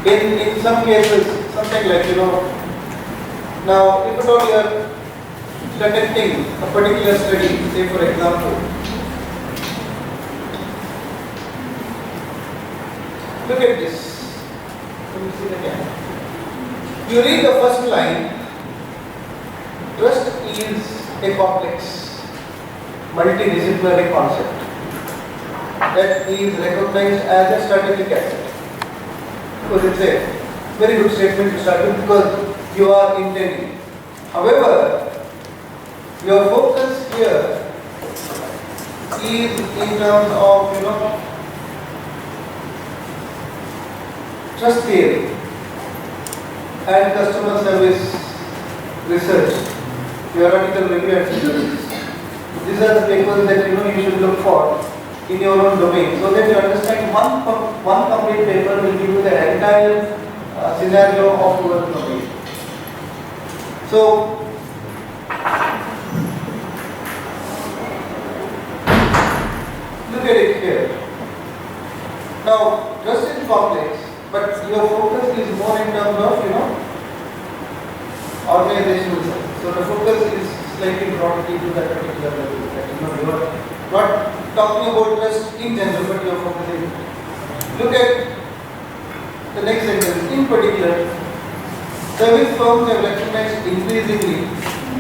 In some cases, something like, now if at all you are conducting a particular study, say for example, look at this. Let me see it again. You read the first line. Trust is a complex, multidisciplinary concept that is recognized as a strategic asset. Because it's a very good statement to start with, because you are intending. However, your focus here is in terms of, trust theory and customer service research, theoretical review and synthesis. These are the papers that you should look for in your own domain, so that you understand one complete paper will give you the entire scenario of your domain. So, look at it here. Now, trust is complex, but your focus is more in terms of, organizational sense. So the focus is slightly brought into that particular level. That, you are not talking about trust in general, but you are focusing. Look at the next sentence. In particular, service firms have recognized increasingly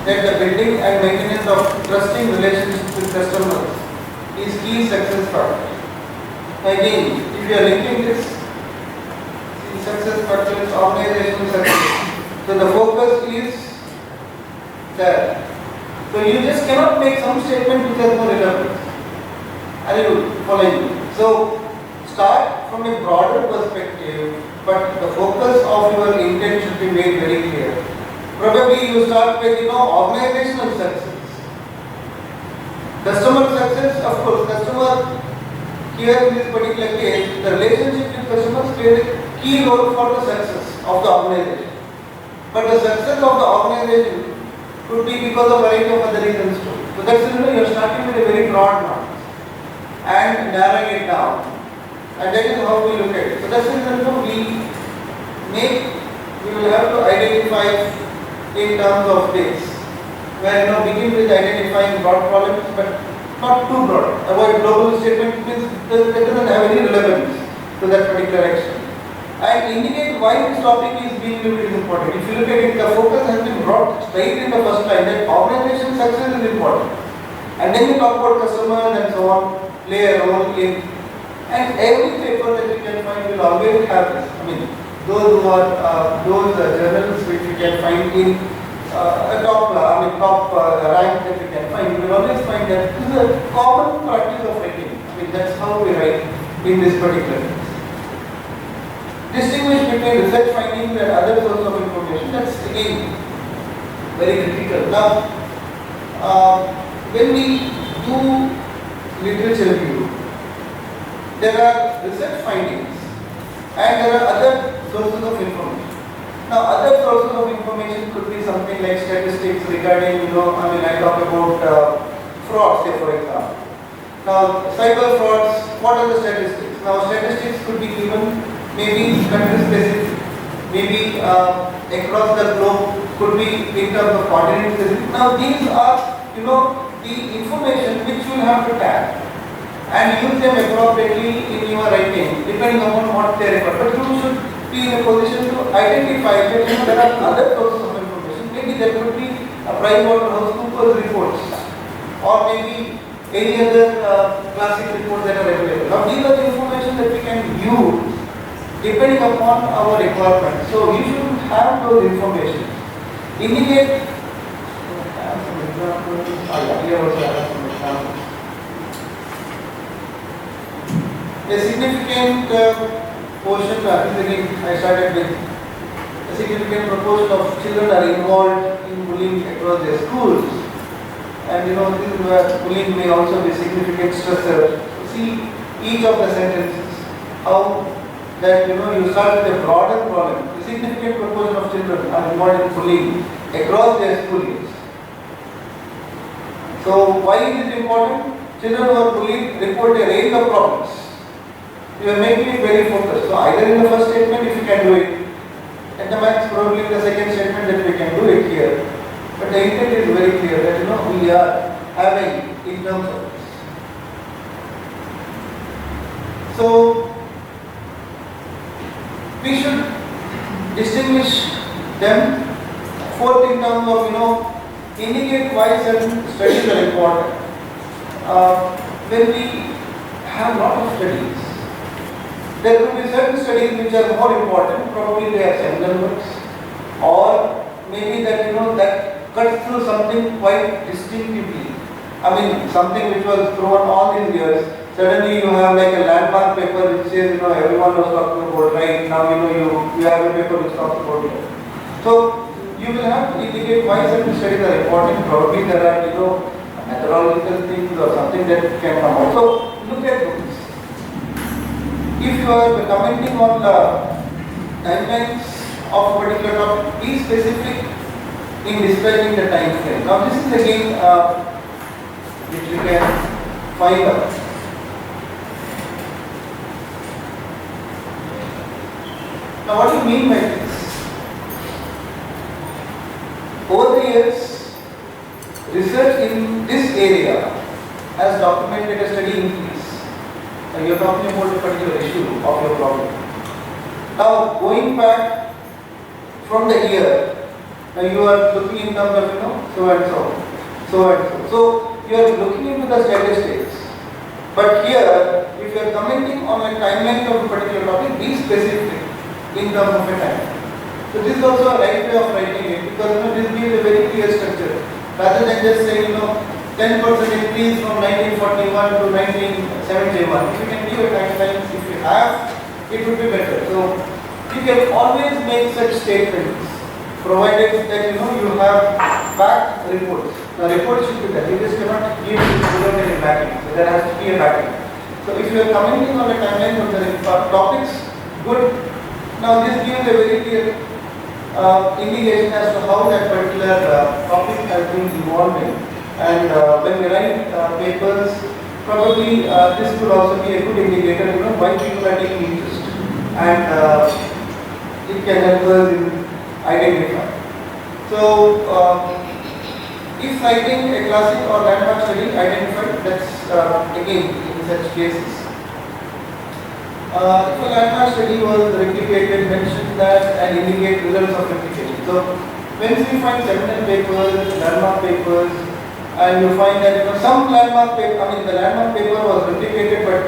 that the building and maintenance of trusting relationships with customers is key success factor. Again, if you are linking this, success factors, organizational success. So the focus is there. So you just cannot make some statement which has no relevance. Are you following me? So start from a broader perspective, but the focus of your intent should be made very clear. Probably you start with organizational success. Customer success, of course, customer here in this particular case, the relationship with customers plays a key role for the success of the organization. But the success of the organization could be because of a variety of other reasons too. So that's you are starting with a very broad mark and narrowing it down. And that is how we look at it. So that's the reason we will have to identify in terms of this. Where begin with identifying broad problems, but not too broad. Avoid global statement means that doesn't have any relevance to that particular action. And indicate why this topic is being looked is important. If you look at it, the focus has been brought straight in the first line that organization success is important. And then you talk about customers and so on, play a role in. And every paper that you can find will always have this. Those journals which you can find in top rank that you can find, you will always find that this is a common practice of writing. That's how we write in this particular case. Distinguish between research findings and other sources of information. That's again very critical. Now, when we do literature review, there are research findings and there are other sources of information. Now, other sources of information could be something like statistics regarding, I talk about fraud, say for example. Now, cyber frauds, what are the statistics? Now, statistics could be given maybe country specific, maybe across the globe, could be in terms of continent specific. Now, these are, the information which you will have to tap and use them appropriately in your writing, depending upon what they require. But you should be in a position to identify that there are other sources of information. Maybe there could be a PricewaterhouseCoopers reports, or maybe any other classic reports that are available. Now, these are the information that we can use depending upon our requirement. So you should have those information. Indicate a significant portion, I started with a significant proportion of children are involved in bullying across their schools. And this is where bullying may also be a significant stressor. See each of the sentences, how that you start with a broader problem. A significant proportion of children are involved in bullying across their school years. So why is it important? Children who are bullied report a range of problems. you are making it very focused. So either in the first statement if you can do it, at the max probably in the second statement that we can do it here. But the intent is very clear that we are having in terms of this. So we should distinguish them. Fourth, in terms of indicate why certain studies are important. When we have lot of studies, there will be certain studies which are more important. Probably they are seminal works, or maybe that that cuts through something quite distinctively. I mean, something which was thrown all these years. Suddenly you have like a landmark paper which says everyone was talking about, right now you have a paper which talks about it. So you will have to indicate why certain studies are important. Probably there are methodological things or something that can come out. So look at those. If you are commenting on the timelines of a particular topic, be specific in describing the time frame. Now this is again which you can find out. Now what do you mean by this? Over the years, research in this area has documented a steady increase. Now you are talking about a particular issue of your problem. Now going back from the year, now you are looking in terms of so and so. So you are looking into the statistics. But here, if you are commenting on a timeline of a particular topic, be specific in terms of a time. So this is also a right way of writing it, because this gives a very clear structure. Rather than just saying 10% increase from 1941 to 1971. If you can give a timeline, if you have, it would be better. So you can always make such statements, provided that you have backed reports. The report should be there. You just cannot give it without any backing. So there has to be a backing. So if you are commenting on the timeline of the topics, good. Now this gives a very clear indication as to how that particular topic has been evolving. And when we write papers, probably this could also be a good indicator, why people are taking interest, and it can help us in identifying. So, if citing a classic or landmark study identified, that's again in such cases. If a landmark study was replicated, mention that and indicate results of replication. So, when we find seminal papers, landmark papers, and you find that some landmark paper, the landmark paper was replicated but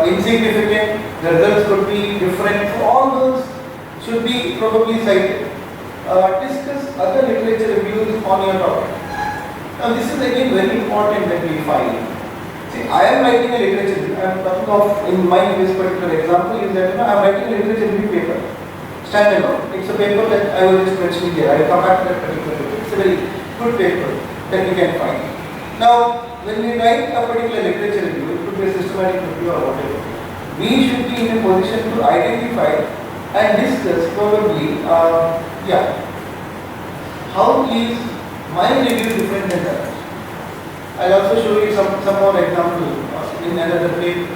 insignificant, the results could be different. So, all those should be probably cited. Discuss other literature reviews on your topic. Now, this is again very important that we find. See, I am writing a literature review. I am talking of, in this particular example, is that I am writing a literature review paper, standalone. It's a paper that I was just mentioning here. I will come back to that particular paper. It's a very good paper that you can find. Now, when we write a particular literature review, it could be a systematic review or whatever, we should be in a position to identify and discuss probably, how is my review different than that? I'll also show you some more examples in another paper.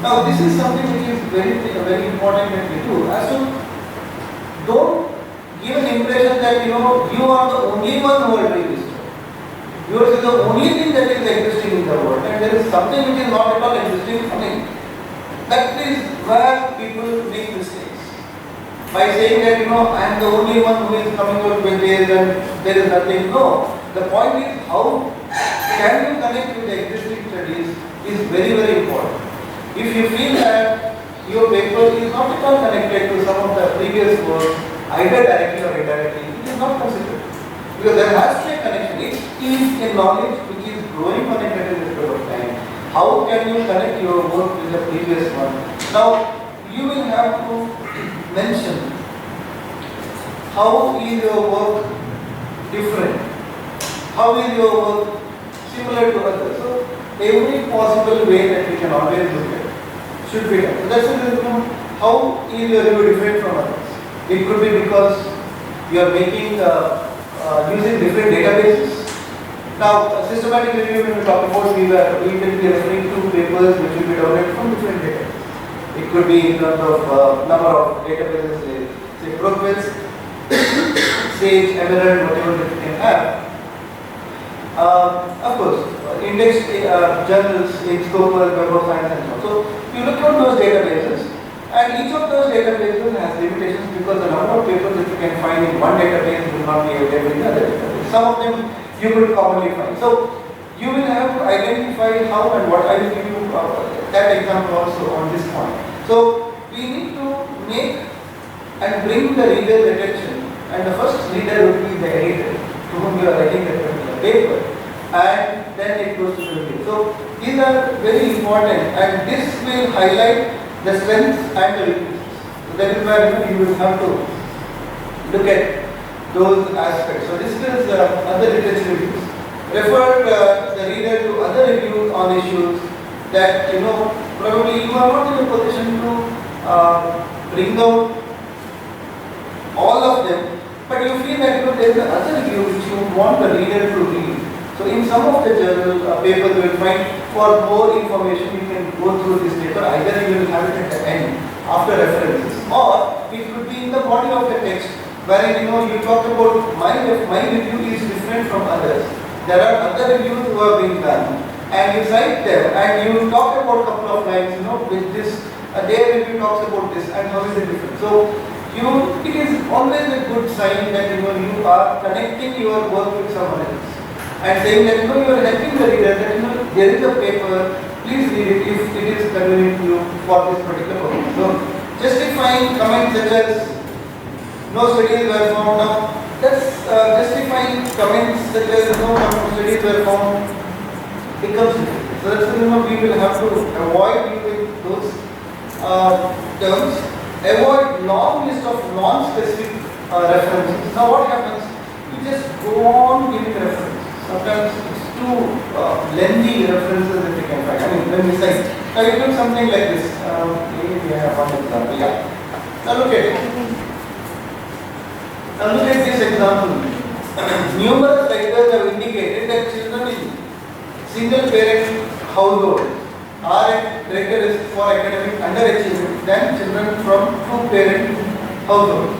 Now, this is something which is very important that we do. Don't give an impression that you are the only one who are doing this. Yours is the only thing that is existing in the world, and there is something which is not at all existing. That is where people make mistakes. By saying that I am the only one who is coming out with this and there is nothing. No. The point is how can you connect with the existing studies is very, very important. If you feel that your paper is not at all connected to some of the previous work, either directly or indirectly, it is not considered. Because there has to be a connection. It is a knowledge which is growing on a certain period of time. How can you connect your work with the previous one? Now, you will have to mention how is your work different? How is your work similar to others? So, every possible way that we can always look at should be done. So, that's the reason how is your review different from others? It could be because you are making using different databases. Now, systematic review, when we talk about, we will be referring to papers which will be downloaded from different data. It could be in terms of number of databases, say Brookfield, Sage, Emerald, whatever that you can have. Of course, index journals in Scopus, Web of Science, and so on. So, you look at those databases, and each of those databases has limitations because the number of papers that you can find in one database will not be available in other database. Some of them you could commonly find. So, you will have to identify how and what. I will give you that example also on this point. So, we need to make and bring the reader's attention, and the first reader would be the editor to whom you are writing that particular paper, and then it goes to the review. So, these are very important, and this will highlight the strengths and the weaknesses. So, that is where you will have to look at those aspects. So, this is other literature reviews. Refer the reader to other reviews on issues that probably you are not in a position to bring out all of them, but you feel that there is another review which you want the reader to read. So in some of the journal papers you will find for more information you can go through this paper. Either you will have it at the end after references, or it could be in the body of the text wherein you talk about my review is different from others. There are other reviews who have been done, and you cite them and you talk about a couple of lines, with this, their review talks about this and how is it different. So it is always a good sign that you are connecting your work with someone else and saying that you are helping the reader that there is a paper, please read it if it is convenient to you for this particular purpose. So justifying comments such as no studies were found. Now that's justifying comments such as no studies were found becomes difficult. So that's we will have to avoid using those terms. Avoid long list of non-specific references. Now what happens? You just go on giving references. Sometimes it's too lengthy references that you can find. I mean, when we cite. Now you do something like this. Maybe we have one example. Yeah. Now look at it. Now look at this example. Numerous writers have indicated that children in single-parent households are at greater risk for academic underachievement than children from two-parent households.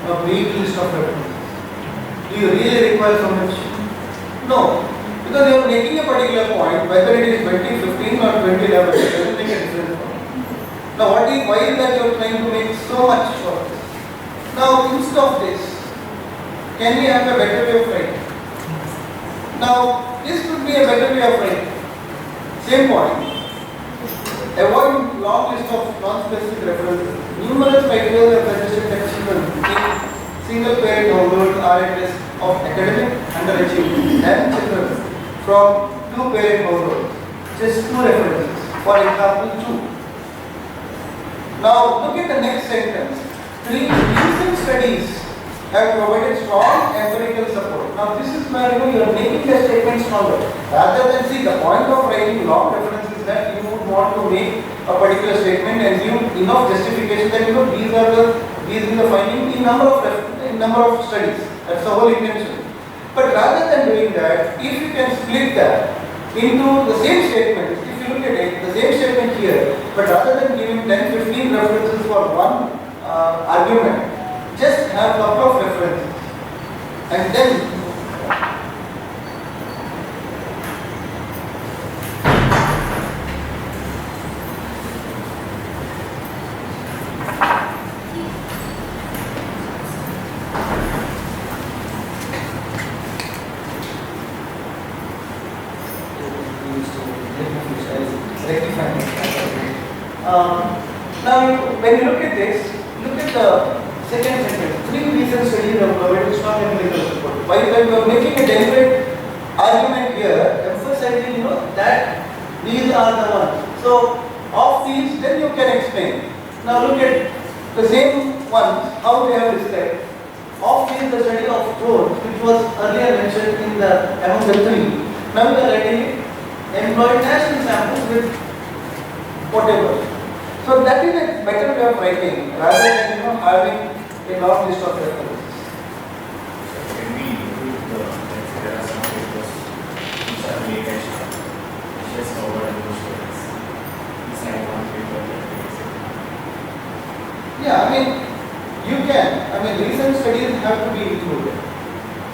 A big list of references. Do you really require so much? No, because you are making a particular point, whether it is 2015 or 2011, it doesn't make a difference. Now, why is that you are trying to make so much for this? Now, instead of this, can we have a better way of writing? Now, this could be a better way of writing. Same point. Avoid long list of non-specific references. Numerous writers have suggested that children in single-parent households are at risk of academic underachievement than children from two-parent households. Just two references. For example, 2. Now look at the next sentence. 3 recent studies have provided strong empirical support. Now this is where you are making the statement stronger. Rather than see the point of writing long references that you would want to make a particular statement and give enough justification that these are the findings in number of studies. That's the whole intention. But rather than doing that, if you can split that into the same statement, if you look at it, the same statement here, but rather than giving 10-15 references for one argument, just have a couple of references and then now when you look at this, look at the second sentence. 3 recent studies have provided strong empirical support. While you are making a deliberate argument here, emphasizing that these are the ones. So of these, then you can explain. Now look at the same ones, how they have described. Of these, the study of Jones, which was earlier mentioned in among the 3. Now we are writing employed national samples with whatever. So that is a better way of writing rather than having a long list of references. Can we include there are some papers Yeah, I mean, you can. I mean, recent studies have to be included.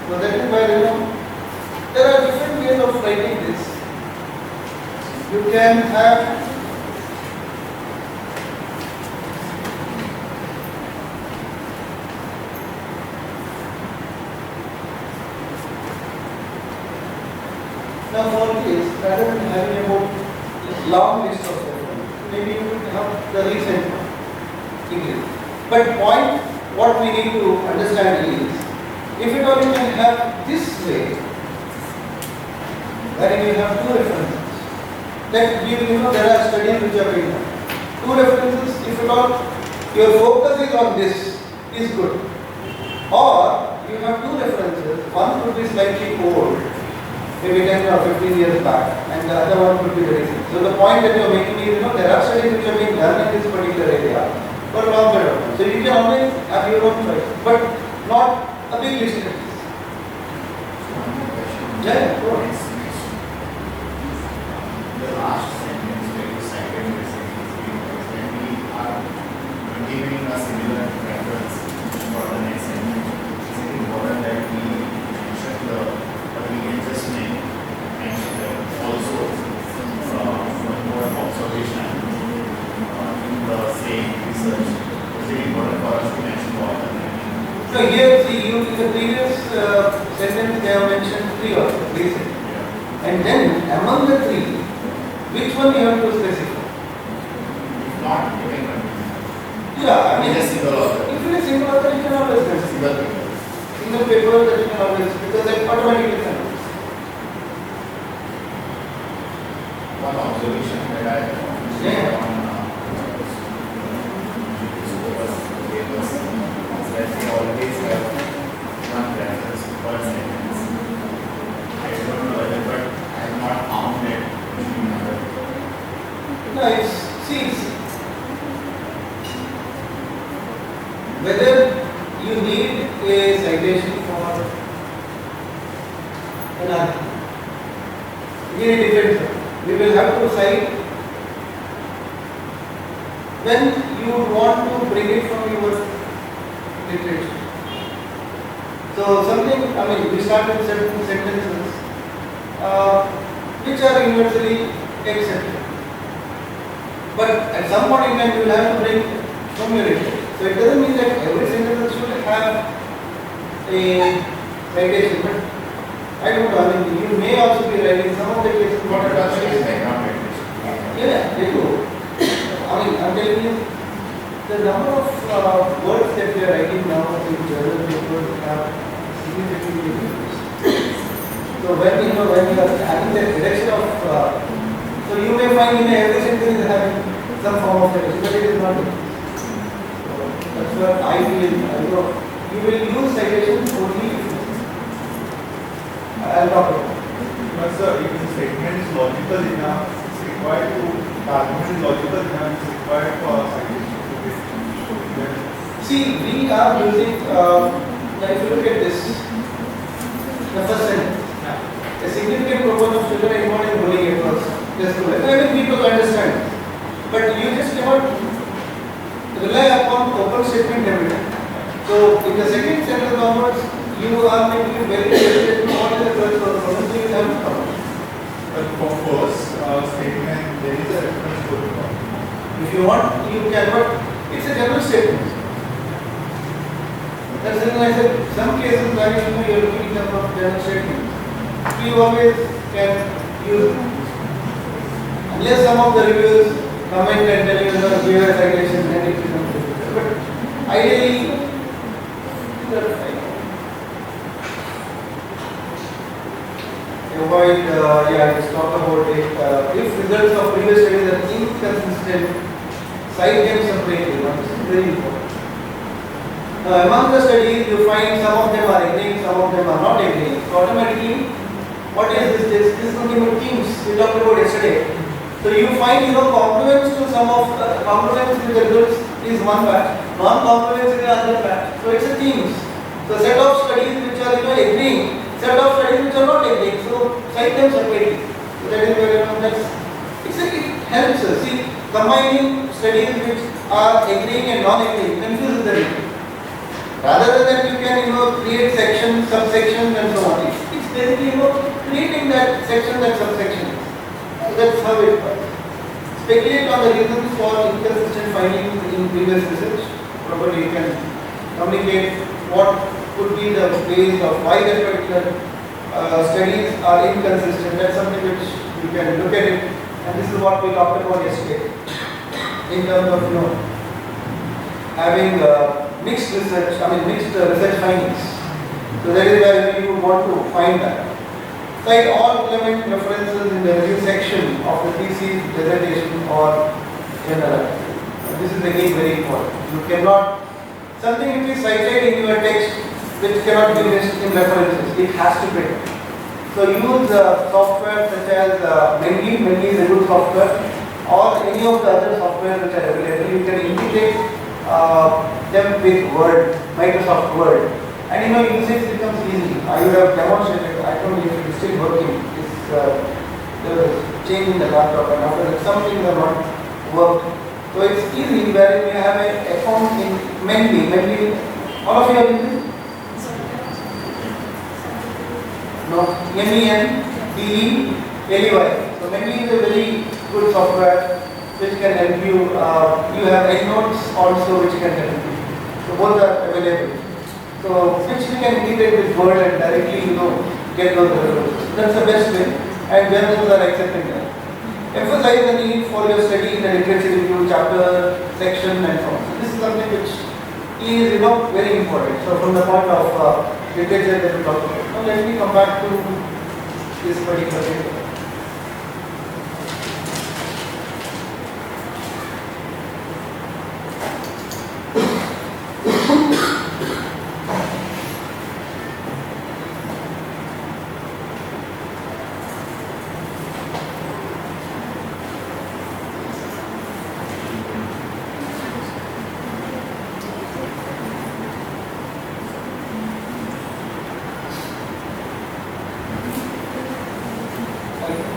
So that is why, there are different ways of writing this. You can have now for this, rather than having a long list of references, maybe you could have the recent one. English. But point what we need to understand is, if at all you can have this way, wherein you have two references, then there are studies which are being done. Two references, if at all your focus is on this, is good. Or you have two references, one could be slightly old, maybe 10 or 15 years back, and the other one could be very recent. So the point that you are making is, there are studies which are being done in this particular area for a long period of time. So you can always have your own choice, but not a big list. Yeah, go on. The last sentence where you cited when we are giving a similar reference for the next sentence, is it important that we mention but we can just mention also from more observation in the same research? Is it important for us to mention what the So here, see, you in the previous sentence they have mentioned three or three sentences. Yeah. And then among the three, which one you have to specify? If not, you can continue. Yeah, I mean, Just single author. if it is single author, you can always specify. Single paper. Single paper that you can always, because that automatically comes. One observation that I Yeah. on papers is that they always have one reference per sentence. I don't know whether, but I have not found it in another. No, it's whether you need a citation for an article. Again, it depends. We will have to cite when you want to bring it from your literature. So something, I mean, we start with certain sentences which are universally accepted. But at some point in time, you will have to bring from your literature. So it doesn't mean that every sentence should have a citation, but I don't know. I mean, you may also be writing some of the cases. What are the Background literature. Yeah, they do. I mean, I'm telling you, the number of words that we are writing now in journal papers have significantly reduced. So when you are having the direction of, so you may find in every sentence is having some form of citation, but it is not. So that's what I feel. You will use citations only if I'll talk about it. But sir, if the statement is logical enough, it's required to, the argument is logical enough, it's required for citation to be. See, we are using, if you look at this, the first sentence, a significant proportion of children are involved in bullying across the school. I mean, people understand, but you just cannot rely upon open statement every time. So, in the second sentence onwards, you are making very clear that what is the first problem, you will have to come. But for first statement, there is a reference to the law. If you want, you can, but it's a general statement. That's the reason I said some cases where you are looking in terms of general statements, you always can use it. Unless some of the reviewers comment and tell you the give a citation and it becomes difficult. But ideally, avoid, just talk about it. If results of previous studies are inconsistent, cite them separately. This is very important. Now, among the studies, you find some of them are agreeing, some of them are not agreeing. So, automatically, what is this? This is nothing but teams we talked about yesterday. So, you find, complements to some of complements with the results is one batch, non-complements is another batch. So, it's a teams. So, set of studies which are agreeing, set of studies which are not agreeing. So, cite them separately. So, that is where it helps us. See, combining studies which are agreeing and non-agreeing confuses the reader. Rather than you can create sections, subsections and so on. It's basically creating that section, that subsection. So that's how it works. Speculate on the reasons for inconsistent findings in previous research. Probably you can communicate what could be the ways of why that particular studies are inconsistent. That's something which you can look at it. And this is what we talked about yesterday in terms of having mixed research, mixed research findings. So that is where you would want to find that. Cite all relevant references in the review section of the thesis, dissertation or journal article. This is again very important. You cannot, something which is cited in your text which cannot be missed in references, it has to be. So use software such as Mendeley. Mendeley is a good software, or any of the other software which are available. You can integrate them with Word, Microsoft Word. And usage becomes easy. I would have demonstrated, I don't know if it is still working. There was a change in the laptop and after that some things are not worked. So it's easy where you have an account in Mendeley. Mendeley, all of you have used it? No, Mendeley. So Mendeley is a very good software which can help you. You have EndNotes also which can help you. So both are available. So which you can integrate with Word and directly get those results. That's the best way, and journals are accepting that. Emphasize the need for your study in the literature review chapter, section and so on. So this is something which is very important. So from the point of literature that we talked about. Now let me come back to this particular paper.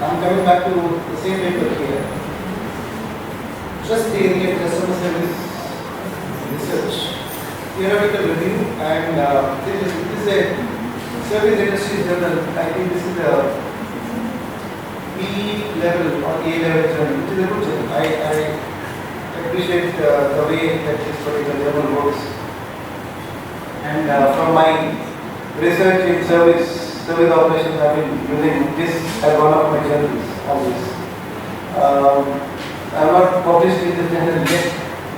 I'm coming back to the same paper here. Trust theory and customer service research, theoretical review, and this is a service industry journal. I think this is a B level or A level journal, which is a good journal. I appreciate the way that this particular journal works. And from my research in service operations, I've been using this as one of my journals always. I have not published in this journal yet,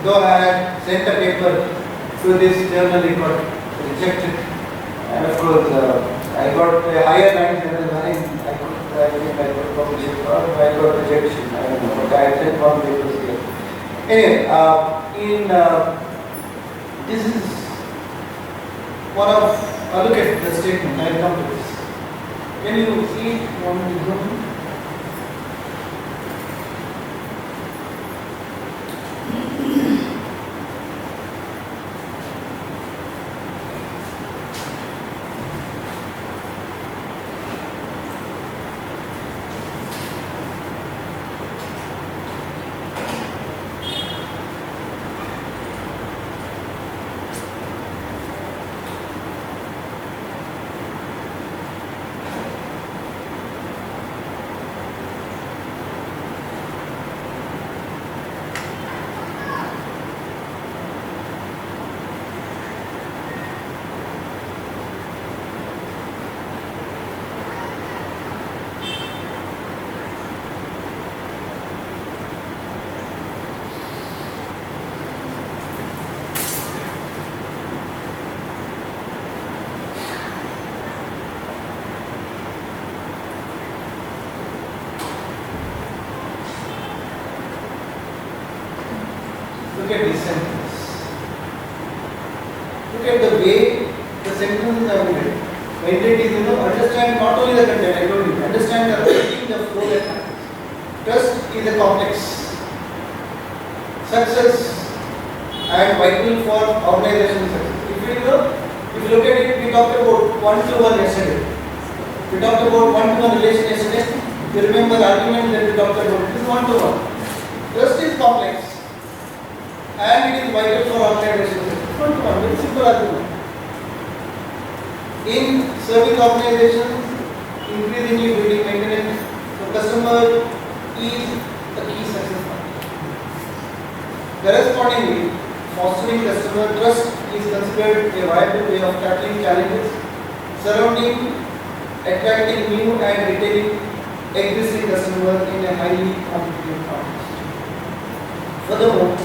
though I had sent a paper to this journal, it got rejected. And of course, I got a higher rank than the line. I think I could publish it, or I got rejection. I don't know, but I had sent one paper here. Anyway, this is one of, look at the statement, I'll come to this. Can you see it? Want me to zoom in? Look at this sentence. Look at the way the sentences are written. When it is, understand not only the content, I told you, understand the writing, the flow that happens. Trust is a complex. Success and vital for organizational success. If you look at it, we talked about one-to-one yesterday. We talked about one-to-one relation yesterday. You remember the argument that we talked about. It is one-to-one. Trust is complex. and it is vital for organization. It's not one, very simple argument. In service organizations, increasingly building maintenance, the customer is the key success factor. Correspondingly, fostering customer trust is considered a viable way of tackling challenges surrounding attracting new and retaining existing customers in a highly competitive market. Furthermore,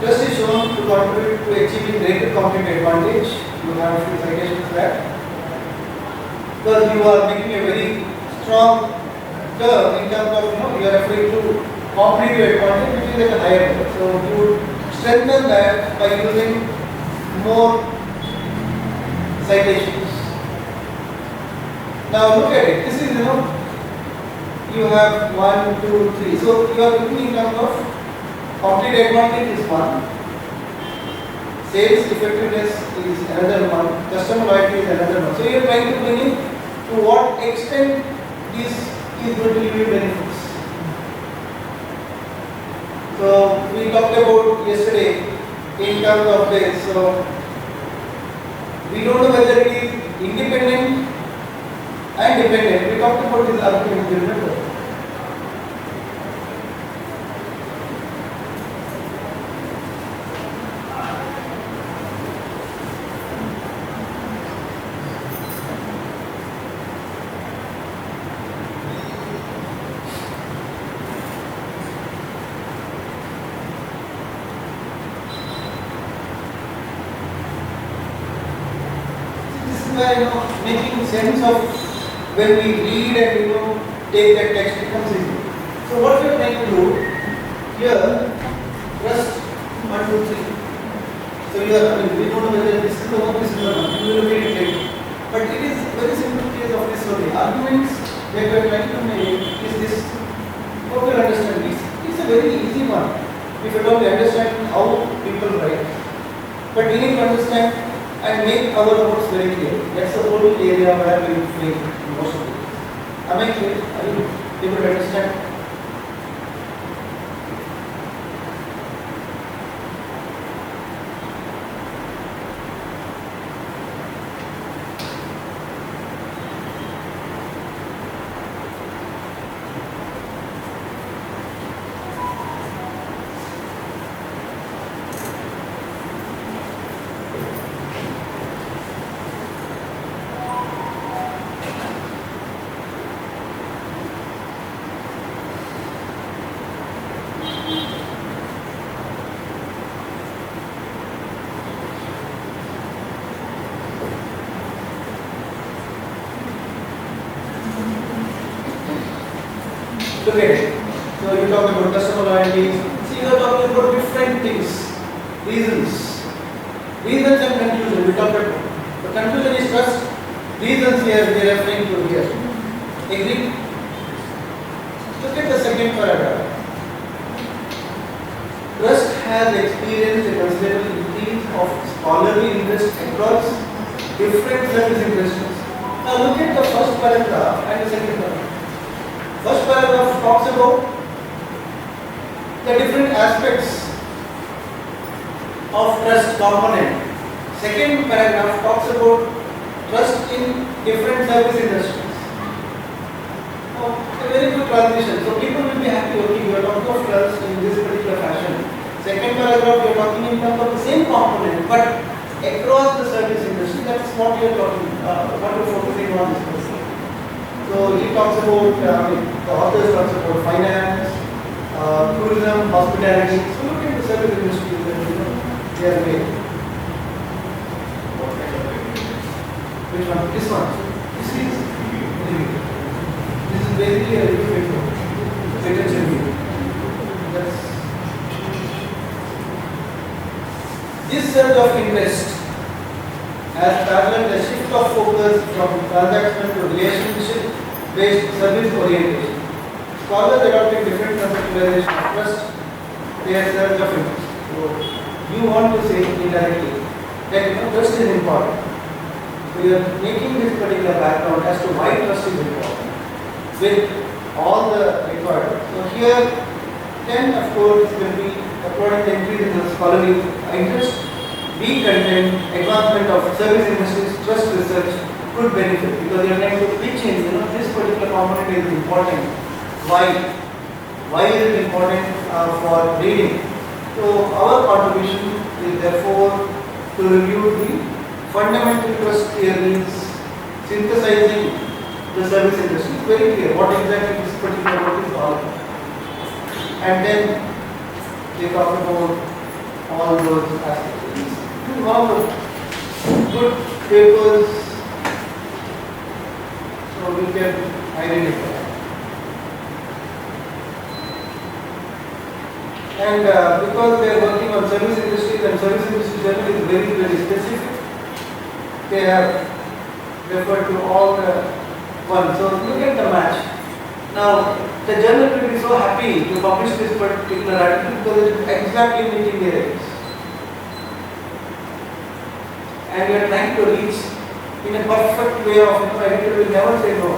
trust is shown to contribute to achieving greater competitive advantage. You have a few citations for that. Because you are making a very strong term in terms of, you are referring to competitive advantage which is at a higher level. So you would strengthen that by using more citations. Now look at it. This is, you have 1, 2, 3. So you are looking in terms of competitive advantage is one, sales effectiveness is another one, customer loyalty is another one. So you are trying to bring in to what extent this is going to give you benefits. So we talked about yesterday in terms of this. So we don't know whether it is independent and dependent. We talked about this argument, you remember? Making sense of when we read and take that text becomes easy. So what we are trying to do here, just 1, 2, 3. So you are, we don't know whether this is the one, this is the one. We will look at it later. But it is very simple case of this only. Arguments that we are trying to make is this. What we understand this? It's a very easy one. If you don't understand how people write, but we need to understand and make our notes very clear. That's the whole area where we fail most of it. Am I clear? Are you able to understand? Look at it. So you talk about customer loyalty. See, you are talking about different things, reasons and conclusion. We talked about. The conclusion is trust. Reasons here we are referring to here. Agree? Look at the second paragraph. Trust has experienced a considerable increase of scholarly interest across different service industries. Now look at the first paragraph and the second paragraph. First paragraph talks about the different aspects of trust component. Second paragraph talks about trust in different service industries. Oh, a very good transition. So people will be happy, okay, you are talking of trust in this particular fashion. Second paragraph you are talking in terms of the same component but across the service industry. That is what you are talking, what you are focusing on this person. So he talks about, the author talks about finance, tourism, hospitality. So look at the service industry that they are made. What kind of regulation? Which one? This one. This is review. This is basically a review paper. Patent review. This surge of interest has paralleled the shift of focus from transactional to relationship-based service orientation. Scholars adopting different conceptualization of trust, their surge of interest. So you want to say indirectly that trust is important. We are making this particular background as to why trust is important with all the required. So here, then of course will be applauding the increase in the scholarly interest, B content, advancement of service industries, trust research could benefit because you are trying to pitch in, this particular component is important. Why? Why is it important for reading? So our contribution is therefore to review the fundamental trust theories, synthesizing the service industry. It's very clear what exactly this particular work is all about. And then they talk about all those aspects. This is one of the good papers, so we can identify. And because they are working on service industries and service industry journal is very, very specific, they have referred to all the ones. So look at the match. Now, the journal will be so happy to publish this particular article because it is exactly meeting their aims. And we are trying to reach in a perfect way of, editor will never say no.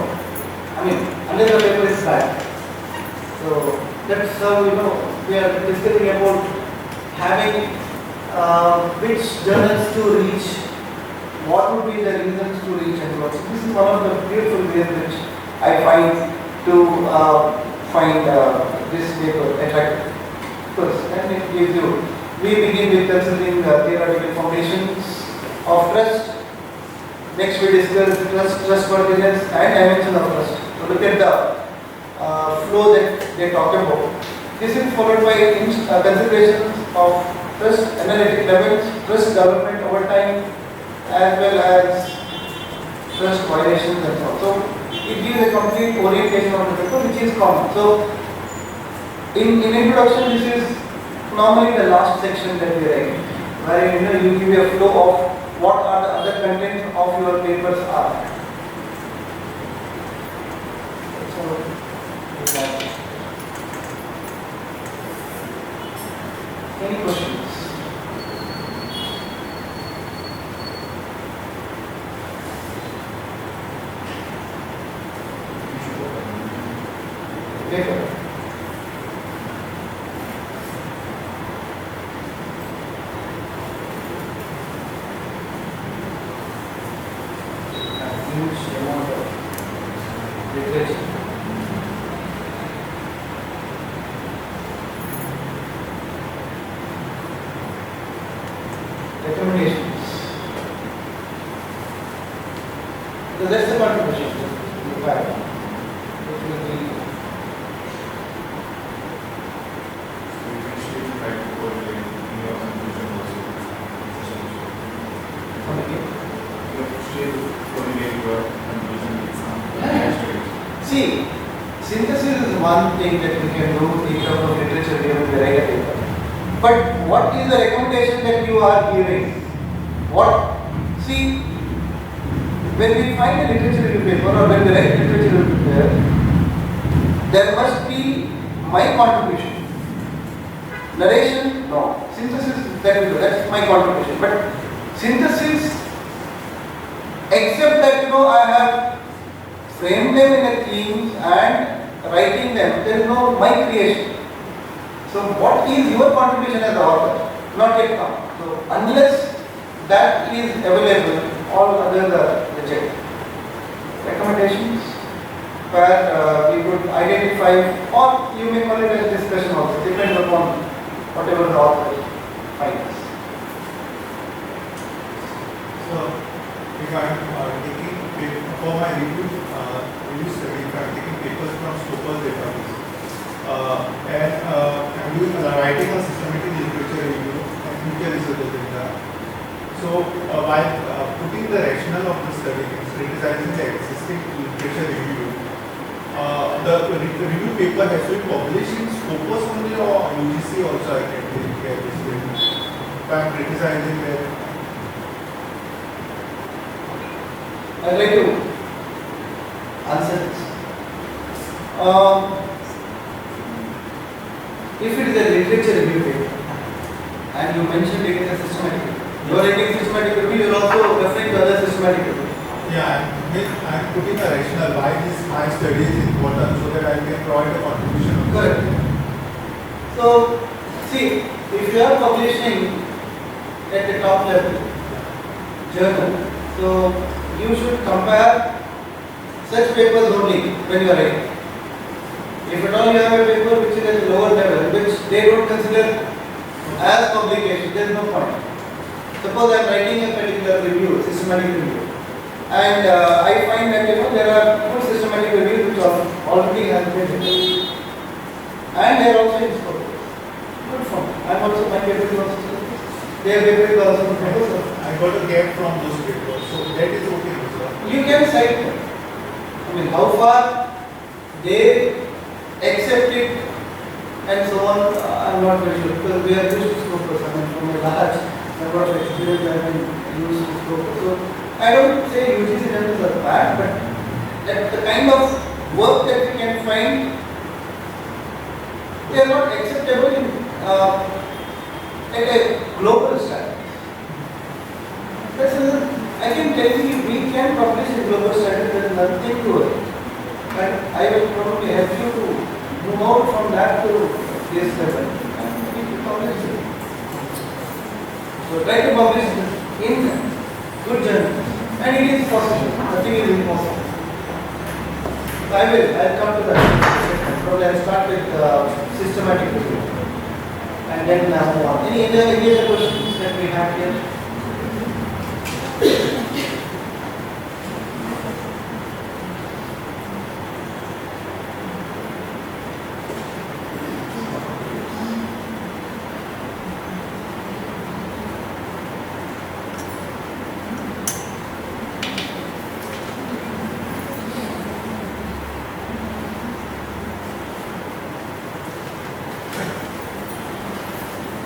I mean, unless the paper is bad. So that's how, we are discussing about having which journals to reach, what would be the reasons to reach and what. So this is one of the beautiful ways which I find to find this paper attractive. First, and it gives you, we begin with considering the theoretical foundations of trust. Next we discuss trustworthiness and dimension of trust. So look at the flow that they talk about. This is followed by considerations of trust analytic levels, trust development over time, as well as trust violations and so on. So it gives a complete orientation of the paper which is common. So in introduction, this is normally the last section that we write, where you give a flow of what are the other contents of your papers are. So, any questions? Paper. A huge amount of literature. Recommendations. So that's the contribution. Which will be see, synthesis is one thing that we can do in terms of literature when we write a paper. But what is the recommendation that you are giving? What? See, when we find a literature review paper or when we write literature review paper, there must be my contribution. Narration? No. Synthesis, that's my contribution. But synthesis, except that I have framed them in a theme and writing them, there is no my creation. So what is your contribution as the author? Not yet come. So unless that is available, all others are rejected. Recommendations where we could identify, or you may call it as discussion also, depends upon whatever the author finds. So, if I am taking for my review study, if I am taking papers from Stoker's database, and I'm doing writing a systematic literature review and future research agenda. So, while putting the rationale of the study, criticizing the existing literature review, the review paper has to be published in Scopus only or UGC also I can take care of this review. If I am criticizing it. I'd like to answer this. If it is a literature review paper, and you mentioned it is a systematic review, you are writing systematic review, you are also referring to other systematic review. Yeah, I'm putting a rationale why this my study is important so that I can provide a contribution. Correct. So, see, if you are publishing at the top level journal, so you should compare such papers only when you are writing. If at all you have a paper which is at a lower level, which they don't consider as publication, there is no point. Suppose I am writing a particular review, systematic review, and I find that there are good systematic reviews which are already have been written, and they are also in scope. Good for me. I am also, my paper is also scope. Their paper is also in scope. I got a gap from those papers, so that is okay, sir. You can cite them. I mean, how far they accept it and so on, I am not very sure, because we are used to scopers. I mean, from a large number of experience I have been used to scopers. So I don't say UGC journals are bad, but that the kind of work that we can find, they are not acceptable in at a global standard. This is, I can tell you, we can publish in global standard, there is nothing to it. And I will probably help you to move out from that to this level. And we can publish it. So try to publish in good journals. And it is possible. Nothing is impossible. So I'll come to that. Probably I'll start with systematic review. And then move on. Any other questions that we have here?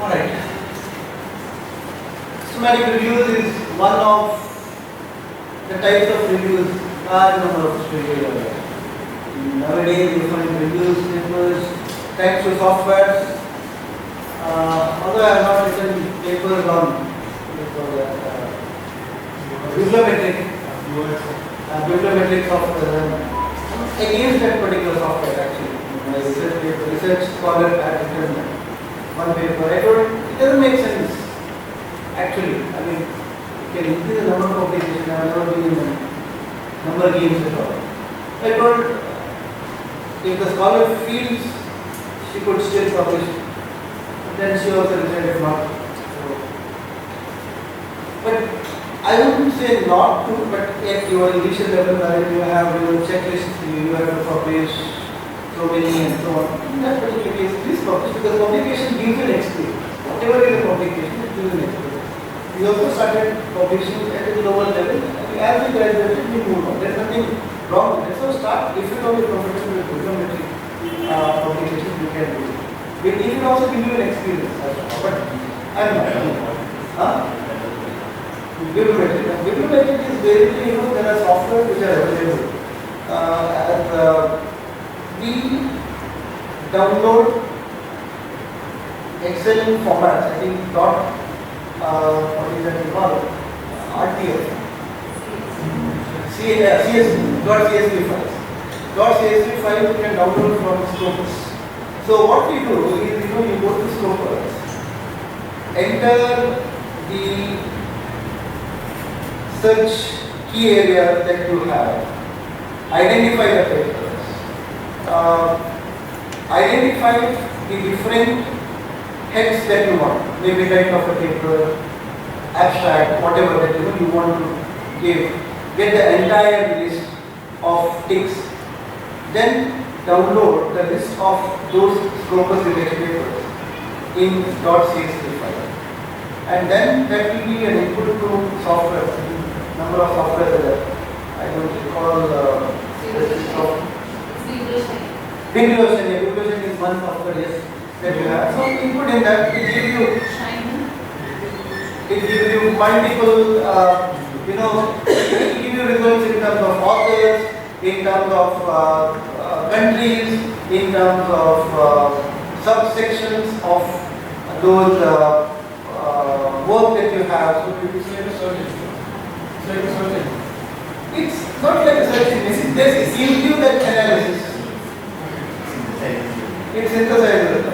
Alright. Systematic reviews is one of the types of reviews, large number of reviews. Nowadays you find reviews, papers, thanks to softwares. Although I have not written papers on bibliometric software, against that particular software actually. My research scholar had written one paper. I told it doesn't make sense actually. I mean, you can increase the number of publications. I have never been in number games at all. I told if the scholar feels she could still publish, then she also decided if not. So, but I wouldn't say not to, but at your initial level where you have your checklist, you have to publish so many and so on. In that particular case, please publish, because publication gives you an experience. Whatever is a publication, it gives you an experience. We also started publishing at a lower level. As we graduated, we moved on. There's nothing wrong with it. So start, if you are comfortable with bibliometric publications, you can do it. It can also give you an experience. But I'm not. Bibliometric is basically, there are software which are available. We download Excel formats, I think what is that called? RTF. CSV files. .csv file you can download from Scopus. So what we do is, you go to Scopus, enter the search key area that you have, identify the papers, identify the different heads that you want, maybe type of a paper, abstract, whatever that you want to give, get the entire list of ticks, then download the list of those Scopus related papers in .csv file, and then that will be an input to software. Number of software that I don't recall Bibliotion is one software, yes, that you have. So input in that, it gives you multiple, it will give you results in terms of authors, in terms of countries, in terms of subsections of those work that you have. So it is like a search. It's not like a search engine. It gives you that analysis. It synthesizes.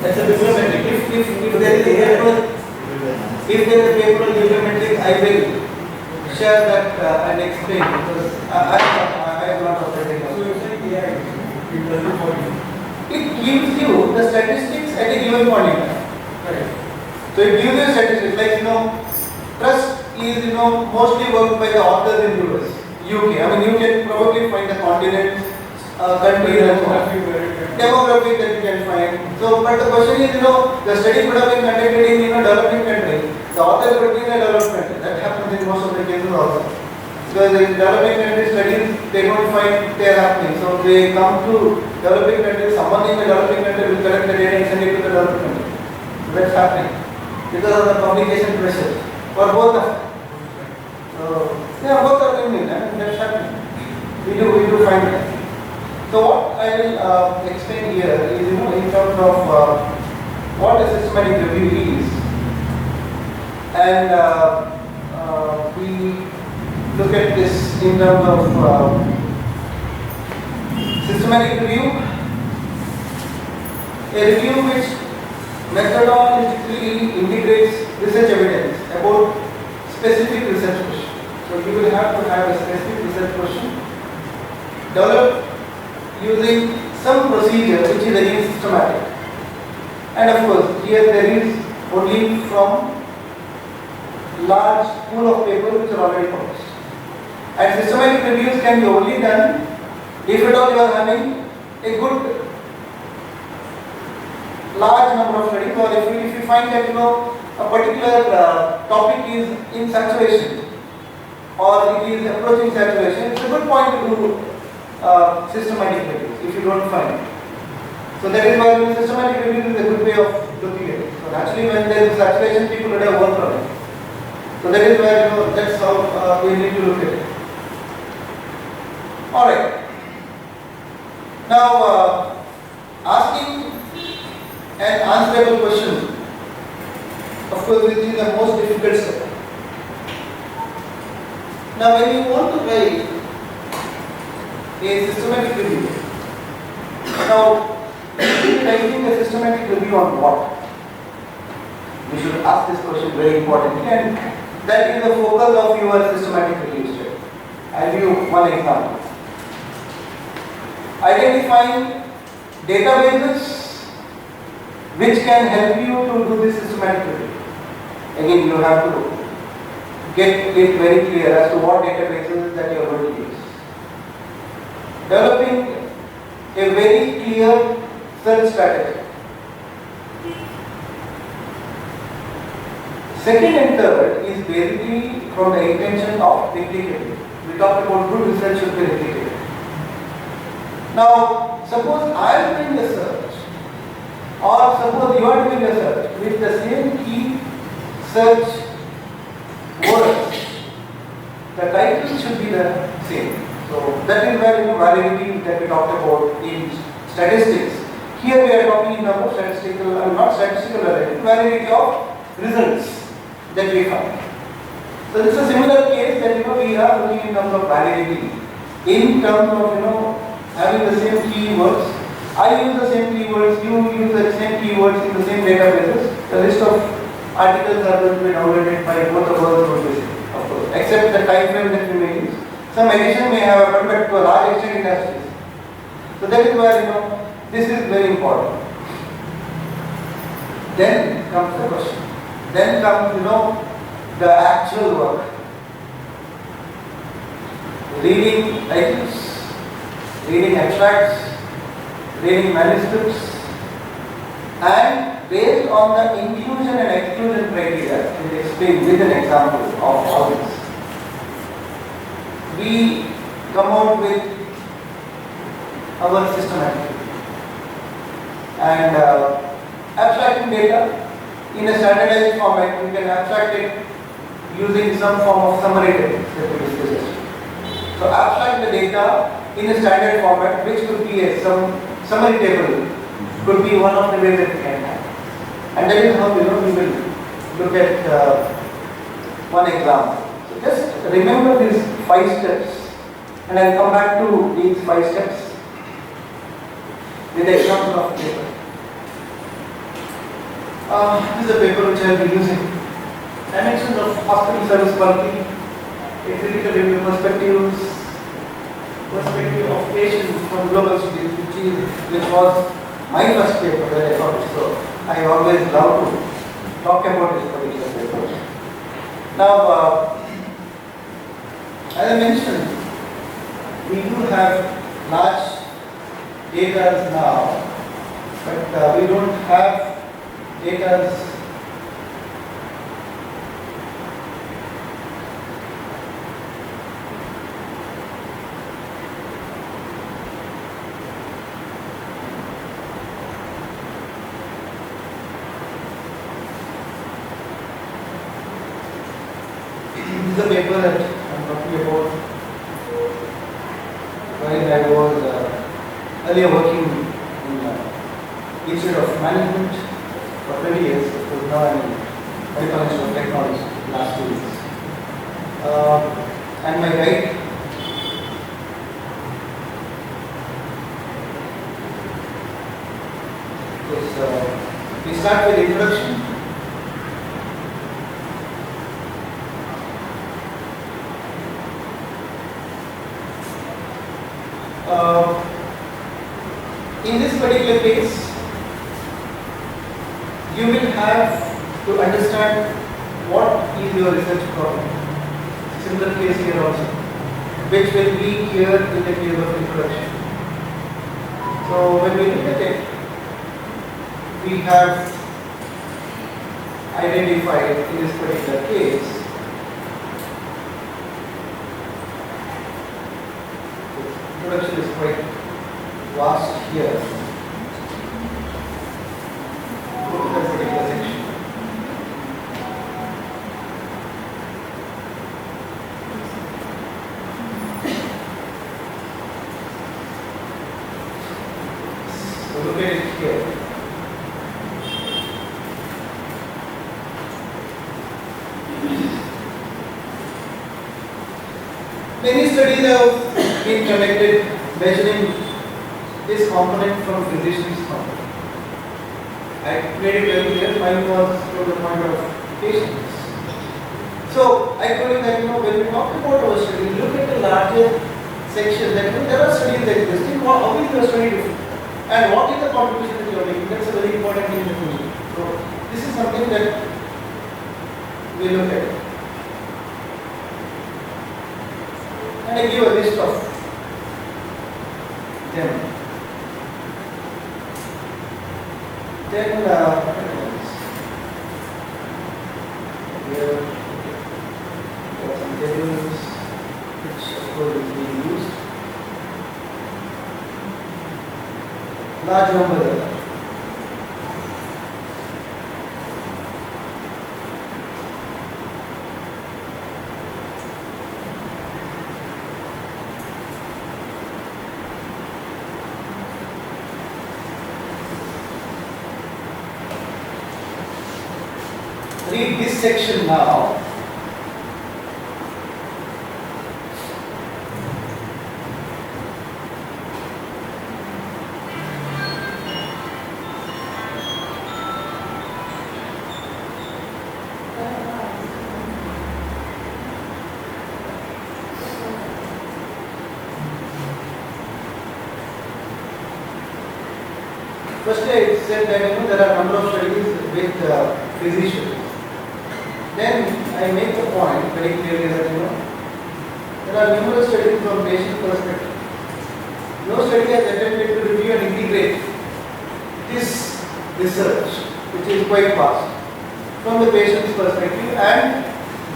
That's a bibliometric. If there is a paper, if there is a paper on bibliometric, I will share that and explain because I am not operating. So you say AI, it does it for you. It gives you the statistics at a given point in time. Right. So it gives you statistics like trust is mostly worked by the authors in US, UK. I mean you can probably find the continents, countries and so on. Demographic that you can find. So but the question is the study could have been conducted in developing country. The author could be in a developed country. That happens in most of the cases also. Because in developing country studies they don't find they are happening. So they come to developing countries, someone in the developing country will collect the data and send it to the developing country. So that's happening. Because of the publication pressure for both of them. So yeah, both are doing it, and that's happening. We do find that. So what I will explain here is in terms of what a systematic review is, and we look at this in terms of systematic review, a review which methodologically integrates research evidence about specific research question. So you will have to have a specific research question developed using some procedure which is again systematic. And of course, here there is only from large pool of papers which are already published. And systematic reviews can be only done if at all you are having a good large number of studies, or if you find that a particular topic is in saturation or it is approaching saturation, it's a good point to do systematic reviews if you don't find. So that is why systematic review is a good way of looking at it. So naturally when there is saturation, people would have worked on it. So that is where that's how we need to look at it. Alright. Now asking an answerable question, of course, which is the most difficult step. Now when you want to write a systematic review, now writing a systematic review on what? We should ask this question very importantly, and that is the focus of your systematic review study. I'll give you one example. Identifying databases which can help you to do this systematic review. Again, you have to get it very clear as to what databases that you are going to use. Developing a very clear search strategy. Second and third is basically from the intention of replicability. We talked about good research should be replicable. Now, suppose I am doing a search, or suppose you are doing a search with the same key search words, the title should be the same. So that is where validity that we talked about in statistics. Here we are talking about statistical, not statistical validity of results that we found. So this is a similar case that we are looking in terms of validity, in terms of having the same keywords. I use the same keywords, you use the same keywords in the same databases. The list of articles are going to be downloaded by both of us, of course, except the time frame that we may use. Some addition may have happened, but to a large extent it has to be. So that is where this is very important. Then comes the question. Then comes the actual work. Reading titles, reading abstracts, reading manuscripts, and based on the inclusion and exclusion criteria, I will explain with an example of all this. We come out with our systematic and abstracting data in a standardized format. We can abstract it using some form of summary table that we discussed. So abstract the data in a standard format, which could be some summary table, could be one of the ways that we can have. And that is how we will look at one example. So just remember these 5 steps, and I'll come back to these 5 steps with the example of paper. This is a paper which I will be using. Dimensions of hospital service quality, a critical review perspective of patients from global cities, which was my first paper that I taught. So I always love to talk about this particular paper. Now, as I mentioned, we do have large data now, but we don't have data. This is the paper that I'm talking about, where I was earlier working in Institute of Management for 20 years. Because now I'm in Medical Institute of Technology last 2 weeks. And my guide is we start with introduction. In this particular case, you will have to understand what is your research problem. Similar case here also, which will be here in the case of introduction. So when we look at it, we have identified in this particular case introduction is quite vast here. Go to that particular section. So look at it here. Many studies have been conducted measuring this component from physician's component. I made it very clear, mine was from the point of patients. So I told you that when we talk about our study, look at the larger section that there are studies existing, how is your study different? And what is the contribution that you are making? That's a very important thing to do. So this is something that we look at. And I give a list of them. Then here there are some tables which of course is being used. Large number. Read this section now. Firstly, I said that there are a number of studies with physicians. Then I make the point very clearly that there are numerous studies from patient perspective. No study has attempted to review and integrate this research, which is quite vast, from the patient's perspective, and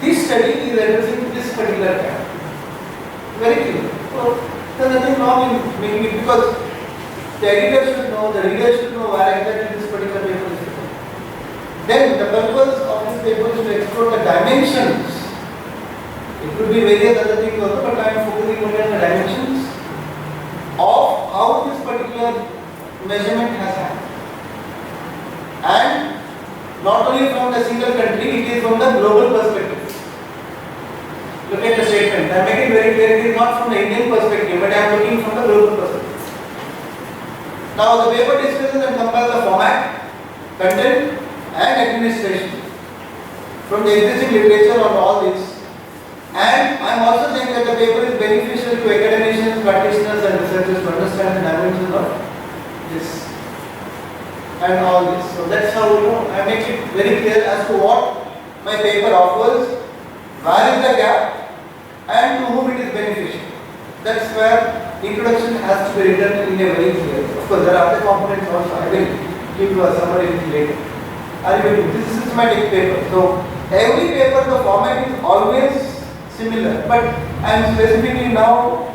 this study is addressing this particular gap. Very clear. So there is nothing wrong in making it, because the editor should know, the reader should know where exactly this particular paper is written. Then the purpose of this paper is to explore the dimensions. It could be various other things also, but I am focusing only on the dimensions of how this particular measurement has happened. And not only from the single country, it is from the global perspective. Look at the statement. I am making very clear, it is not from the Indian perspective, but I am looking from the global perspective. Now the paper discusses and compares the format, content, and administration from the existing literature on all this. And I am also saying that the paper is beneficial to academicians, practitioners and researchers to understand the dimensions of this and all this. So that's how I make it very clear as to what my paper offers, where is the gap and to whom it is beneficial. That's where introduction has to be written in a very clear. Of course there are other components also. I will give you a summary later. This is systematic paper. So every paper the format is always similar, but I am specifically now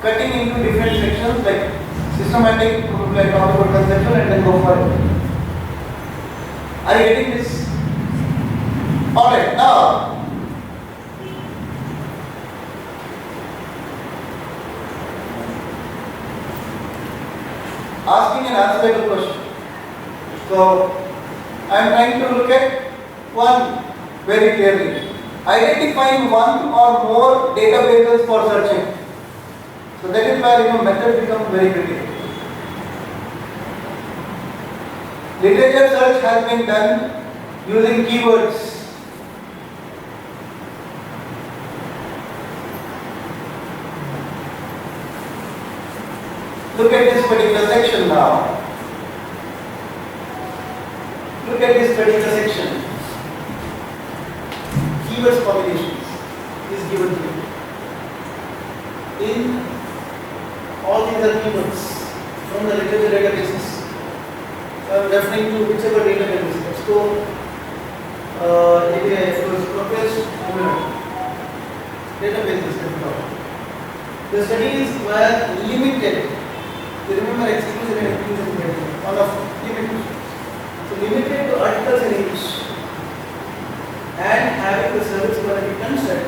cutting into different sections like systematic, like talk about conceptual and then go for it. Are you getting this? Alright, now asking an answer to question. So I am trying to look at one very clearly. Identifying one or more databases for searching. So that is where method becomes very critical. Literature search has been done using keywords. Look at this particular section now. Look at this particular section. Keywords combinations is given to you. In all these are keywords from the literature databases. So I am referring to whichever database. Let's go progress databases. The studies were limited. You remember exclusion and inclusion criteria. One of limited. So limited to articles in English and having the service quality concept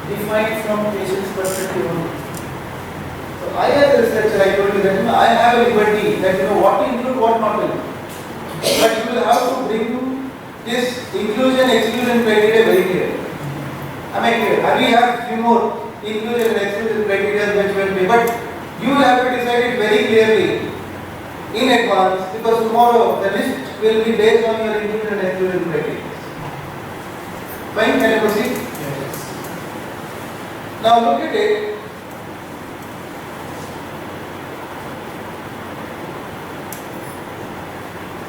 defined from patient's perspective only. So I as a researcher, I told you that I have a liberty that what to include, what not to include. But you will have to bring this inclusion exclusion criteria very clear. Am I clear? We have few more inclusion and exclusion criteria which will be, but you will have to decide it very clearly in advance because tomorrow the list will be based on your inclusion and exclusion criteria. Fine, can I proceed? Yes. Now look at it.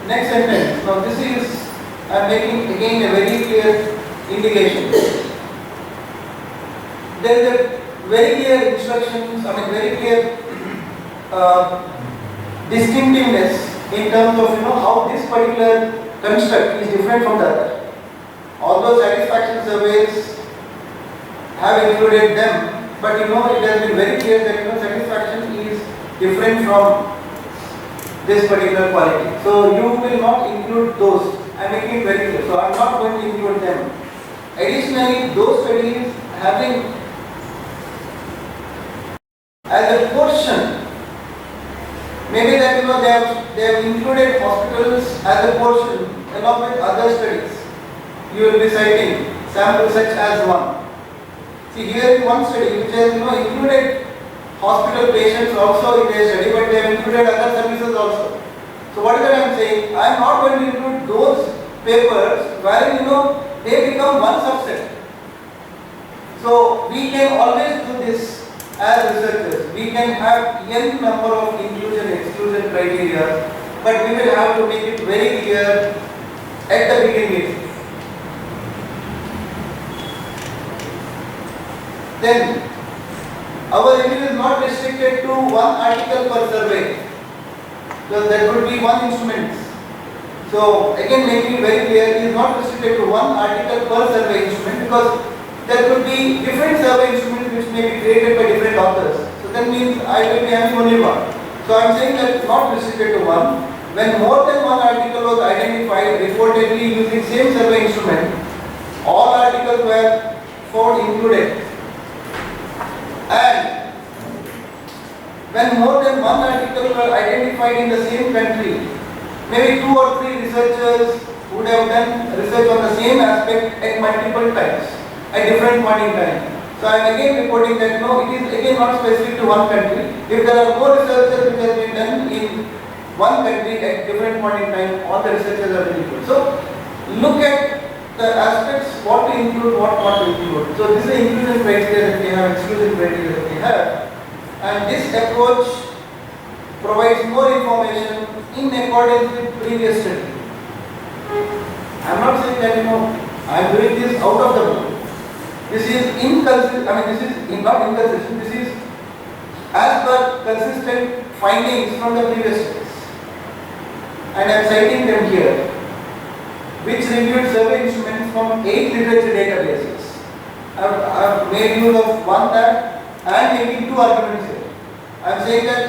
Next sentence. Now this is, I am making again a very clear indication. There is a very clear instructions, very clear distinctiveness in terms of how this particular construct is different from the other. Although satisfaction surveys have included them, but it has been very clear that satisfaction is different from this particular quality. So you will not include those. I am making it very clear. So I am not going to include them. Additionally, those studies having as a portion, maybe that they have included hospitals as a portion along with other studies. You will be citing samples such as one. See, here is one study which has included hospital patients also in their study, but they have included other services also. So what is that I am saying? I am not going to include those papers wherein they become one subset. So we can always do this as researchers. We can have n number of inclusion exclusion criteria, but we will have to make it very clear at the beginning. Then our review is not restricted to one article per survey, because that would be one instrument. So again, making it very clear, it is not restricted to one article per survey instrument, because there could be different survey instruments which may be created by different authors. So that means I will be having only one. So I am saying that not restricted to one. When more than one article was identified reportedly using same survey instrument, all articles were found included. And when more than one article were identified in the same country, maybe 2 or 3 researchers would have done research on the same aspect at multiple times, at different point in time. So I am again reporting that it is again not specific to one country. If there are more researchers which has been done in one country at different point in time, all the researchers are equal. So look at the aspects, what to include, what not to include. So this is the inclusion criteria that we have, exclusion criteria that we have, and this approach provides more information in accordance with previous study. I am not saying that I am doing this out of the blue. This is inconsistent. I mean, this is not inconsistent. This is as per consistent findings from the previous studies, and I am citing them here, which reviewed survey instruments from 8 literature databases. I have made use of one tab and making 2 arguments here. I am saying that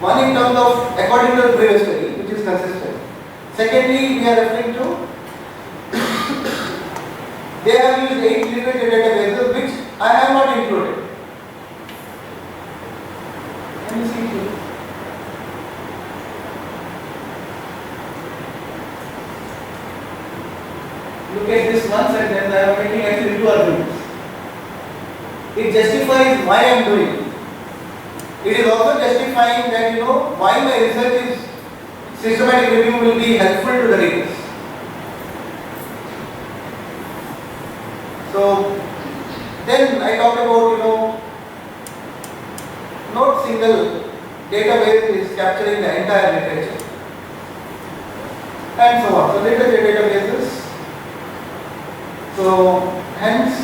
one in terms of according to the previous study, which is consistent. Secondly, we are referring to they have used 8 literature databases which I have not included. Can you see here? Look at this one sentence, I am making actually 2 arguments. It justifies why I am doing. It is also justifying that why my research is systematic review will be helpful to the readers. So then I talk about not single database is capturing the entire literature and so on. So literature databases. So hence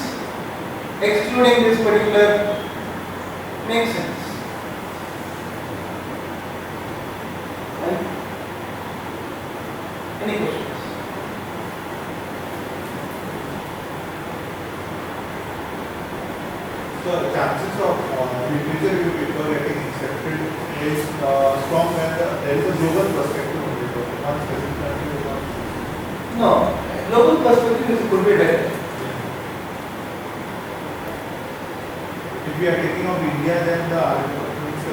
excluding this particular makes sense. Right? Any questions? So the chances of literature review paper getting accepted is strong when there is a global perspective on it, one specific country or one. No, global perspective could be better. If we are taking of India, then the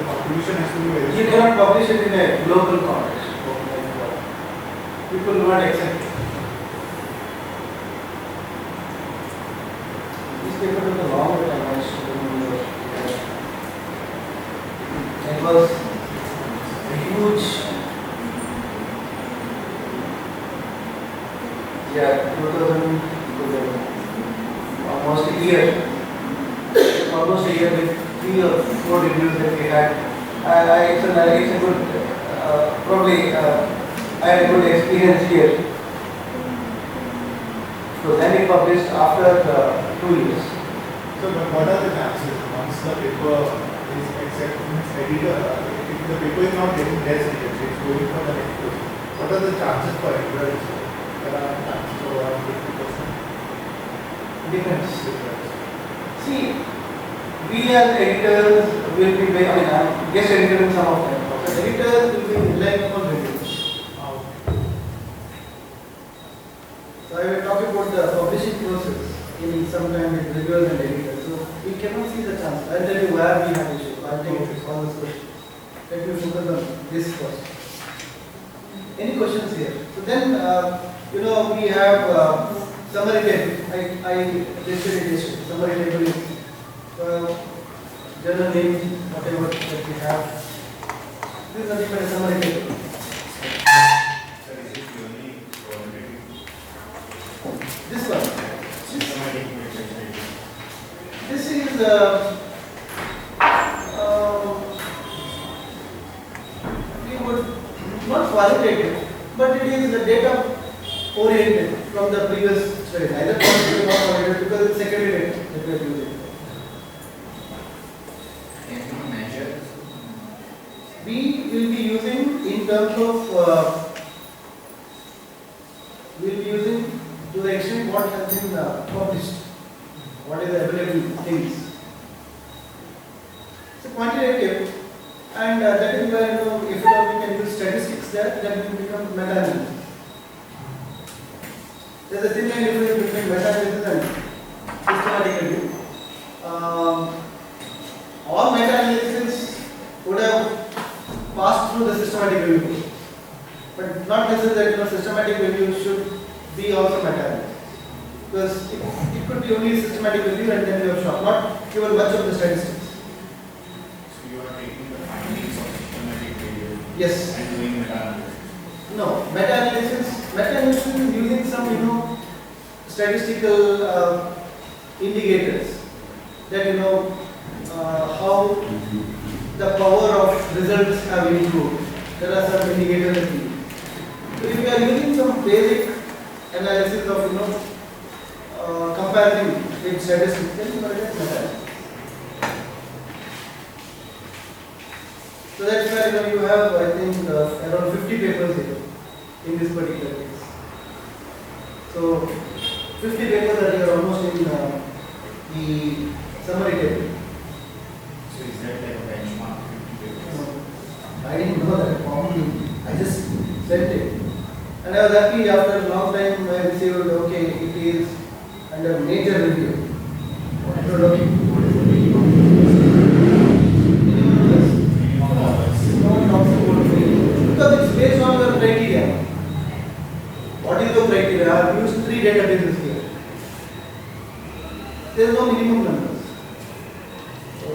contribution has to be very You strong. cannot publish it in a global context. People do not accept it. This paper took a long time. It was a huge, 2000, almost a year with 3 or 4 reviews that we had. It's a good, probably I had a good experience here. So then it published after 2 years. So what are the chances once the paper is accepted, editor, if the paper is not getting less rejection, it's going for the next person, what are the chances for editor? There are chances of around 50%. Depends. See, we as editors will be very, I'm guest editor in some of them. The editors will be relying upon reviews. So I will talk about the publishing process in some time with reviewers and editors. So we cannot see the chance. I'll tell you where we have issues. I'll take all those questions. Let me focus on this first. Any questions here? So then, we have summary table. I listed it yesterday. Summary table is journal name, whatever that we have. This is nothing but a summary table. Sir, is it purely qualitative? This one. Systematic research. This is we would not qualitative, but it is the data oriented from the previous study. Either quantitative or qualitative because it's secondary data that we are using. Can you measure? We will be using in terms of we will be using to the extent what has been published, what is the available things. It's a quantitative, and that is where if at all we can use statistics there, then will become meta-analysis. There is a thin line difference between meta-analysis and systematic review. All meta-analysis would have passed through the systematic review, but not necessarily that systematic review should be also meta-analysis, because it could be only systematic review and then you have shot, not given much of the statistics. So you are taking the findings of systematic review Yes. and doing meta-analysis. No, meta-analysis meta-analysis is using some, statistical indicators that how the power of results have improved. There are some indicators that we use. So if we are using some basic analysis of comparing with statistics, then we call it as meta-analysis. So that's where you have, I think, around 50 papers here in this particular case. So 50 papers that are almost in the summary table. So is that like a benchmark 50 papers? I didn't know that formally. I just sent it. And I was happy after a long time I received, okay, it is under major review. What is So, okay. minimum numbers? Minimum numbers. No one talks about failure because it's based on your criteria. What is your criteria? I have used 3 databases here. There is no minimum numbers. So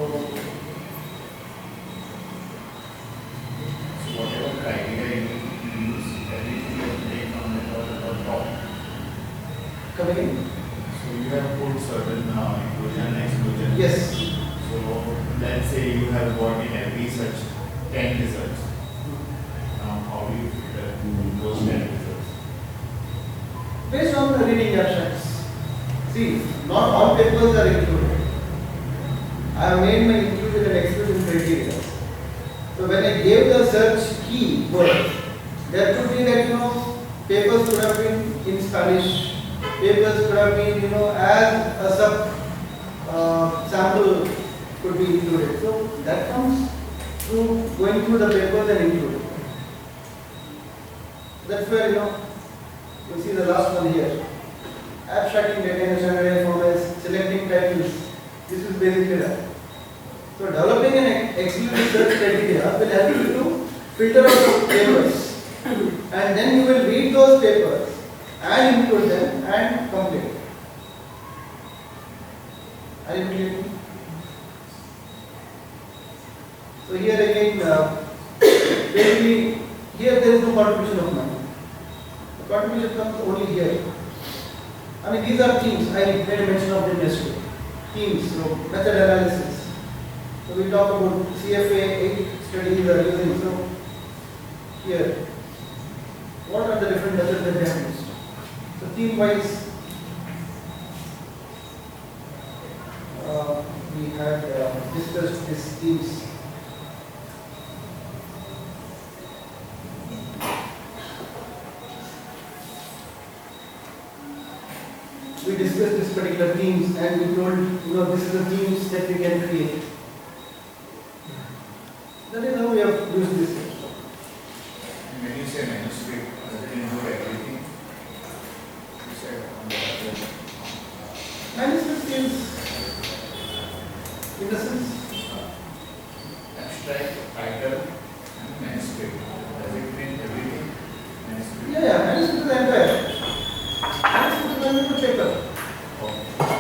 Whatever criteria you use, everything is based on the top. come again? So you have put certain inclusion and exclusion. Yes. So let's say you have got in every such 10 results. Now how do you filter those 10 results? Based on the reading abstracts. See, not all papers are included. I have made my inclusion and exclusion criteria. So when I gave the search key word, there could be that papers could have been in Spanish, papers could have been as a sub sample could be included. So that comes through going through the papers and including. That's where you see the last one here. Abstracting data in a standardized format, selecting titles. This is basically that. So developing an exclusive search criteria will help you to filter out the papers, and then you will read those papers and include them and complete. Are you getting me? So here again, basically here there is no contribution of mine. The contribution comes only here. I mean, these are themes. I made a mention of them yesterday. Themes, so method analysis. So we talk about CFA 8 studies are using. So here, what are the different methods that they have used? So theme wise, we had discussed these themes. We discussed this particular themes and we told, this is the themes that we can create. That is how we have used this. And when you say manuscript, does it include everything? You said on the other. Manuscript is, in the sense, Abstract, title, and manuscript. Does it mean everything? Manuscript. manuscript is the entire. Manuscript is the entire paper. Oh,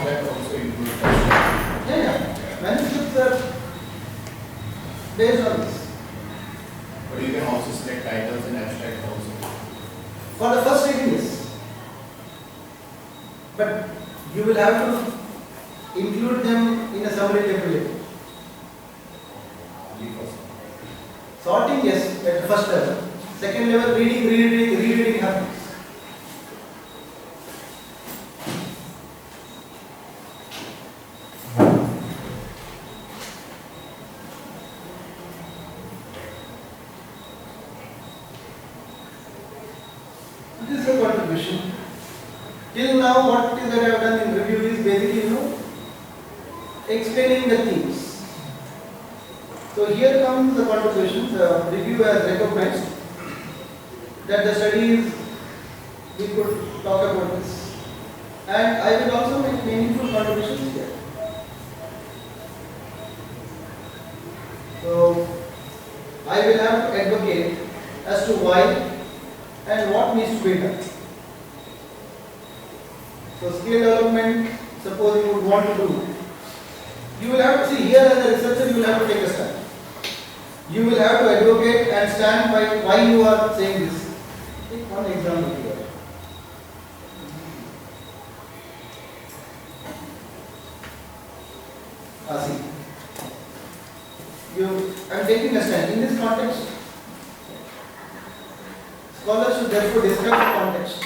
that also includes abstract. Manuscripts are based on this. But you can also select titles and abstract also. For the first reading, yes. But you will have to include them in a summary table later. Only first. Sorting, yes, at the first level. Second level, rereading happens. This is a contribution. Till now, what it is that I have done in review is basically, explaining the themes. So here comes the contribution. The review has recognized that the studies we could talk about this, and I will also make meaningful contributions here. So I will have to advocate as to why and what needs to be done. So skill development, suppose you would want to do, you will have to see here as a researcher, you will have to take a stand. You will have to advocate and stand by why you are saying this. Take one example here. See. I'm taking a stand. In this context, scholars should therefore describe the context.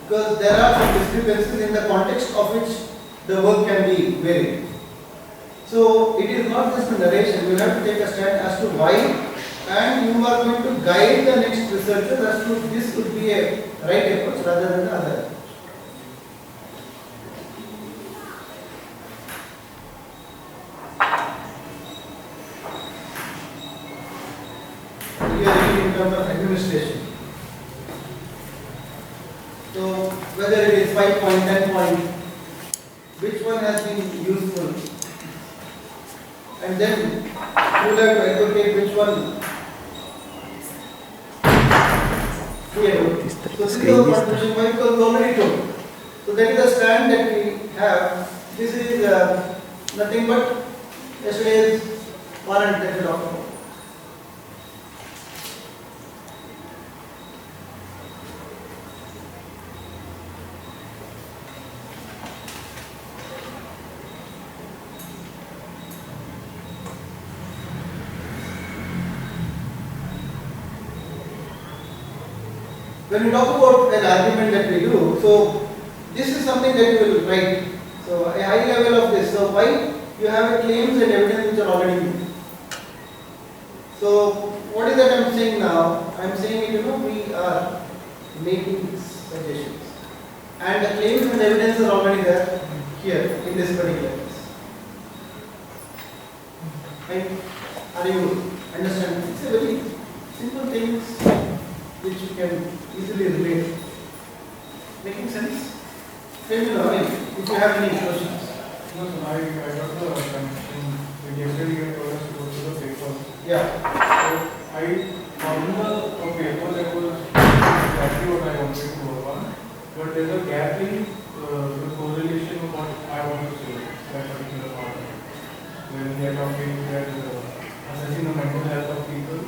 Because there are some discrepancies in the context of which the work can be varied. So it is not just a narration, you have to take a stand as to why, and you are going to guide the next researcher as to this would be a right approach rather than the other. Here in terms of administration. So whether it is 5 point, 10 point, which one has been useful? And then you will have to advocate which one. Here. So this is our contribution, why? Because we already told. So that is the stand that we have. This is nothing but yesterday's warrant that we talked about. When we talk about an argument that we do, so this is something that you will write. So a high level of this. So why you have claims and evidence which are already made. So what is that I am saying now? I am saying we are making suggestions, and the claims and evidence are already there here in this particular case. Right? Are you understand? It's a very simple things which you can easily relate. Making sense? Tell me now, if you have any questions. No, so I got the connection. Yesterday you told us to go to the paper. Yeah. So I found a paper that was exactly what I wanted to work on, but there's a gap in the correlation of what I want to say, that particular part. When they are talking that assessing the mental health of people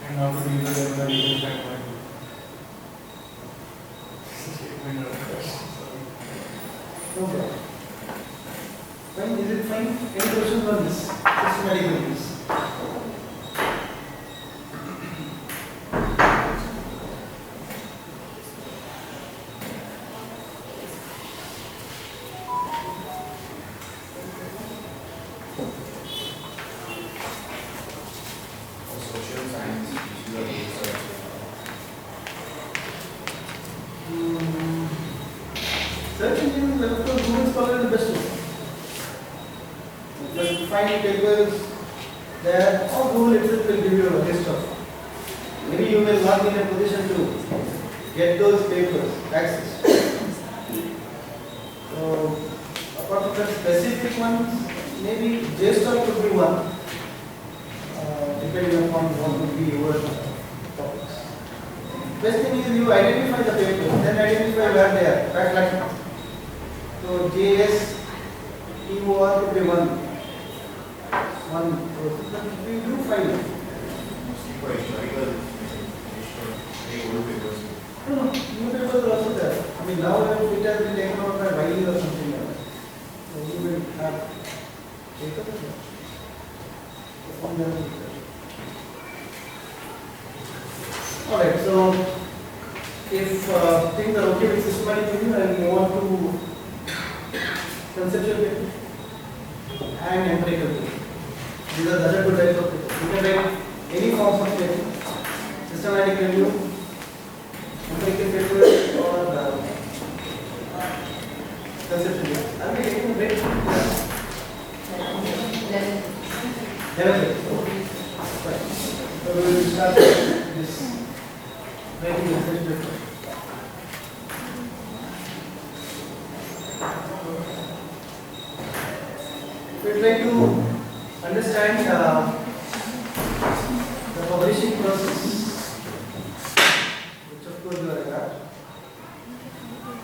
and how to deal with them in a legal standpoint. No problem. Fine, is it fine? Any questions on this? Systematic reviews. Social science, which is a research. Search engine is of course Google Scholar is the best one. Just find papers there, or Google itself will give you a list of. Maybe you will not be in a position to get those papers access. So apart from the specific ones, maybe JSTOR could be one, depending upon what would be your topics. Best thing is you identify the papers, then identify where they are, backlight. So JS, EOR could be one. We do find it. Mostly for historical, very old papers. No, new papers are also there. I mean, now it has been taken out by Wiley or something else. So you will have papers there. Alright, so if things are okay with systematic review and you want to conceptual paper and empirical paper. These are the other two types of paper. You can write any forms of paper, systematic review, empirical paper, or conceptual paper. Are we getting a break? Right. So we will start this writing research paper. We try to understand the publishing process, which of course you are aware.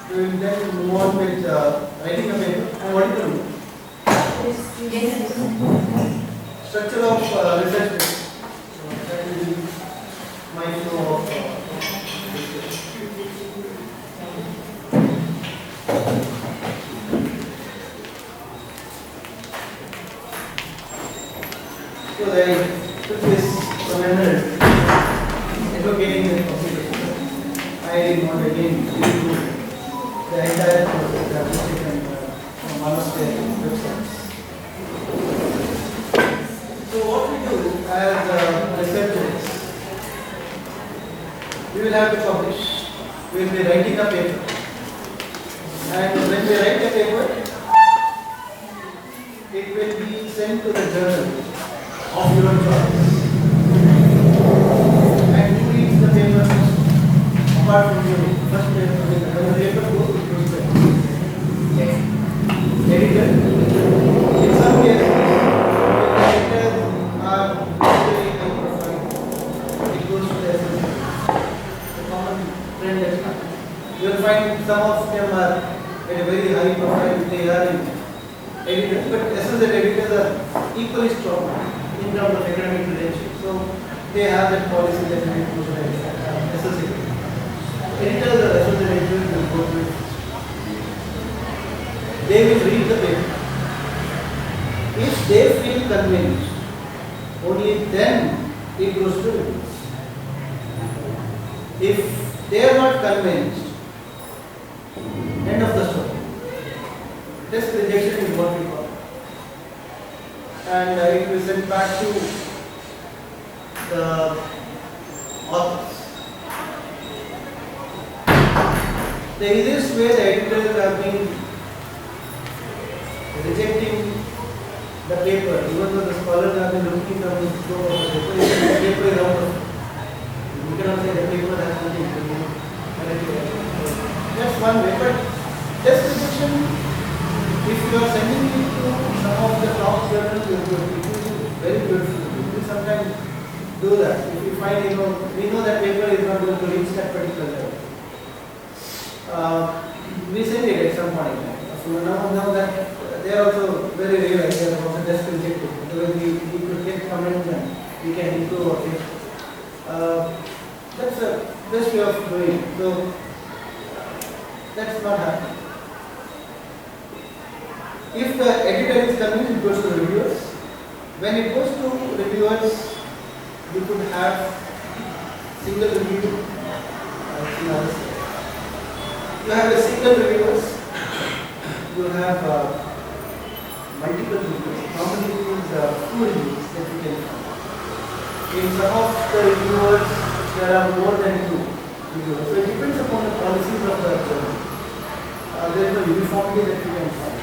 We will then move on with writing a paper and what to do. Structure of research paper. So that will be my flow of because I took this from another advocating the publication. I didn't want to again do the entire process that was taken from one of their websites. So what we do as researchers, we will have to publish. We will be writing a paper. And when we write a paper, it will be sent to the journal of your choice. And who reads the paper apart from you? First paper, when the paper goes, it goes to the editor. In some cases, the editors are very high profile. It goes to the associate. The common trend is you will find some of them are at a very high profile. They are in editors, but associate editors are equally strong in terms of academic credentials. So they have that policy that we push associate. Editors or associate editors will go to it. They will read the paper. If they feel convinced, only then it goes to reviews. If they are not convinced, end of the story. Test rejection is what we call. And it will send back to the authors. The easiest way the editors have been rejecting the paper, even though the scholars have been looking at the scope of the paper, the paper is out of. We cannot say the paper has nothing to do. That's one way, but test rejection, if you are sending it to some of the top journals, it is very beautiful. We sometimes do that. If we find, we know that paper is not going to reach that particular level. We send it at some point. So now that they are also very rare, they are also test rejected. Otherwise, we could get comments and we can improve our case. That's the best way of doing it. So that's not happening. If the editor is convinced, it goes to the reviewers. When it goes to reviewers, you could have single review. You have a single reviewers. You have multiple reviews. Normally, it is 2 reviews that you can find. In some of the reviewers, there are more than 2 reviewers. So it depends upon the policies of the journal. There is no uniformity that you can find.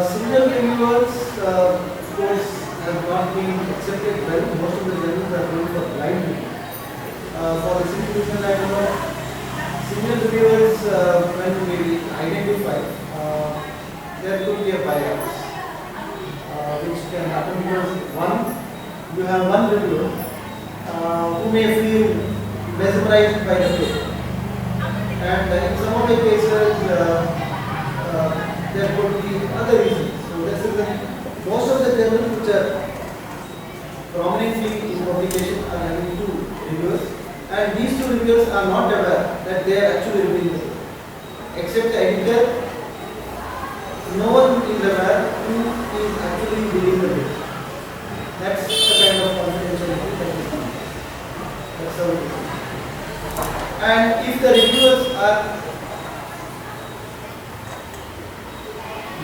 Single reviewers, of course, have not been accepted well. Most of the journals are going for blind review. For the simple reason I know, single reviewers, when we identify, there could be a bias, which can happen because you have one reviewer who may feel mesmerized by the paper. And in some of the cases, there could be other reasons. So this is most of the journals which are prominently in publication are having 2 reviewers, and these 2 reviewers are not aware that they are actually reviewing the paper. Except the editor, no one is aware who is actually reading the paper. That's the kind of confidentiality that is coming. That's how it is. And if the reviewers are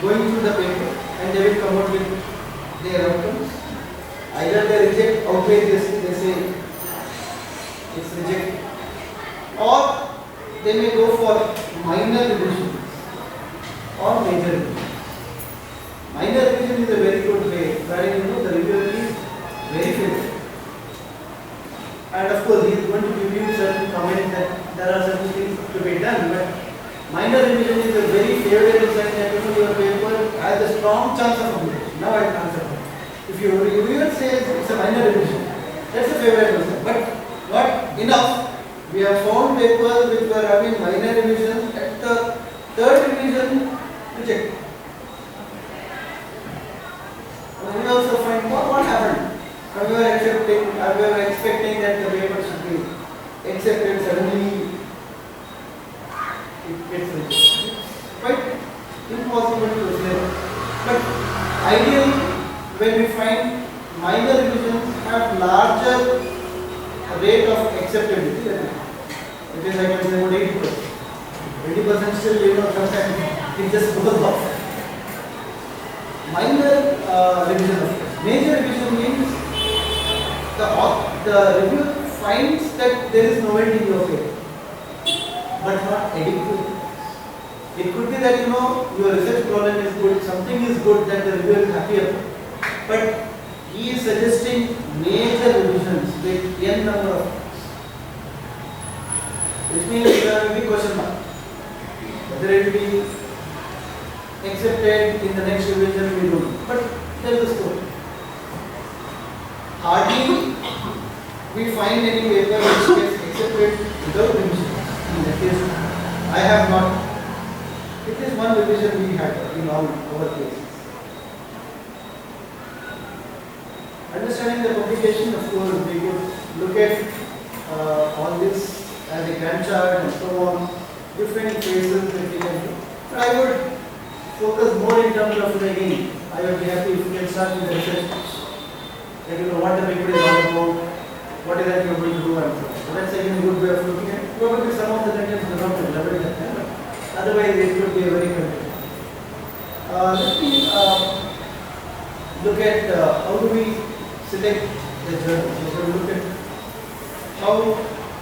going through the paper and they will come out with their outcomes, either they reject outrageously, they say it's rejected, or they may go for minor revisions or major revisions. Minor revision is a very good way, wherein the reviewer is very favorable. And of course, he is going to give you certain comments that there are certain things to be done, but minor revision is a very favorable sign that your paper has a strong chance of publication. Now I can answer that. If your reviewer says it's a minor revision, that's a favorable sign. But not enough. We have found papers which were having minor revision at the 3rd revision rejected. And we also find what happened. We were expecting that the paper should be accepted, suddenly it gets rejected. Quite impossible to say. But ideally, when we find minor rate of acceptability, it is, I can say, about 80%. 80% still, sometimes it just goes off. Minor revision of course. Major revision means the reviewer finds that there is novelty in your paper, but not adequate. It could be that your research problem is good, something is good that the reviewer is happy about, but he is suggesting major revisions with n number of points, which means there will be question mark whether it will be accepted in the next revision, we don't know. But tell the story. Hardly we find any paper which gets accepted without revision. In that case, I have not. It is one revision we had in all our cases. Understanding the publication, of course, we could look at all this as a Gantt chart and so on, different phases that we can do. But I would focus more in terms of again, I would be happy if we can start with the research. That what the paper is all about, what is that you are going to do, and so on. So that's again a good way of looking at it. Probably some of the contents are not elaborate at that time, but otherwise it could be a very content. Let me look at how do we select the journal. So we look at how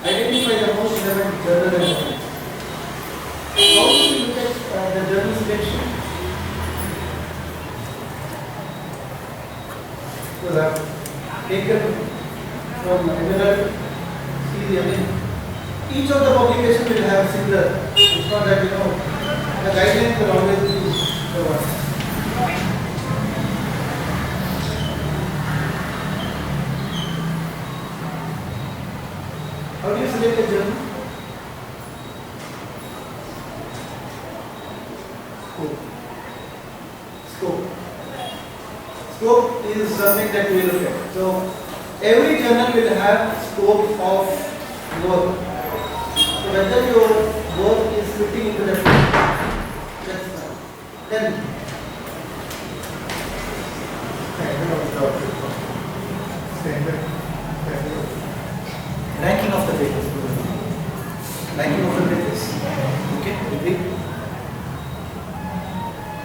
identify the most relevant journal and journal. How do we look at the journal selection? So I've taken from Emerald, each of the publications will have similar. It's not that the guidelines will always be the one. How do you select a journal? Scope. Scope is something that we look at. So every journal will have scope of work. So whether your work is fitting into that, that's fine. Then ranking of the papers. Ranking of the papers. Okay, agree?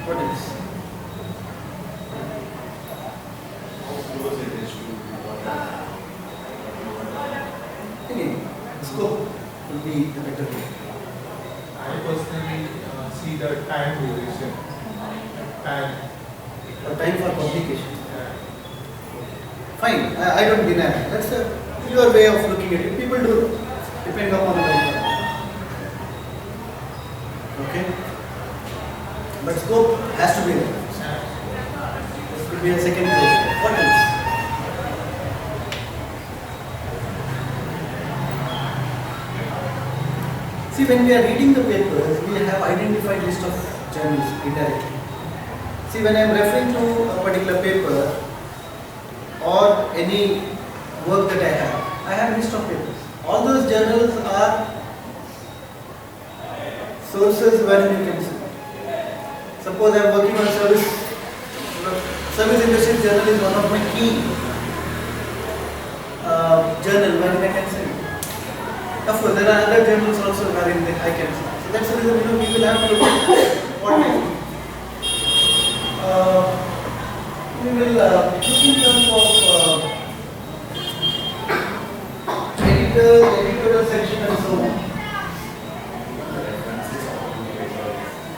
What else? Again, scope will be the better way. I personally see the time duration. Time. The time for publication. Fine, I don't deny that. That's your way of looking at it. People do depend upon the okay. But scope has to be there. This could be a second page. What else? See, when we are reading the papers, we have identified list of journals indirectly. See, when I am referring to a particular paper or any work that I have a list of papers. All those journals are sources where you can see. Suppose I am working on service industry journal is one of my key journal where I can see. Of course, there are other journals also wherein I can see. So that's the reason we will have to look at what we will look in terms of editorial section and so on.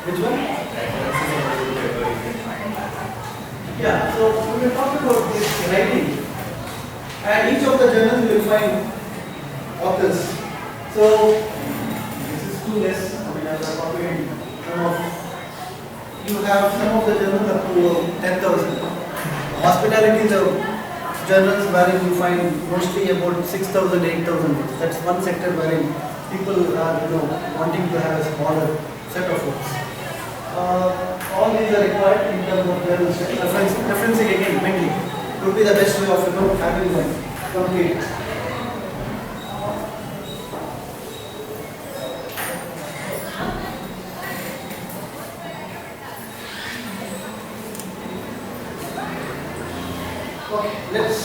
Which one? Yeah, so we will talk about this writing, and each of the journals will find authors. So this is too less. I mean, as I copied some of you have some of the journals up to 10,000. Hospitality journals wherein you find mostly about 6,000, 8,000. That's one sector wherein people are wanting to have a smaller set of books. All these are required in terms of journal referencing again mainly would be the best way of having them complete. Okay, let's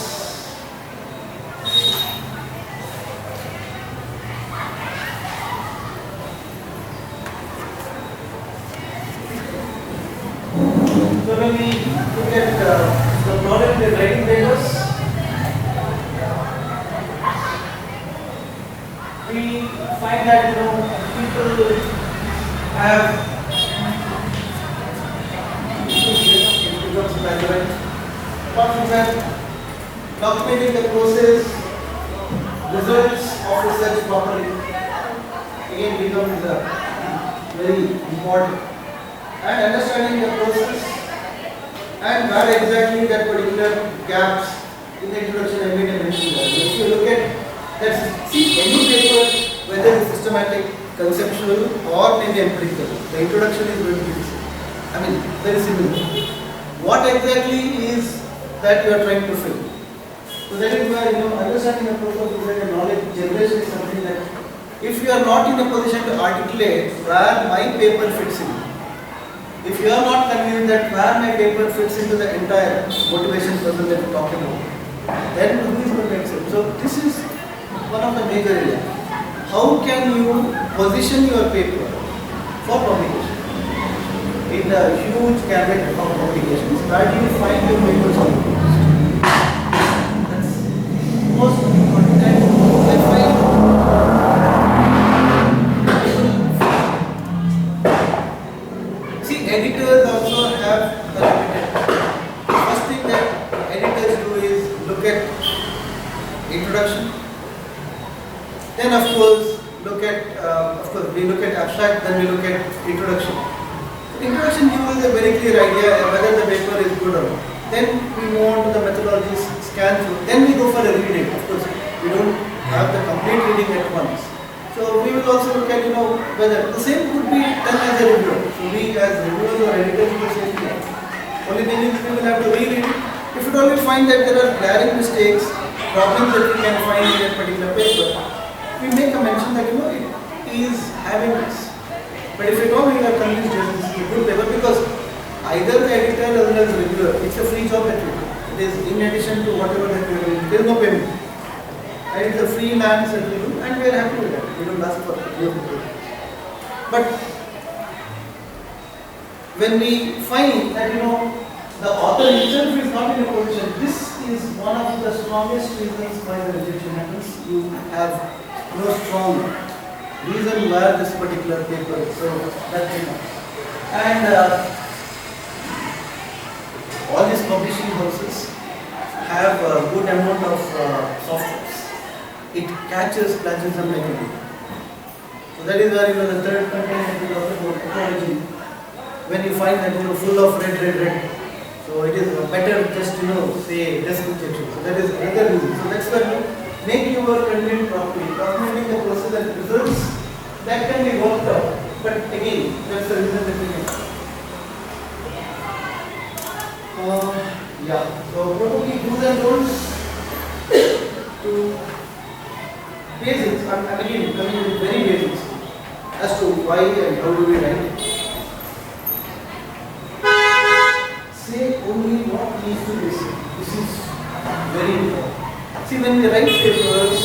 when we look at the problem with writing papers, we find that people have apart from that, documenting the process, results of research properly again becomes very important, and understanding the process and where exactly that particular gaps in the introduction I made a mention that. If you look at that, see any paper, whether it's systematic, conceptual or maybe empirical, the introduction is going to be the same. I mean, very similar. What exactly is that you are trying to fill? So that is where understanding the process is like a knowledge generation is something that if you are not in a position to articulate where my paper fits in, if you are not convinced that where my paper fits into the entire motivation puzzle that we are talking about, then who is going to accept? So this is one of the major areas. How can you position your paper for publication? In a huge gamut of publications, where do you find your papers on? That's most important. And I find see, editors also have a limited. First thing that editors do is look at introduction. Then of course we look at abstract, then we look at introduction. Introduction gives us a very clear idea whether the paper is good or not. Then we move on to the methodologies, scan through. Then we go for a reading. Of course, we don't have the complete reading at once. So we will also look at whether the same could be done as a reviewer. So we as reviewers or editors do the same thing. Only thing is we will have to reread it. If at all we find that there are glaring mistakes, problems that we can find in a particular paper, we make a mention that it is having this. But if at all we are convinced that this is a good paper, because either the editor as well as the reviewer, it's a free job that we do. It is in addition to whatever that we are doing. There is no payment. And it's a freelance that we do, and we are happy with that. We don't ask for it. But when we find that the author himself is not in a position, this is one of the strongest reasons why the rejection happens. You have no strong reason why this particular paper is so that and all these publishing houses have a good amount of softwares. It catches plagiarism like a bee. So that is where the third content that we talked about ecology. When you find that full of red. So it is better just say desk rejection. So that is another reason. So that's where make your content properly, documenting the process and results that can be worked out. But again, that's the reason that we get. So probably do's and don'ts to basics. I'm again coming with very basics as to why and how do we write it. Say only what needs to be said. This is very important. See, when we write papers,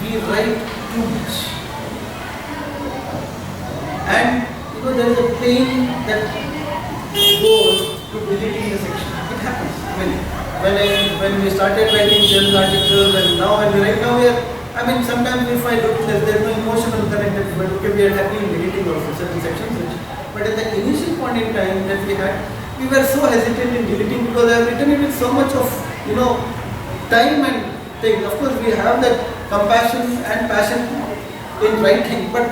we write too much. And there is a pain that goes to deleting a section. It happens. When we started writing journal articles and now when we write, sometimes we find there's no emotional connected, but okay, we are happy in deleting also certain sections. But at the initial point in time that we had, we were so hesitant in deleting because I have written it with so much of time and things. Of course, we have that compassion and passion in writing, but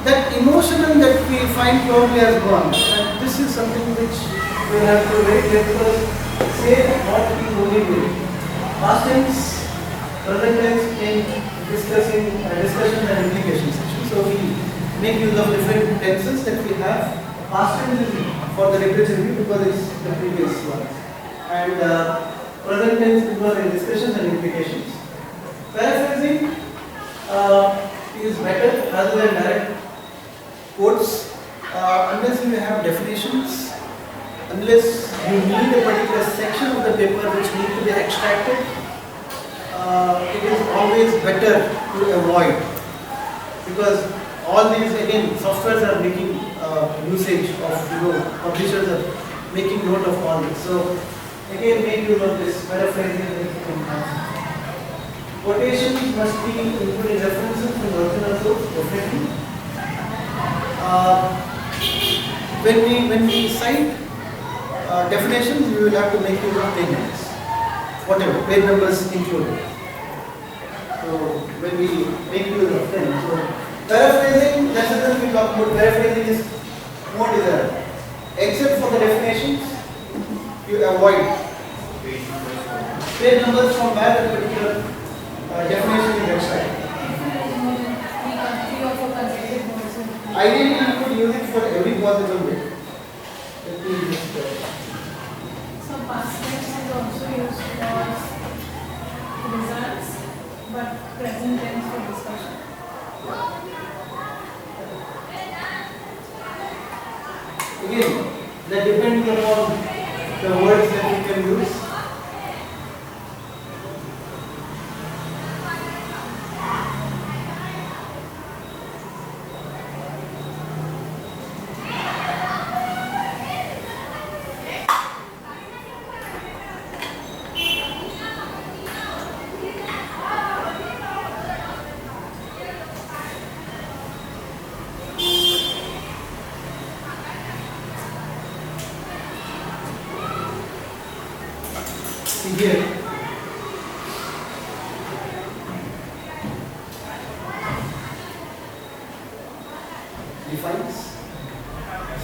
that emotional that we find probably has gone. And this is something which we have to write because say what we only do. Past tense, present tense in discussion and implication section. So we make use of different tenses that we have. Past tense is for the literature review because it's the previous one, and present tense because in discussions and implications. Paraphrasing is better rather than direct quotes, unless you have definitions, unless you need a particular section of the paper which need to be extracted. It is always better to avoid, because all these again softwares are making usage of publishers are making note of all this. So again, make use of this paraphrasing. Quotations must be including references from the original source, definitely. When we cite definitions, we will have to make use of page numbers, whatever page numbers included. So when we make use of them, so paraphrasing, that's the thing we talk about. Paraphrasing is more desired. Except for the definitions, you avoid page numbers from where the particular definition is extracted. Ideally, you could use it for every possible way. Let me just. So past tense is also used for results, but present tense for discussion. Again, that depends upon the words that you can use. Here, defines,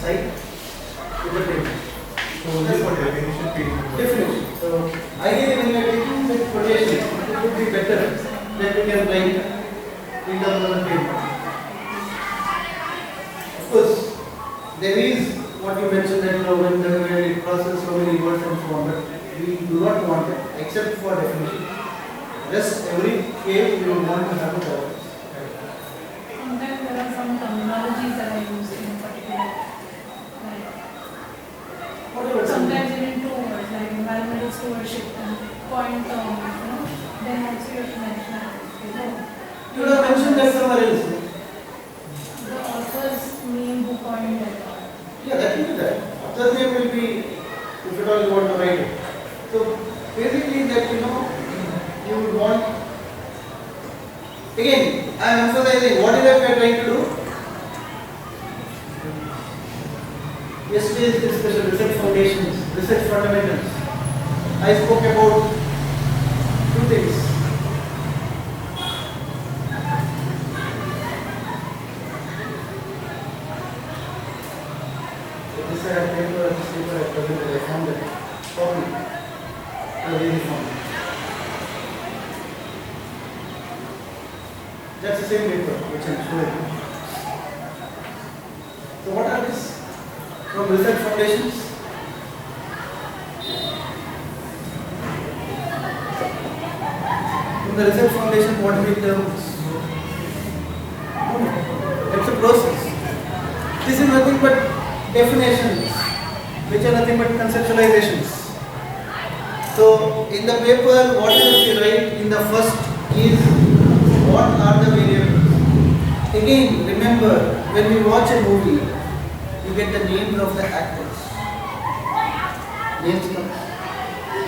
cite, interpret. So only for definition, page number. Definition. So ideally, when we are taking the quotation, it would be better that we can write in terms of the paper. Of course, there is what you mentioned that when we process so many words and so on, but we do not want it except for definition. Rest every case we will want to have a purpose. Sometimes there are some terminologies that are used in particular. Like Whatever. sometimes even two words like environmental stewardship and point then also you have to mention it. You would have mentioned that somewhere else. The author's name who coined that. Yeah, that will be there. Author's name will be, if at all you want to write it. So basically that you would want, again, I am emphasizing what is that we are trying to do. Yesterday's discussion, research foundations, research fundamentals. I spoke about two things. This I found it. Copy. That's the same paper which I'm showing. So what are these? From research foundations. From the research foundation, what we terms? It's a process. This is nothing but definitions, which are nothing but conceptualizations. So in the paper, what is we write in the first is what are the variables. Again, remember when we watch a movie, you get the names of the actors. Names come.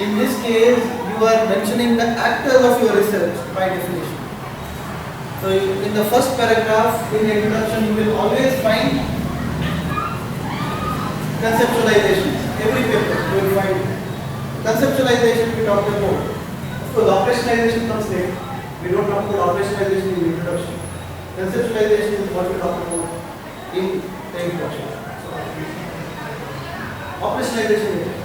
In this case, you are mentioning the actors of your research by definition. So in the first paragraph, in the introduction, you will always find conceptualizations. Every paper you will find conceptualization we talked about. Of course, operationalization comes later. We don't talk about operationalization in the introduction. Conceptualization is what we talk about in the introduction. Operationalization later.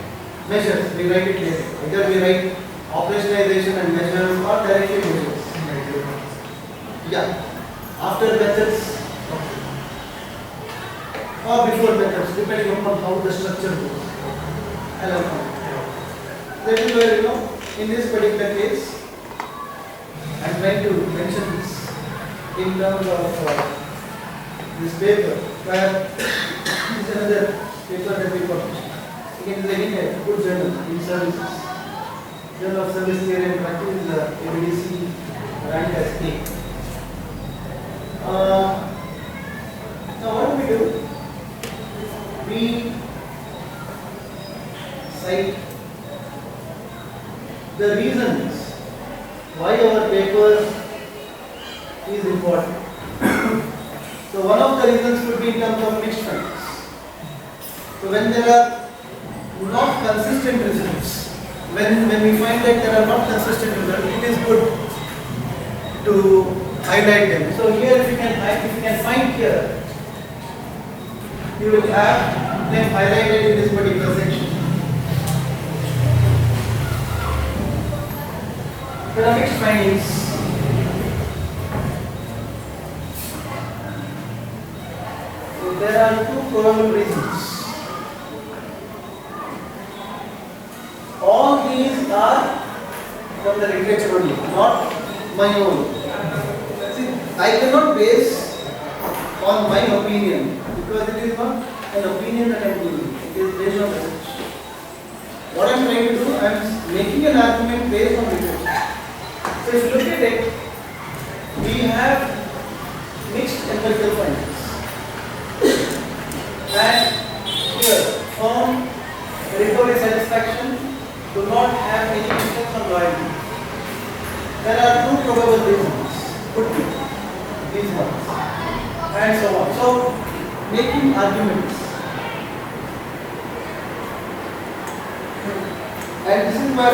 Measures, we write it later. Either we write operationalization and measures or directly measures. Yeah. After methods or before methods, depending upon how the structure goes. That is where in this particular case, I am trying to mention this in terms of this paper, where this is another paper that we published. Again, this is again a good journal in services. Journal of Service Theory and Practice is ABDC ranked as A. Now what do we do? our paper is important. So one of the reasons could be in terms of mixed findings. So when there are not consistent results, when we find that there are not consistent results, it is good to highlight them. So here if you can find here, you will have them highlighted in this particular section. There are mixed findings. So there are two probable reasons. All these are from the literature only, not my own. See, I cannot base on my opinion because it is not an opinion that I am giving. It is based on research. What I am trying to do, I am making an argument based on literature. So if you look at it, we have mixed empirical findings. And here, firm recovery satisfaction do not have any effect on loyalty. There are two probable reasons, could be these ones, and so on. So, making arguments. And this is where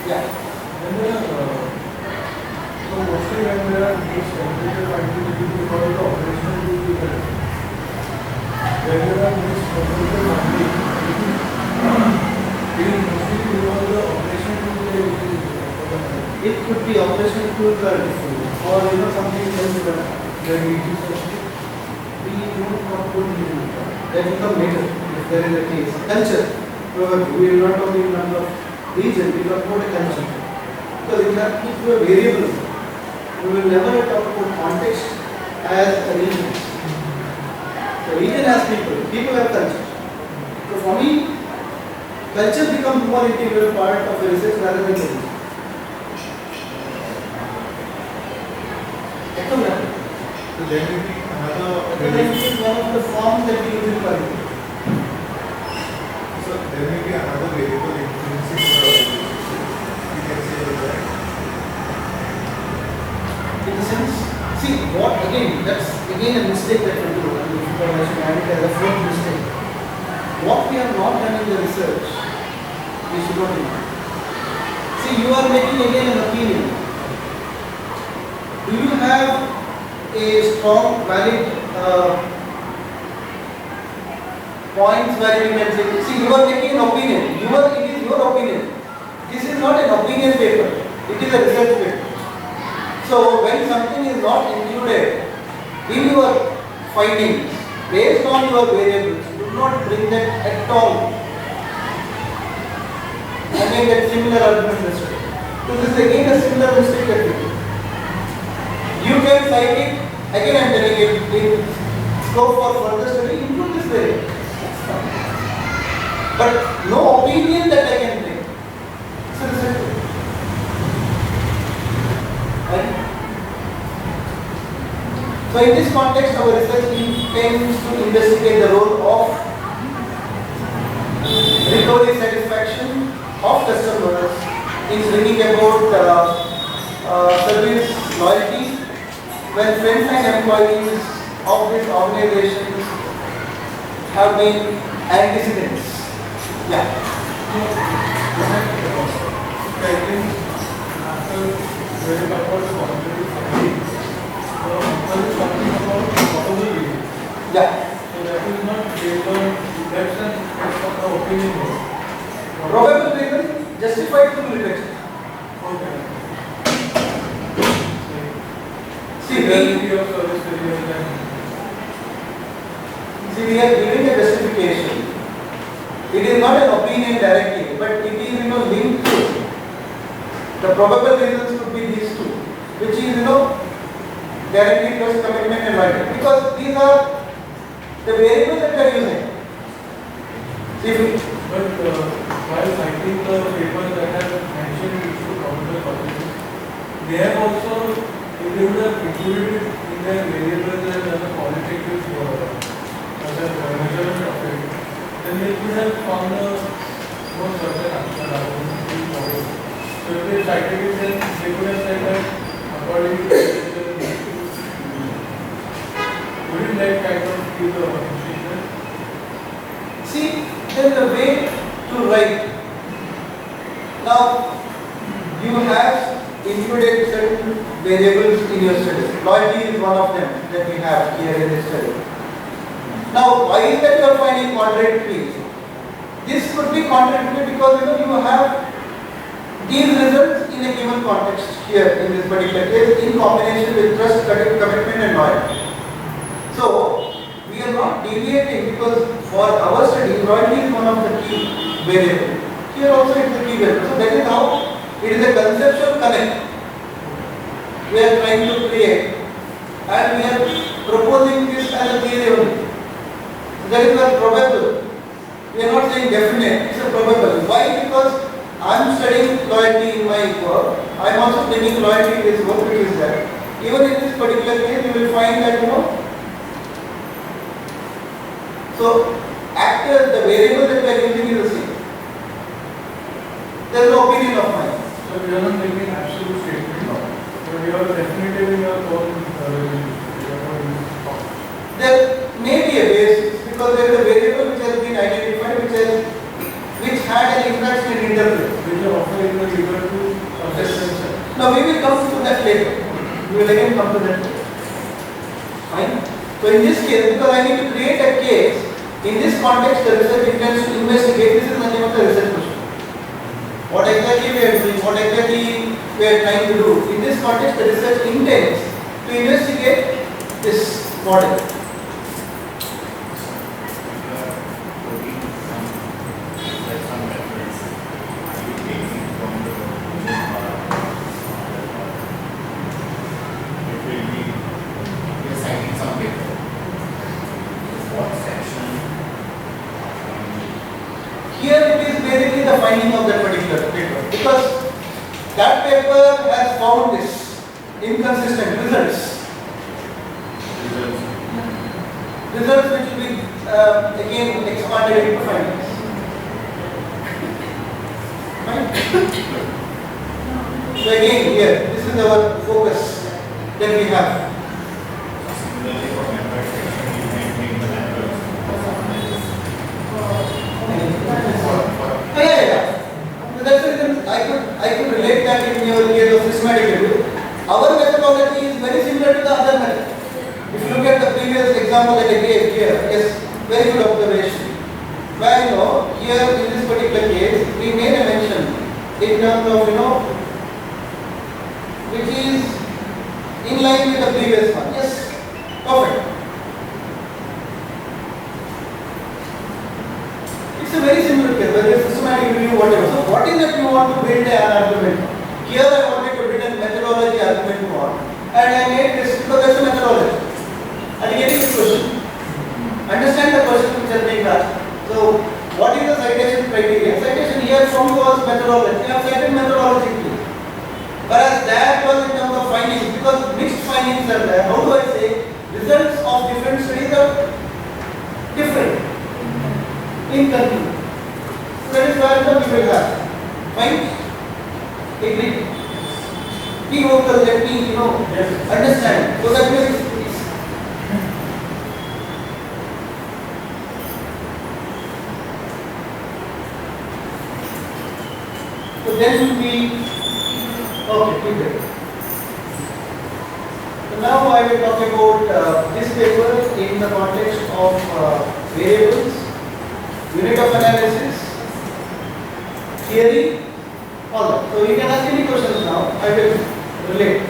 yeah. So mostly when there are mixed temperature findings due to because the operational due to the when there are mixed temperature findings, it is mostly because the operation due to the It could be operational tools are different, or something else that we don't not put in that will come later if there is a case. Culture, probably we will not talk in terms of region, we will talk about a culture. Because in that if you are variable, we will never talk about context as a region. The region has people have culture. So for me, culture becomes more integral part of the research rather than the research. so there may be another Economics is one of the forms that we use in quality. so there may be another variable influencing we can say that In the sense, see what again, that's again a mistake that we do. And if I should add it as a fourth mistake. What we have not done in the research, we should not do. See, you are making again an opinion. Do you have a strong, valid points where you can say, see, you are making an opinion. It is your opinion. This is not an opinion paper. It is a research paper. So when something is not included in your findings based on your variables, do not bring that at all. I made that similar argument yesterday. So this is again a similar mistake that we do. You can cite it, again I am telling it, in scope for further study, include this variable. But no opinion that I can bring. It's a research paper. So in this context, our research intends to investigate the role of recovery satisfaction of customers in bringing about service loyalty when friends and employees of these organizations have been antecedents. Yeah. I think after very couple of quantitative findings, one is talking about probable reason. Yeah. So that is not based on reflection, based on the opinion. Probable reason justified through literature. Okay. See, Reality of service failure and we are giving a justification. It is not an opinion directly, but it is linked to the probable reasons could be these two, which is guaranteed trust, commitment and loyalty. Because these are the variables that we are using. but while citing the papers that have mentioned these two probable causes, they have also, if they would have included it in their variables and done a qualitative measurement of it, then they could have found a more certain answer rather than being followed. So if they cited it, then they could have said that according to the wouldn't that kind of give the statement? See, there is a way to write. Now, you have included certain variables in your study. Loyalty is one of them that we have here in this study. Now, why is that you are finding contradictory? This could be contradictory because you have these results in a given context here in this particular case in combination with trust, commitment and loyalty. So, we are not deviating because for our study, loyalty is one of the key variables. Here also it is a key variable. So, that is how it is a conceptual connect we are trying to create and we are proposing this as a variable. So, that is a probable. We are not saying definite, it is a probable. Why? Because I am studying loyalty in my work. I am also taking loyalty in this work which is there. Even in this particular case, you will find that so actor, the variable that we are using is the same. There is no opinion of mine. So we are not making absolute statement. No. So we are definitive in your own There may be a basis because there is a variable which has been identified which had an interaction in interface. which are often equal to assessment. Now we will come to that later. We will again come to that later. Fine. So in this case, because I need to create a case, in this context the research intends to investigate, this is nothing but the research question. What exactly we are doing, what exactly we are trying to do. In this context the research intends to investigate this model. Here it is basically the finding of that particular paper because that paper has found this inconsistent results. Results which will be again expanded into findings. Fine. So again here, this is our focus that we have. So that's the reason I could relate that in your case of systematic review. Our methodology is very similar to the other method. If you look at the previous example that I gave here, yes, very good observation. Where here in this particular case, we made a mention in terms of which is in line with the previous one. Yes, perfect. It's a very similar case, whether it's systematic review, whatever. So, what is that you want to build an argument? Here I wanted to build a methodology argument for, and I made this because that's a methodology. And getting the question. Understand the question which is being asked. So, what is the citation criteria? Citation here from was methodology. I have cited methodologically. Whereas that was in terms of findings, because mixed findings are there. How do I say? Results of different studies are different. Incomplete. So that is where we will have. Fine? Agree? Be vocal, let me, understand. So that means so then we okay, keep it. So now I will talk about this paper in the context of variables, unit of analysis, theory, all that. So you can ask any questions now. I will relate.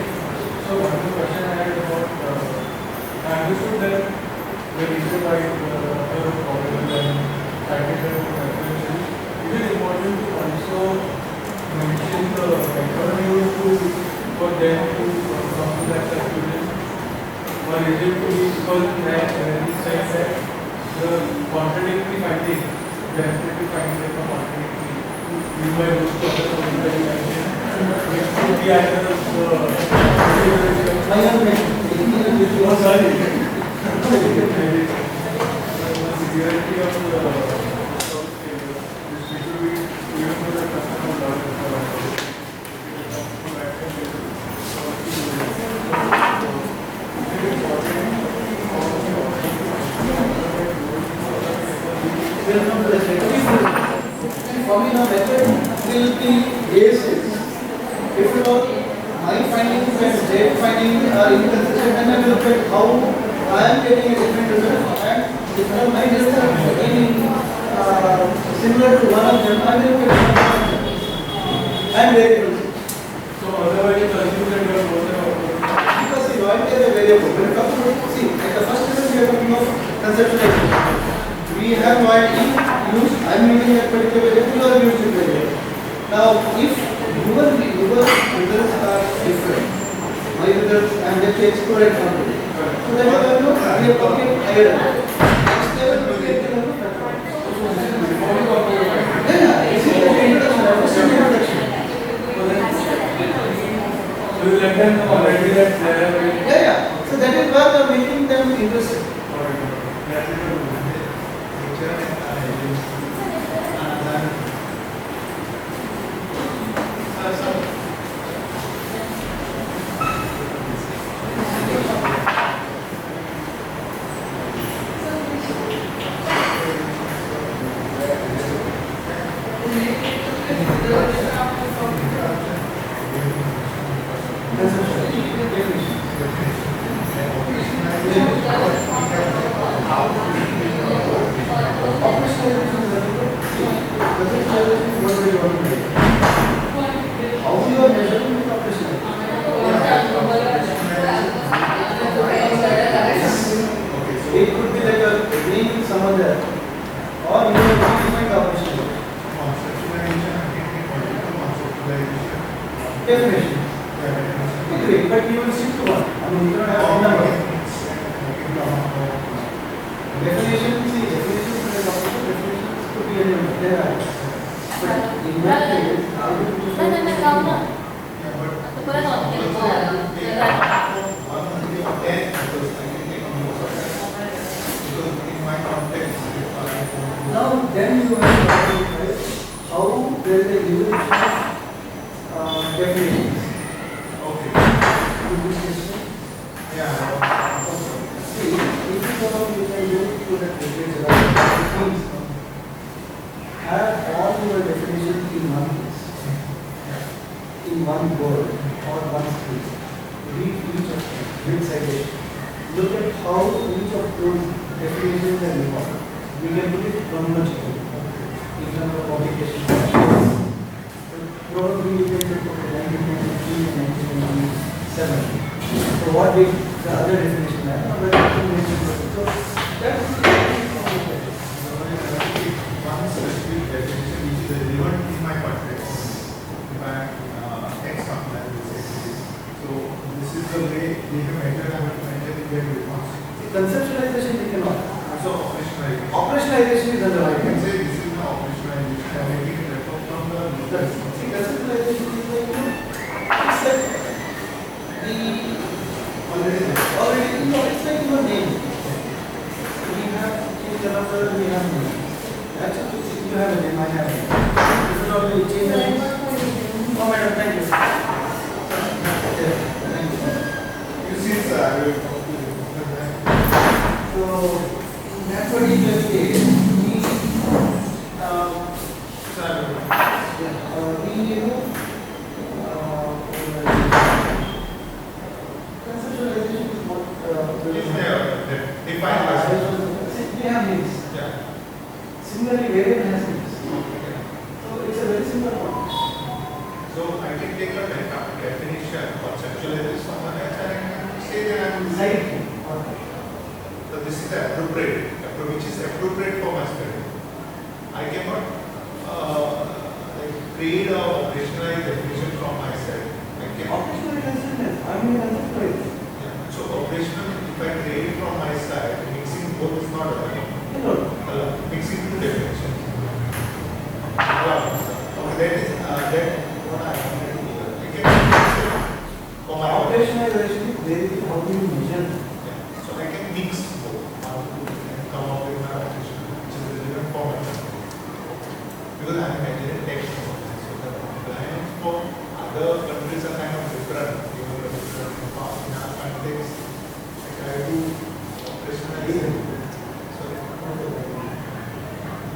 So one question I had about I understood that the reason why other problems and scientific references, it is important to also mention the methodology for them to come to that conclusion. Or is it to be because that he said that the contradictory finding, definitely finding a contradictory, you might look to other findings. It could be either oh, sorry. The severity of the this should be given to the customer. the method will be based, if you know my findings and their findings are inconsistent, then I will look at how I am getting a different result, and if my results are again similar to one of them, I will look at one of them and variables. So otherwise you assume that you are both Because see, loyalty is a variable. When it comes to, see, at the first level we are talking of conceptualization. We have loyalty used, I am using a particular variable, you are using variable. Now, if your results are different, my results, I am just to explore it from today. So that is why we are talking higher level. Next level we get to know factor. Yeah, this is the introduction, I was saying introduction. So you let them know already that they are Yeah. So that is why we are making them interested. How you are measuring the operational? It could be like a being some other, or you are defining the operational. Definition. Agree, but you will stick to one. I mean, you don't have one number. Definition, see, definitions and definitions could be any number. There are. But in that case, I will choose now then you have to identify how there is a evolution of definitions. Okay. To this system. Yeah. See, if you can go to the pages, have all your definitions in one place, in one word or one space. Read each of them, read citation. Look at how each of those definitions are involved. We can put it chronologically in terms of publication. Probably you can take 1993 and 1997. So what did the other definition have? So that's One specific definition which is relevant in my context. If I am X company, so this is the way they have entered and entered in their response. conceptualization we cannot. So operationalization. Operationalization is I another can item. say this is the operationalization. I am making it refer from the See, conceptualization is like, it's like the already there. already, it's like your name. We have change another, we have name. Actually, you have a name, I have a name. This is already change the name. Oh, madam, thank you. Yeah, thank you. You see, sir, I will talk to you. So, in that particular case, we, conceptualization is what Is there defined as we have names. yeah. Similarly, variant has names. So it's a very similar one. So I can take a definition, conceptualization from an and say that I am Side. so this is the appropriate, which is appropriate for my study. I cannot like create a operationalized definition from my side. I can. Operational consciousness. I mean, conceptualization. Yeah. So operational, if I create it from my side, mixing both is not allowed. Mixing two definitions. Okay, that is that what I am trying to do. I can for my Operationalization is very how do you measure. yeah. So I can mix both and come up with my operation, which is relevant for my because I am making text for that. So the compliance for other countries are kind of different. You know, different in our context. I try to operationalize it. So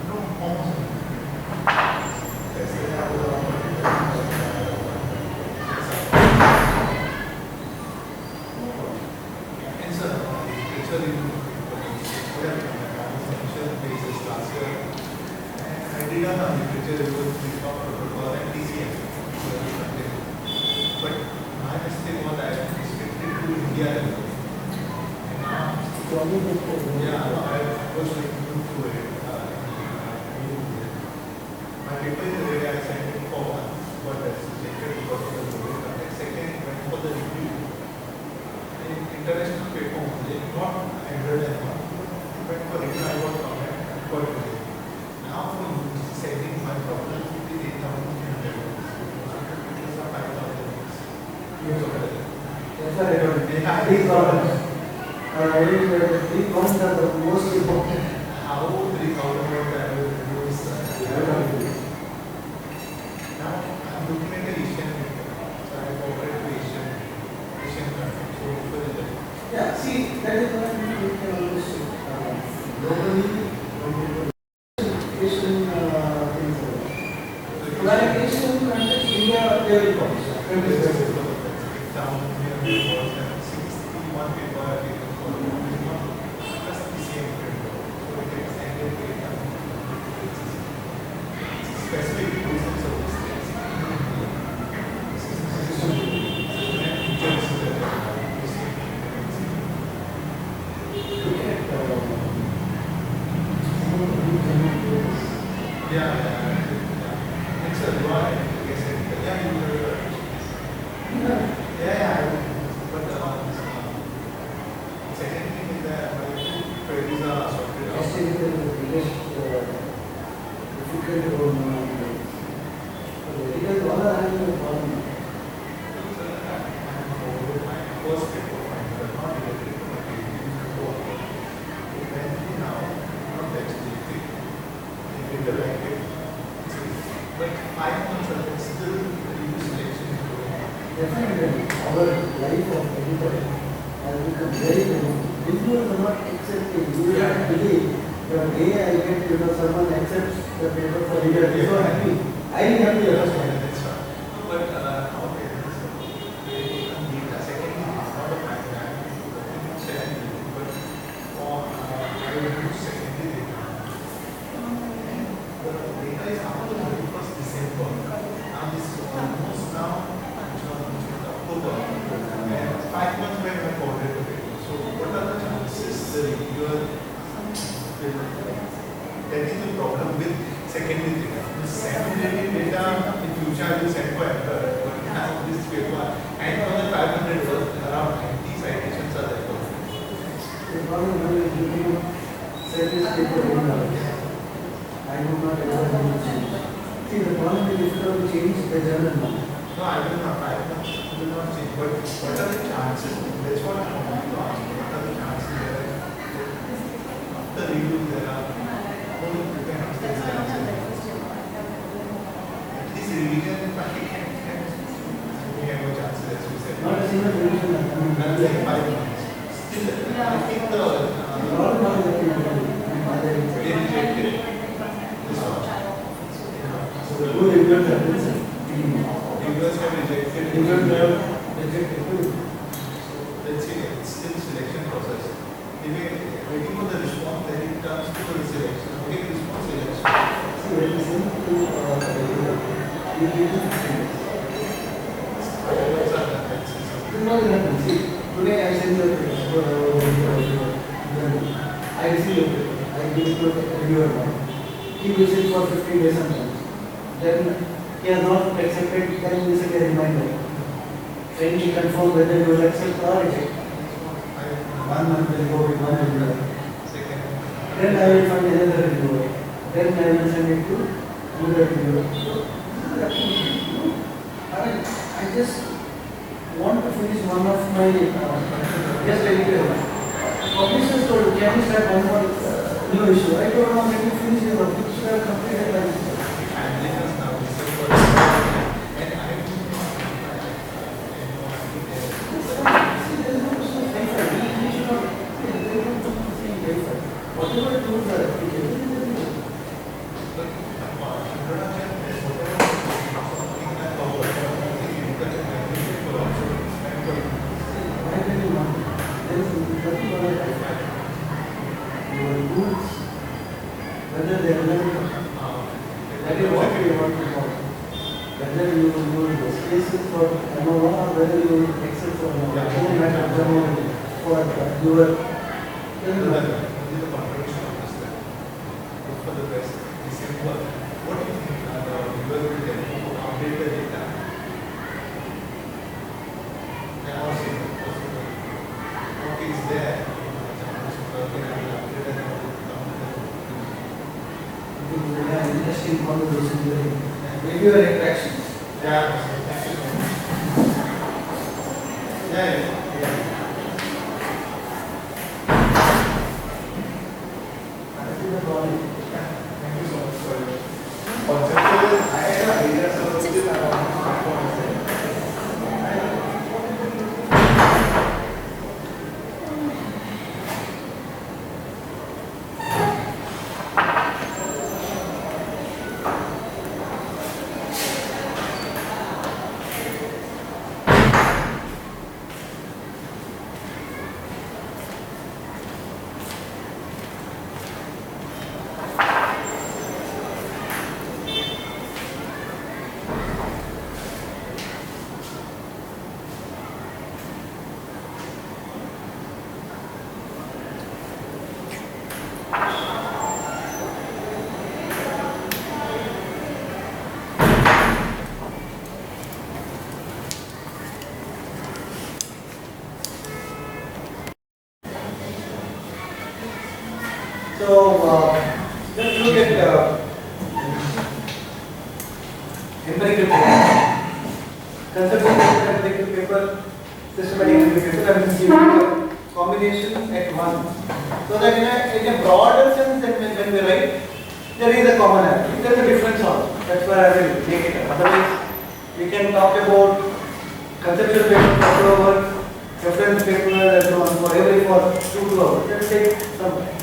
no, almost. literature review. Initial basis last year. And I did a literature review with Freeport Protocol and TCM. But my mistake was I restricted to India level. And now, yeah, I was like new to it. My paper is ready, I sent it for one, but that's rejected because of the global context. Second, went for the review. In international paper only, not Android and one. But for review, I got comment for today. Now for sending my problem, it is 8,300. It's a 5,000. That's why I don't. These problems. These problems are the most important. How 3,000 words I will reduce? Now I'm looking at the Asian paper. So I cooperate with Asian countries. So for the Yeah, see, that is what we can always see. Globally, Asian things. Like Asian countries, India, they will come. down here was 61 paper taken for plus the same paper. So it extended to 8,000. Specific reasons of this things. Yeah. It's a lot. Yeah, you were. Yeah. But second thing is that my two queries are sorted out. First paper finder, not related to my eventually now, not that easy. If you like it, but 5 months ago, still review selection is going on. Definitely, our life of everybody has become very painful. Reviews are not accepting. You will not believe the day I get, someone accepts the paper for reader. I'm so happy. I am happy. That's right. But how it is, they can need a second not a pipeline, but for I will use secondary data. And the data is after the 31st December. Now this is almost now, October, and 5 months when I forwarded the paper. So what are the chances the reviewer will, that is the problem with secondary data. The secondary data in future will send for error, but now this paper and on the 500 words, around 90 citations are there. The problem is you set this paper in I do not ever want to change. See, the problem is if you don't change the journal now. No, I will not. I will not change. But what are the chances? That's what I want to ask. What are the chances that after review there are only you can ask this answer. At least revision in fact we have a chance as we said. Not a single revision. That's like 5 months. Still, I think the problem is that they rejected this one. so the good reviewers have been sent. Reviewers have rejected. Reviewers have rejected too. Let's see, it's still selection process. If we waiting for the response, then it comes to the selection. Okay, response selection. See, when you send to regular, you give it to them. This is what will happen. See, today I send you a paper. I receive a paper. I give it to a reviewer now. He will sit for 15 days sometimes. Then he has not accepted, then we send a reminder. Then he confirm whether you will accept or reject. 1 month will go with one reviewer. Second. Then I will find another reviewer. Then I will send it to another reviewer. I just want to finish one of my just very clear. Publishers told can you start one more new issue? I don't know when you finish your work. You should have completed by this. Analysis now, this is what and I See, there is no question of verify. We should not, there is no question of saying verify. Whatever tools are applicable, why can you not? There is nothing but a verify. whether they are relevant. That is what we want to know. Whether you use the spaces for ANOVA or whether you use Excel for ANOVA. It doesn't matter for your. This is the contribution of this step. Look for the best. Be simple. What do you think the viewer will tell you to update the data? Yeah, or simple. What is there? Interesting conversation during your interactions. Yeah. Thank you so much. Yeah. That is the problem. Thank you so much for your conceptual. I have ideas about this around smartphones. So, let's look at empirical paper. Conceptual paper, empirical paper, systematic empirical paper. I'm just giving you a combination at once. So that in a broader sense, that when we write, there is a commonality. There is a difference also. That's why I will make it. Otherwise, we can talk about conceptual paper for 2 hours, reference paper and so on for every for 2 hours. That will take some time.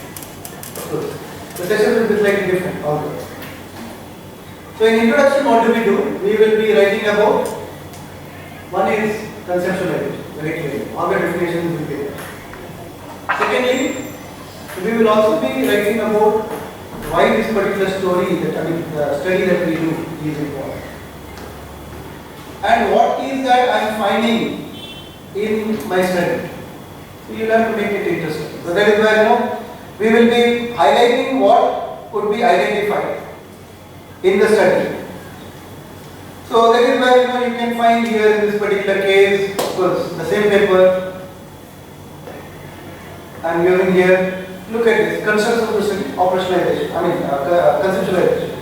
The session will be slightly different also. So in introduction, what do? We will be writing about, one is conceptualization, very clearly, all the definitions will be there. Secondly, we will also be writing about why this particular story, the study that we do is important. And what is that I am finding in my study. So you have to make it interesting. So that is why we will be highlighting what could be identified in the study. So that is why you can find here in this particular case, of course, the same paper I am using here. Look at this, concepts of the study, operationalization, conceptualization.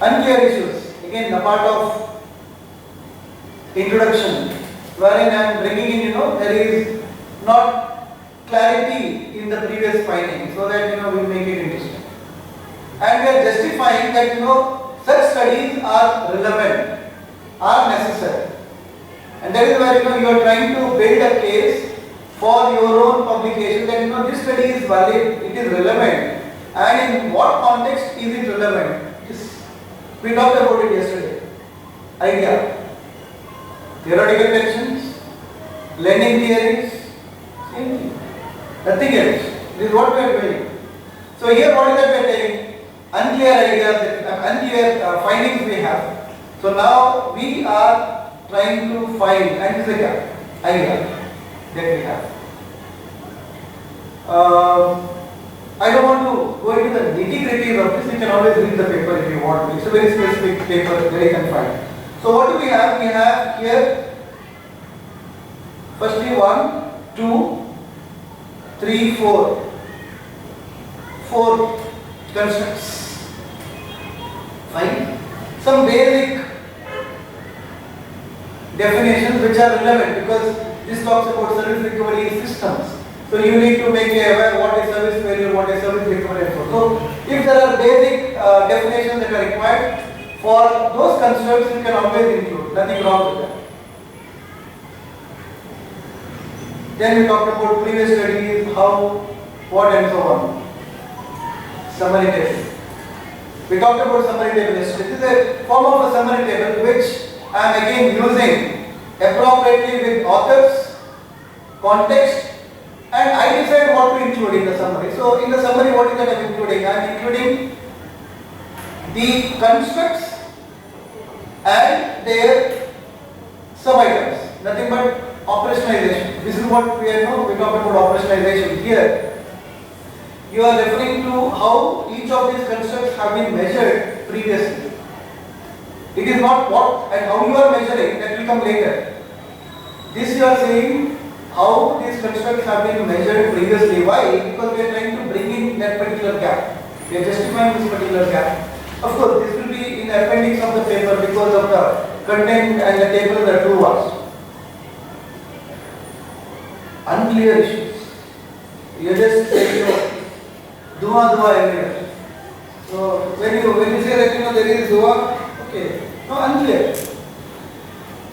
Unclear issues, again the part of introduction, wherein I am bringing in, there is not clarity in the previous findings, so that we make it interesting. And we are justifying that such studies are relevant, are necessary. And that is where you are trying to build a case for your own publication that this study is valid, it is relevant, and in what context is it relevant? We talked about it yesterday. Idea, theoretical tensions, learning theories, same thing. Nothing else. This is what we are doing. So here what is that we are telling? Unclear ideas, unclear findings we have. So now we are trying to find, and this is the idea that we have. I don't want to go into the nitty-gritty of this. You can always read the paper if you want. It's a very specific paper, very confined. So what do we have? We have here firstly 1, 2, 3, 4. 4 constructs. Fine. Some basic definitions which are relevant because this talks about service recovery systems. So you need to make aware what is service failure, what is service recovery, and so on. So if there are basic definitions that are required for those constructs, you can always include. Nothing wrong with that. Then we talked about previous studies, how, what, and so on. Summary table. We talked about summary table yesterday. This is a form of a summary table which I am again using appropriately with authors, context, and I decide what to include in the summary. So in the summary, what is that I am including? I am including the constructs and their sub-items, nothing but operationalization. This is what we are we talk about operationalization here. You are referring to how each of these constructs have been measured previously. It is not what and how you are measuring, that will come later. This you are saying how these constructs have been measured previously. Why? Because we are trying to bring in that particular gap. We are justifying this particular gap. Of course, this will be in the appendix of the paper because of the content and the tables are too vast. Unclear issues. You are just saying, dua everywhere. So when you say that there is dua, okay, no, unclear.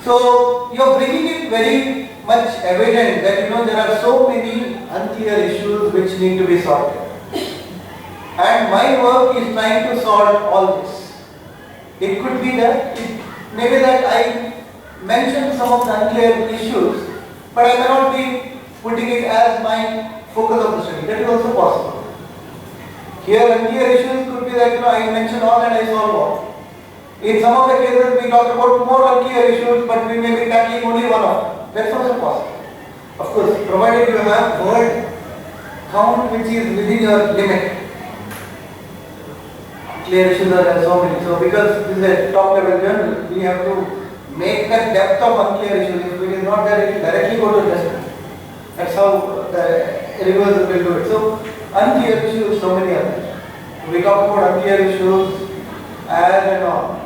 So you are bringing it very much evident that there are so many unclear issues which need to be sorted. And my work is trying to solve all this. It could be that, maybe that I mentioned some of the unclear issues, but I may not be putting it as my focus of the study. That is also possible. Here unclear issues could be that I mentioned all and I solve all. In some of the cases we talk about more unclear issues, but we may be tackling only one of them. That's also possible. Of course, provided you have word count which is within your limit. Clear issues are there so many. So because this is a top level journal, we have to make the depth of unclear issues. If it is not there, it will directly go to judgment. That's how the reviewers will do it. So unclear issues, so many are there. We talk about unclear issues and all.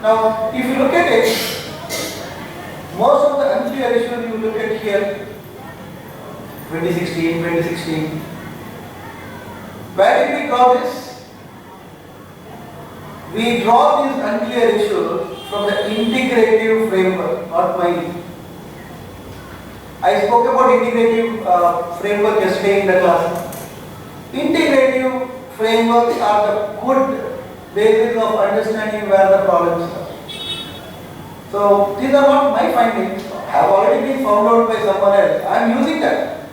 Now, if you look at it, most of the unclear issues you look at here, 2016. Where did we draw this? We draw these unclear issues from the integrative framework, not mine. I spoke about integrative framework yesterday in the class. Integrative frameworks are the good basis of understanding where the problems are. So these are not my findings, have already been found out by someone else. I am using that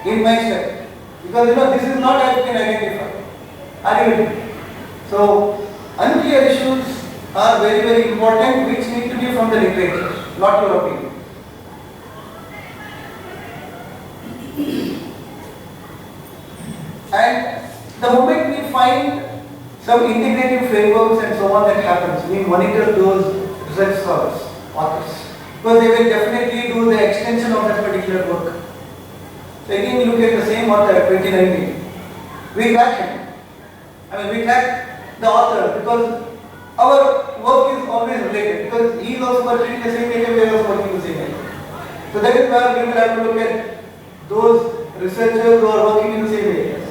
in my study because this is not has been identified. So unclear issues are very, very important, which need to be from the literature, not your opinion. And the moment we find some integrative frameworks and so on that happens, we monitor those research scholars, authors, because they will definitely do the extension of that particular work. So again, we look at the same author, 2019. We track him. We track the author because our work is always related, because he is also working in the same area, we are also working in the same area. So that is where we will have to look at those researchers who are working in the same areas.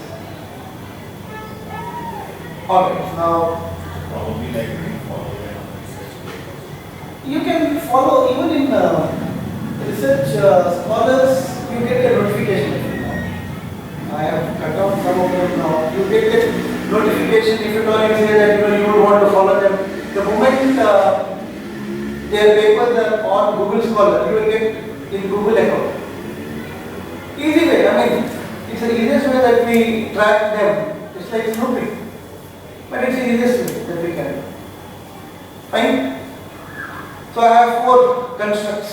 Okay, now Probably like we follow research. you can follow even in research scholars, you get a notification. I have cut down some of them now. You get a notification if you say that you don't want to follow them. The moment their papers are on Google Scholar, you will get in Google account. Easy way, it's the easiest way that we track them. It's like snooping. But it's the easiest way that we can do. Fine? So I have 4 constructs.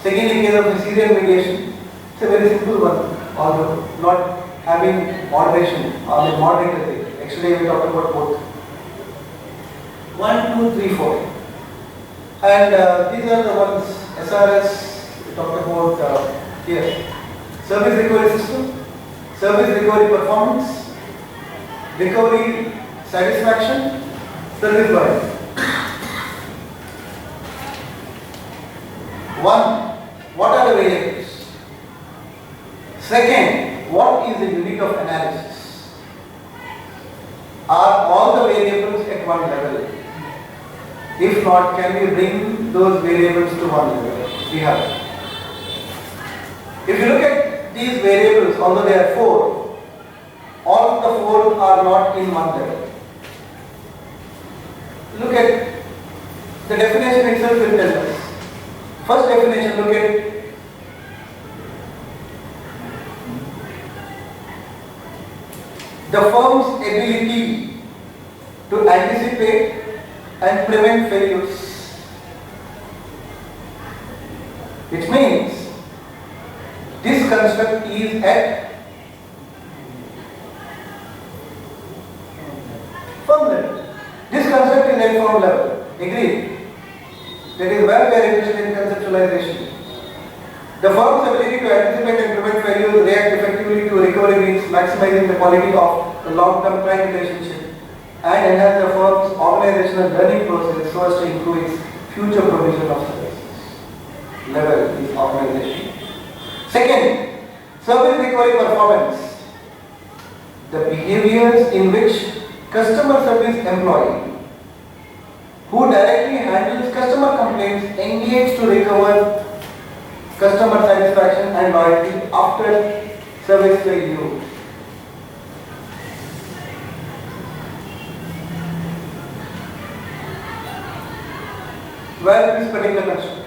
Second, in case of the serial mediation, it's a very simple one, although not having moderation or the moderator thing. Yesterday we talked about both. 1, 2, 3, 4. And these are the ones, SRS, we talked about here. Service recovery system, service recovery performance, recovery satisfaction, service bias. 1. What are the variables? Second, what is the unit of analysis? Are all the variables at one level? If not, can we bring those variables to one level? We have. If you look at these variables, although there are 4, all of the 4 are not in one level. Look at the definition itself will tell us. First definition, look at the firm's ability to anticipate and prevent failures. Which means this construct is at firm level. This construct is at firm level. Agreed? That is where we are interested in conceptualization. The firm's ability to anticipate and prevent failures, react effectively to recovery means maximizing the quality of the long-term client relationship and enhance the firm's organizational learning process so as to improve its future provision of services. Level is organization. Second, service recovery performance. The behaviors in which customer service employee who directly handles customer complaints engage to recover customer satisfaction and loyalty after service failure. Where is this particular construct?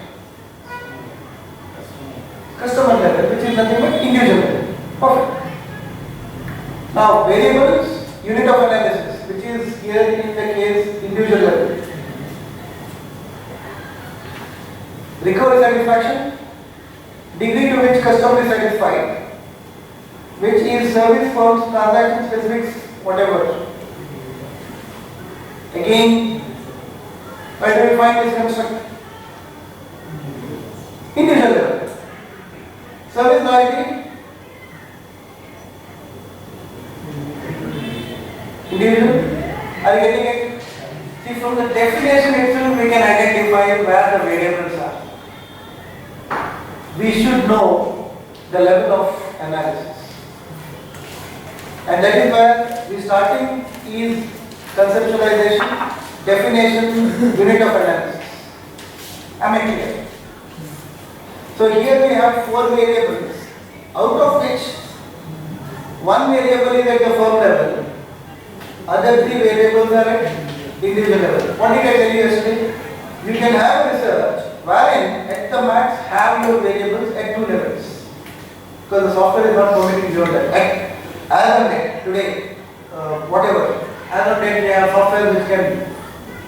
Customer level, which is nothing but individual level. Perfect. Now, variables, unit of analysis, which is here in the case individual level. Recovery satisfaction, degree to which customer is satisfied, which is service firms, transaction specifics, whatever. Again, where do we find this construct? Individual level. Service loyalty, individual. Are you getting it? See, from the definition itself, we can identify where the variables are. We should know the level of analysis. And that is where the starting is conceptualization, definition, unit of analysis. Am I clear? So here we have 4 variables, out of which one variable is at the firm level, other 3 variables are at individual level. What did I tell you yesterday? You can have research wherein at the max have your variables at 2 levels, because the software is not permitting beyond that. As of date, today, whatever, as of date we have software which can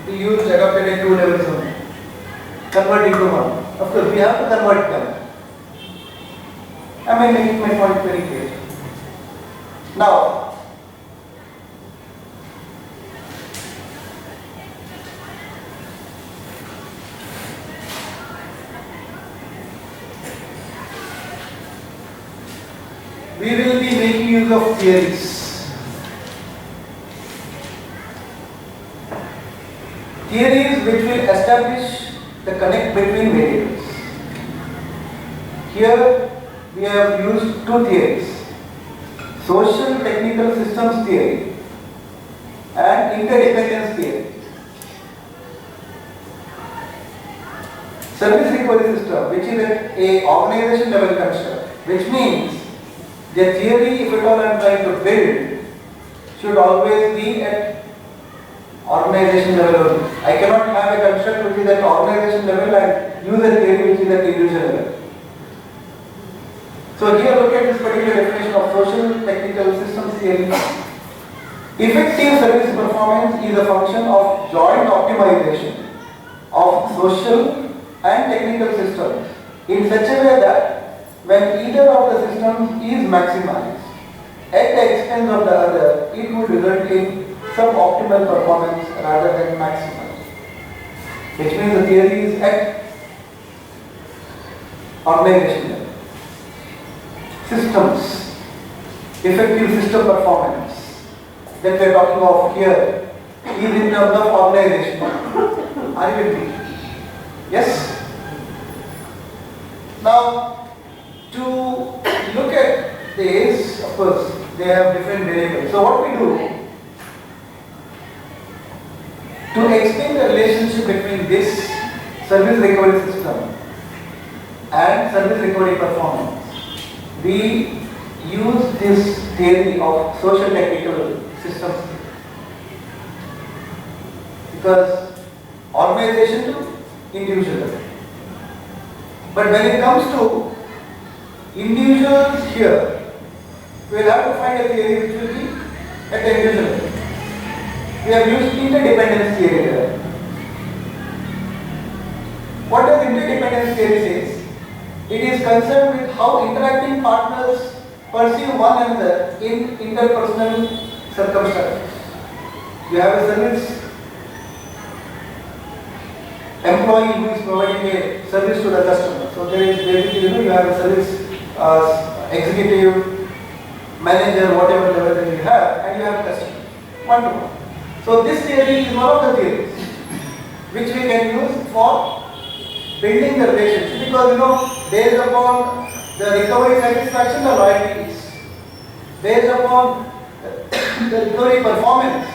be used, adopted at 2 levels only. Convert into 1. Of course, we have to convert them. Am I making my point very clear? Now, we will be making use of theories. Theories which will establish the connect between variables. Here we have used 2 theories: social technical systems theory and interdependence theory. Service recovery system, which is at a organization level construct, which means the theory, if at all I am trying to build, should always be at organization level only. I cannot have a construct which is at organization level and use a theory which is at individual level. So here look at this particular definition of social technical systems theory. Effective service performance is a function of joint optimization of social and technical systems in such a way that when either of the systems is maximized at the expense of the other, it would result in suboptimal performance rather than maximal. Which means the theory is at organization level. Systems, effective system performance that we are talking of here is in terms of organization. Are you with me? Yes? Now, to look at this, of course, they have different variables. So what we do, to explain the relationship between this service recovery system and service recovery performance, we use this theory of social technical systems, because organization to individual. But when it comes to individuals here, we will have to find a theory which will be at the individual level. We have used interdependence theory there. What does interdependence theory says? It is concerned with how interacting partners perceive one another in interpersonal circumstances. You have a service employee who is providing a service to the customer. So there is basically, you have a service executive, manager, whatever level that you have, and you have a customer. One to one. So this theory is one of the theories which we can use for building the relationship, because based upon the recovery satisfaction, the loyalty is. Based upon the recovery performance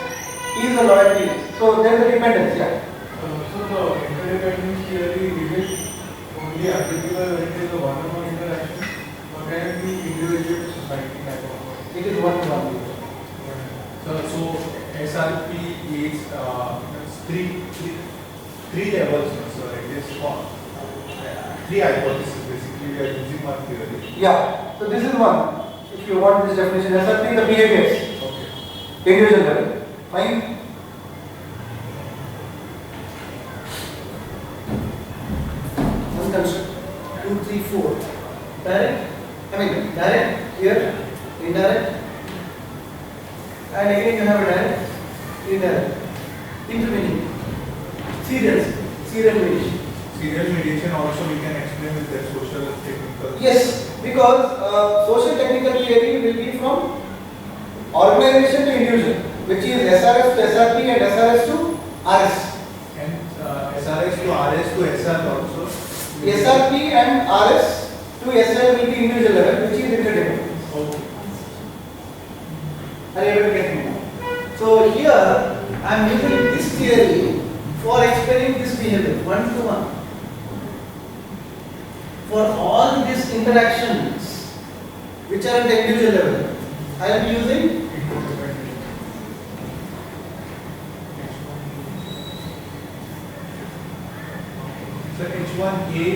is the loyalty is. So there is a dependence, yeah. So the interdependence theory, is it only applicable when it is a one-on-one interaction, or can it be individual to society type of work? It is one to one. So SRP is three levels. So it is three hypotheses. Basically, we are using one theory. Yeah. So this is one. If you want this definition, SRP the behaviors. Okay. Individual level. Fine. One construct. 2, 3, 4. Direct. Direct here, indirect. And again you have a direct, indirect. Intervening. Serial mediation. Serial mediation also we can explain with the social technical. Yes, because social technical theory will be from organization to individual, which is SRS to SRP and SRS to RS. And SRS to RS to SR also. SRP and RS to SL will be individual level, which is interdependent. Okay. Are you able to get me? So here I am using this theory for explaining this behavior, one to one. For all these interactions which are at the individual level, I am using So H1A,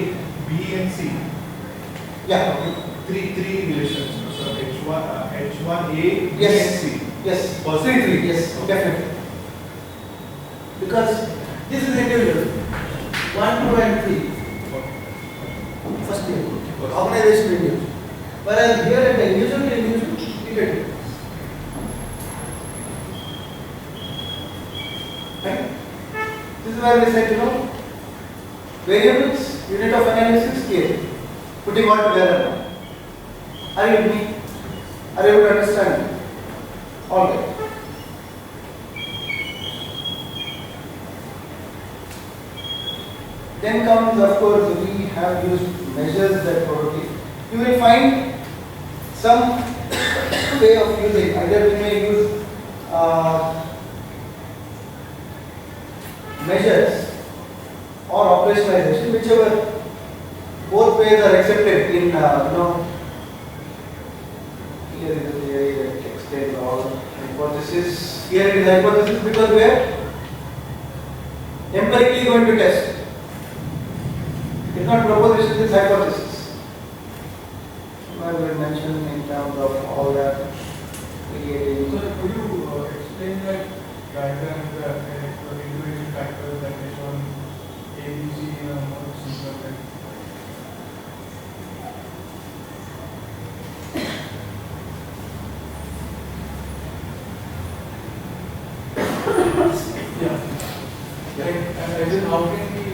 B and C. yeah. Three relations. So H1A, B Yes. and C. Yes. First Three. Yes, definitely. Because this is individual. 1, 2 and 3. First year. Organization individual. Whereas here at the individual to individual, interdependent. Right? This is where we said, variables, unit of analysis, scale. Putting all together now. Are you with me? Are you able to understand me? All right. Then comes, of course, we have used measures that probably you will find some way of using. Either we may use measures or operationalization, whichever both ways are accepted in here is the theory that explains all hypothesis. Here it is hypothesis because we are empirically going to test. It's not proposition, it's hypothesis. I will mention in terms of all that creating. So could you explain that diagram the individual factors that is on A, B, C in a more simpler way? Yeah. And as in how can we,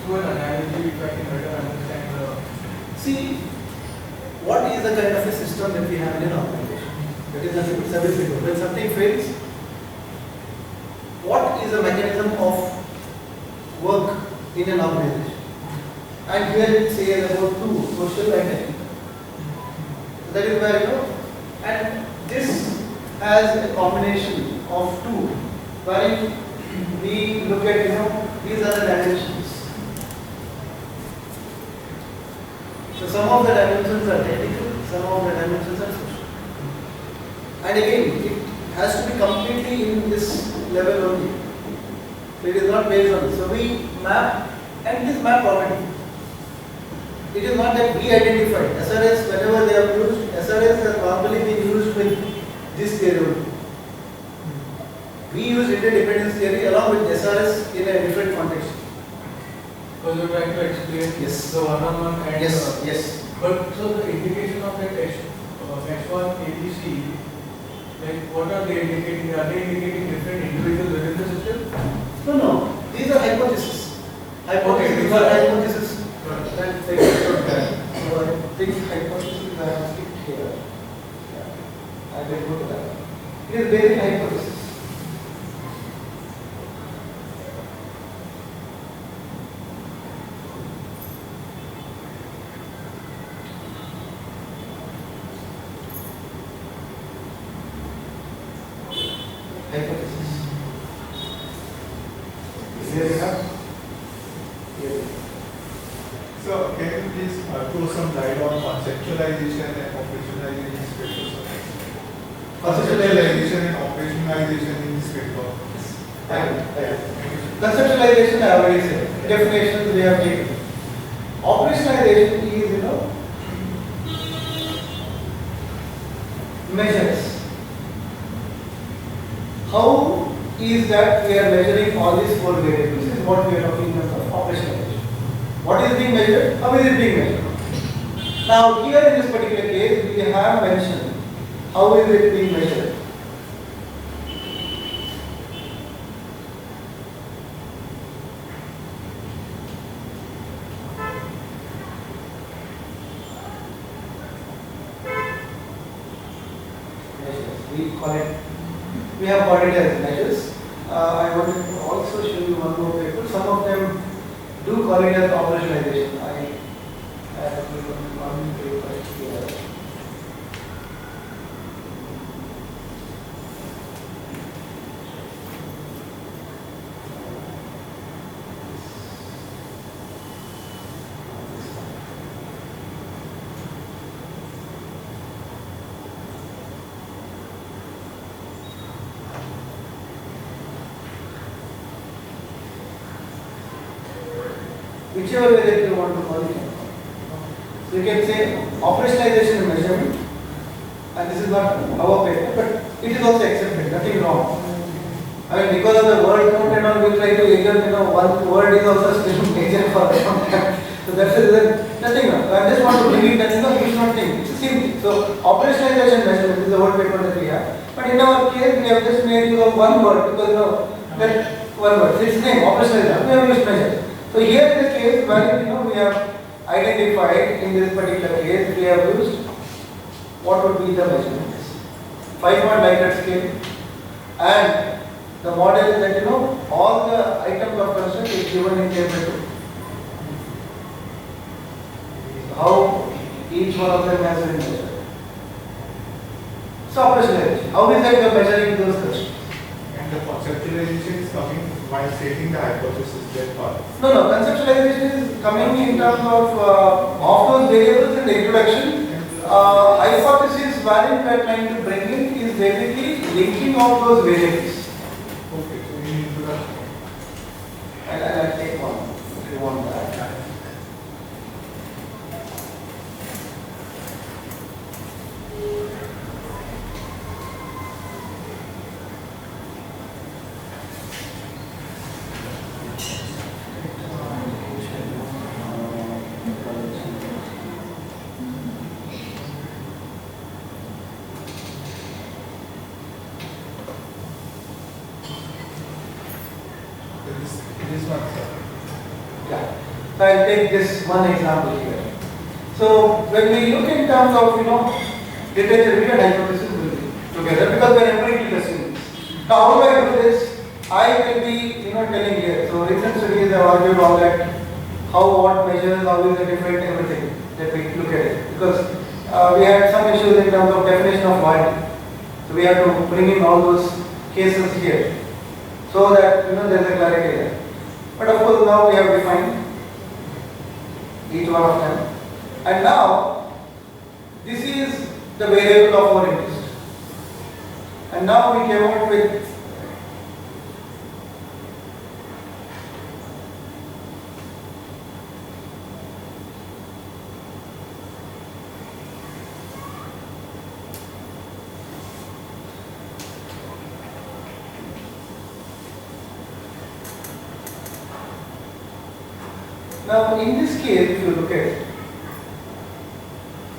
through an analogy, if I can better understand the. See, what is the kind of a system that we have in an organization? That is nothing but service recovery. When something fails, what is the mechanism of work in an organization? And here it says about two, social and technical. That is where and this has a combination of two, where we look at these are the dimensions. So some of the dimensions are technical, some of the dimensions are social. And again, it has to be completely in this level only. So it is not based on this. So we map, and it is map already. It is not that we identify. SRS, whenever they are used, SRS has normally been used with this theory only. We use interdependence theory along with SRS in a different context. So you're trying to explain Yes. the one-on-one and Yes. but so the indication of that H1 ABC, like what are they indicating? Are they indicating different individuals within the system? No. These are hypotheses. Hypotheses these are are- hypotheses. That take it from that. So I think hypothesis I have it here. Yeah. I will go to that. It is basic hypothesis. Hypothesis. Here we have. Here. So can you please throw some light on conceptualization and operationalization in this paper? Conceptualization and operationalization in this paper. Conceptualization I already said. Definitions we have taken. Operationalization is, measures. How is that we are measuring all these four variables? This is what we are talking about operationalization. What is being measured? How is it being measured? Now here in this particular case we have mentioned how is it being measured. Measures. We have called it as measures. I want to also show you one more paper. Some of them do call it as operationalization. I have one paper here. Whichever way that you want to call it. So you can say operationalization and measurement, and this is not our paper, but it is also accepted, nothing wrong. I mean, because of the word count and all, we try to either, one word is also still major for them. So that's nothing wrong. I just want to bring it that, you should not think, it's the same thing. So operationalization measurement is the word paper that we have. But in our case, we have just made use of one word because, that one word, its name, operationalization, we have used measure. So here in this case, when we have identified in this particular case, we have used what would be the measurements. 5-point Likert scale, and the model is that all the items of construct is given in table 2. How each one of them has been measured. So operationalization. How is that you are measuring those constructs? And the conceptualization is coming while stating the hypothesis that part. No, conceptualization is coming in terms of those variables in the introduction. Hypothesis variant we are trying to bring in is basically linking of those variables. Okay, so in introduction. I'll take one if you want that. This one, sir. Yeah. So I'll take this one example here. So when we look in terms of literature, we and hypothesis will be together because we are empirically testing this. Now how do I do this? I will be telling here. So recent studies have argued on that how what measures, how is the different everything that we look at it. Because we had some issues in terms of definition of warranty. So we have to bring in all those cases here so that there is a clarity there. But of course now we have defined each one of them, and now this is the variable of our interest, and now we came out with Now, in this case, if you look at it,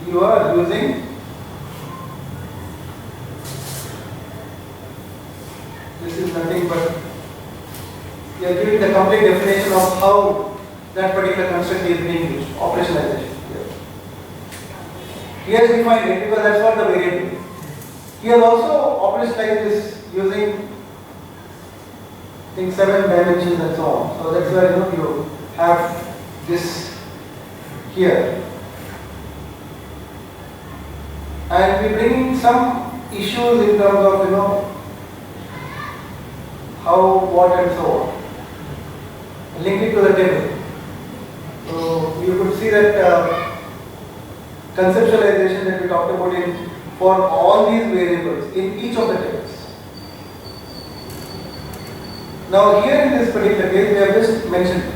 you are using this is nothing but you are giving the complete definition of how that particular construct is being used, operationalization. He has defined it because that's what the variable is. He has also operationalized this using I think 7 dimensions and so on. So that's why you have this here. And we bring in some issues in terms of how, what and so on. Link it to the table. So you could see that conceptualization that we talked about in for all these variables in each of the tables. Now here in this particular case we have just mentioned it.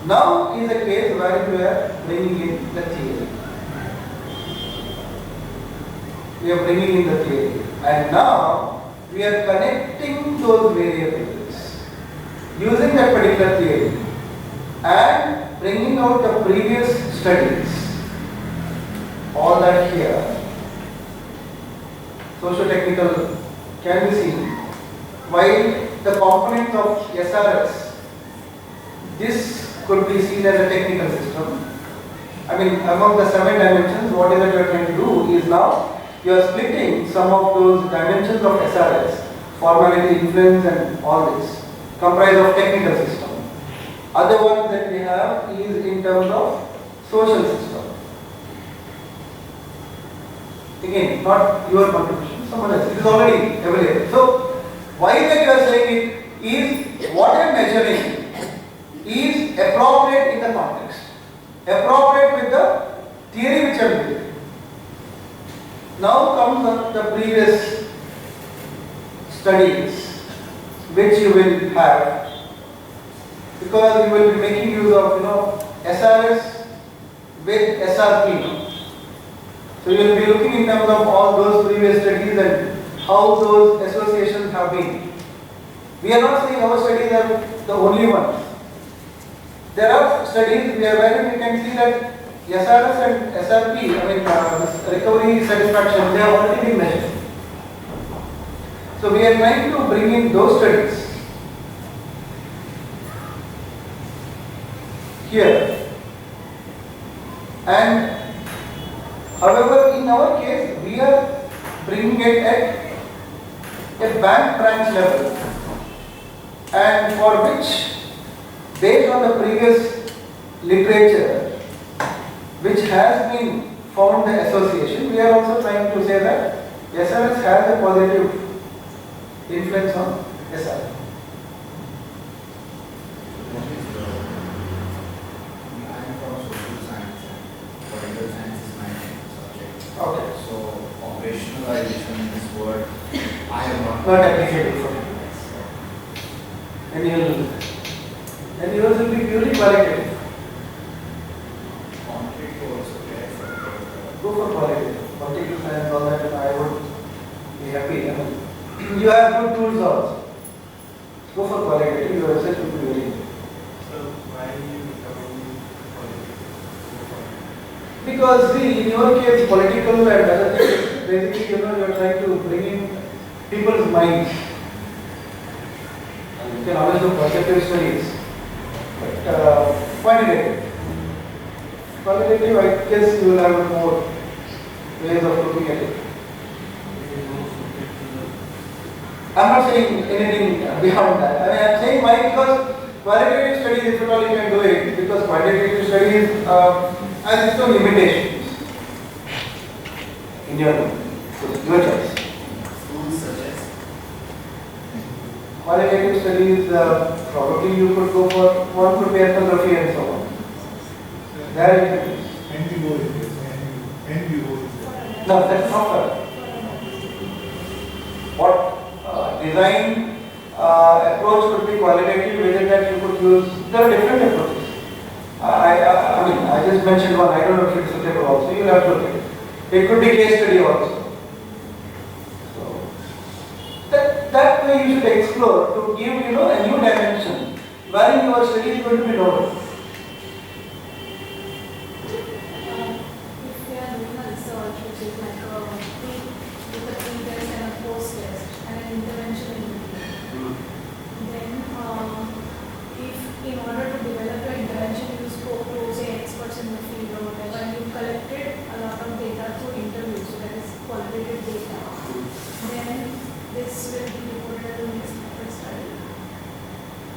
Now is a case where we are bringing in the theory. We are bringing in the theory, and now we are connecting those variables using that particular theory and bringing out the previous studies. All that here, socio-technical can be seen, while the component of SRS, this could be seen as a technical system. I mean, among the 7 dimensions, what is it you are trying to do is now you are splitting some of those dimensions of SRS, formality, influence and all this, comprise of technical system. Other one that we have is in terms of social system. Again, not your contribution, someone else. It is already available. So, why that you are saying it is what I am measuring is appropriate in the context, appropriate with the theory which I am doing. Now comes up the previous studies which you will have, because you will be making use of SRS with SRP. So you will be looking in terms of all those previous studies and how those associations have been. We are not saying our studies are the only ones. There are studies where we can see that SRS and SRP, this recovery satisfaction, they have already been measured. So we are trying to bring in those studies here. And however, in our case, we are bringing it at a bank branch level, and for which, based on the previous literature which has been found the association, we are also trying to say that SRS has a positive influence on SR. What is the, I am from social science and political science is my subject. Okay. So operationalization in this word, I am not. Not applicable for you. And yours will be purely qualitative. Quantitative also there Go for qualitative. Political science, all that, and I would be happy. You have good tools also. Go for qualitative, your research will be very good. So why are you becoming political? Because see, in your case, political and other things, basically, you are trying to bring in people's minds. And you can always do perceptive studies, but quantitative. Qualitative, I guess you will have more ways of looking at it. I'm not saying anything beyond that. I am saying why, because qualitative studies, if at all you can do it, because quantitative studies has its own limitations in your choice. Tools such as Qualitative studies, probably you could go for, one could be ethnography and so on. There you can use. NBO is there. NBO is there. No, that's not correct. What design approach could be qualitative, within that you could use, there are different approaches. I just mentioned one, I don't know if it's suitable also, you'll have to look at it. It could be case study also. So, that way you should explore to give a new dimension wherein your study is going to be novel. collected a lot of data through interviews, so that is qualitative data, then this will be reported as a mixed method study.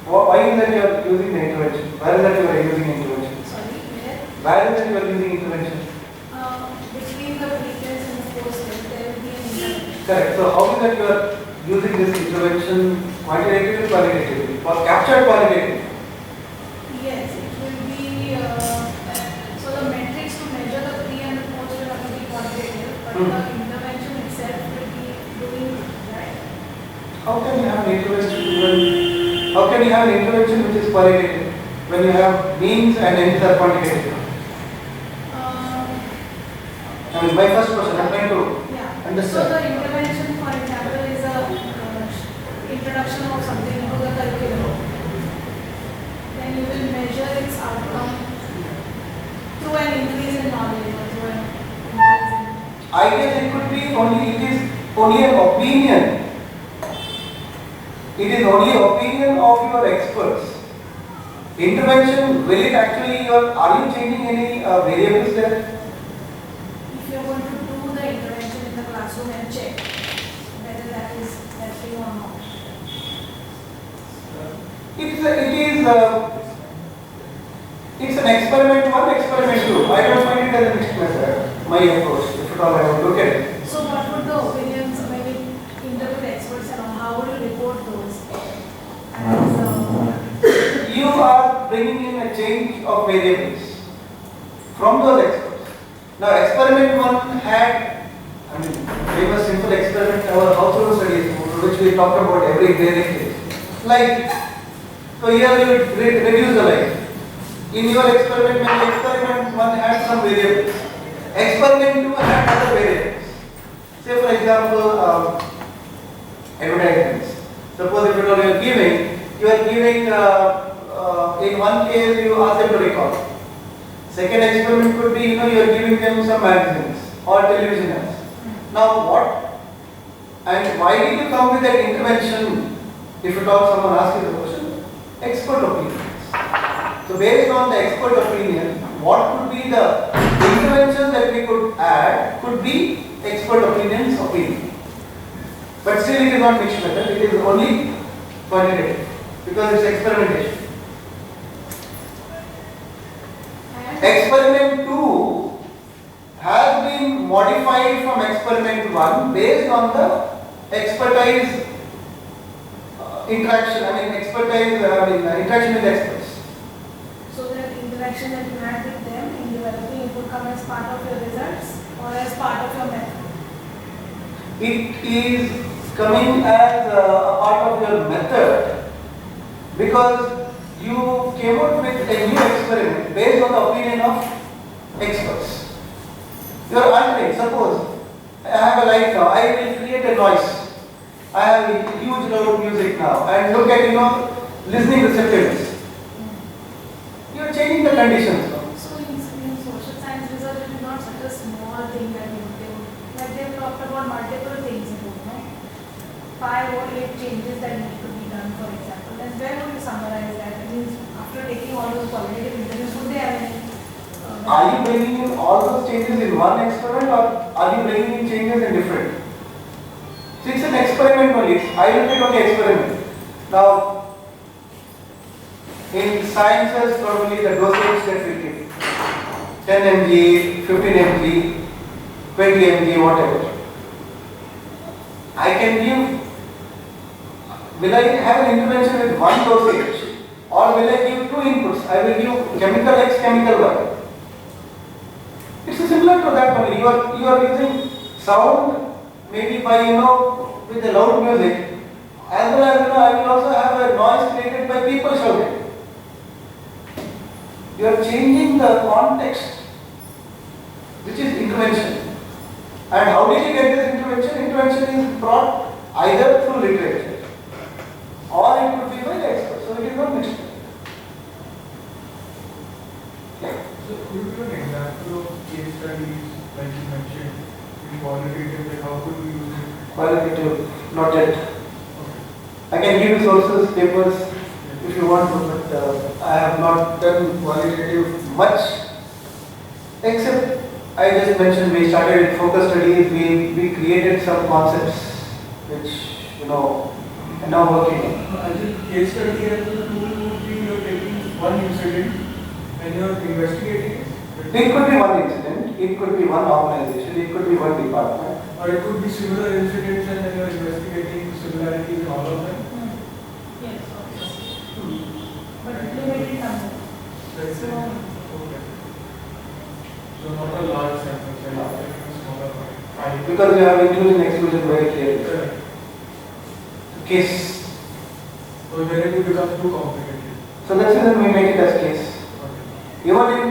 Why is that you are using the intervention? Where is that you are using intervention? Sorry, where? Where is that you are using intervention? Between the pre-test and the post-test, there will be an intervention. Correct. So how is that you are using this intervention quantitatively, qualitatively, or captured qualitatively? Yes, it will be, so the metrics to measure the pre and the post will have to be quantitative, but the intervention itself will be doing, right? How can you have an intervention how can you have an intervention which is qualitative when you have means and ends are quantitative? I mean, my first question, I'm trying to Yeah. understand. So the intervention, for example, is a introduction of something into the curriculum. Then you will measure its outcome through an increase in knowledge or through an increase in. I guess it could be only, it is only an opinion. It is only opinion of your experts. Intervention, will it actually, are you changing any variables there? If you are going to do the intervention in the classroom and check whether that is true or not. It's an experiment one, experiment two. I don't find it as a mixed method, my approach, if at all I would look at it. So what would the opinions, when you interview experts and all, how would you report those? You are bringing in a change of variables from those experts. Now experiment one had, I mean, famous simple experiment, our household studies, which we talk about every day. Like, so here you reduce the light. In your experiment, when experiment one had some variables, experiment two had other variables. Say for example, advertisements. Suppose if you are giving, in one case you ask them to record. Second experiment could be, you are giving them some magazines or television ads. Now what? And why did you come with that intervention? If at all someone asks you the question, expert opinions. So based on the expert opinion, what could be the intervention that we could add could be expert opinions opinion. But still it is not mixed method, it is only quantitative because it's experimentation. Experiment 2 has been modified from experiment 1 based on the expertise interaction, interaction with experts. So the interaction that you had with them in developing, it would come as part of your results or as part of your method? It is coming as a part of your method because you came out with a new experiment based on the opinion of experts. You are altering. Suppose I have a light now, I will create a noise. I have a huge loud music now and look at listening receptiveness. You are changing the conditions now. So in social science research, it is not such a small thing that they have talked about multiple things, 5 or 8 changes that need to be done, for example. Then where would you summarize that? It means after taking all those qualitative interviews, would they have any? Are you bringing in all those changes in one experiment or are you bringing in changes in different? So it's an experiment only. I look at only experiment. Now, in sciences, probably the dosage that we give 10 mg, 15 mg, 20 mg, whatever. I can give. Will I have an intervention with one dosage or will I give 2 inputs? I will give chemical X, chemical Y. It's similar to that only. You are using sound maybe by with the loud music, as well as I will also have a noise created by people shouting. You are changing the context, which is intervention. And how did you get this intervention? Intervention is brought either through literature or it could be by the experts. So it is not mixed. Yeah. So could you give an example of case studies like you mentioned in qualitative, like how could we use it? Qualitative, not yet. Okay. I can give you sources, papers if you want to, but I have not done qualitative much except I just mentioned we started with focus studies, we created some concepts which, are now working on. I think case study as a tool would be you're taking one incident and you're investigating it. It could be one incident, it could be one organization, it could be one department. Or it could be similar incidents and then you're investigating similarities in all of them. Yes, obviously. But limited number. That's it. Okay. So not a large sample size, like a smaller one. Because we have inclusion exclusion very clearly. Correct. Case. So then it will become too complicated. So that's the reason we make it as case. Okay. Even in,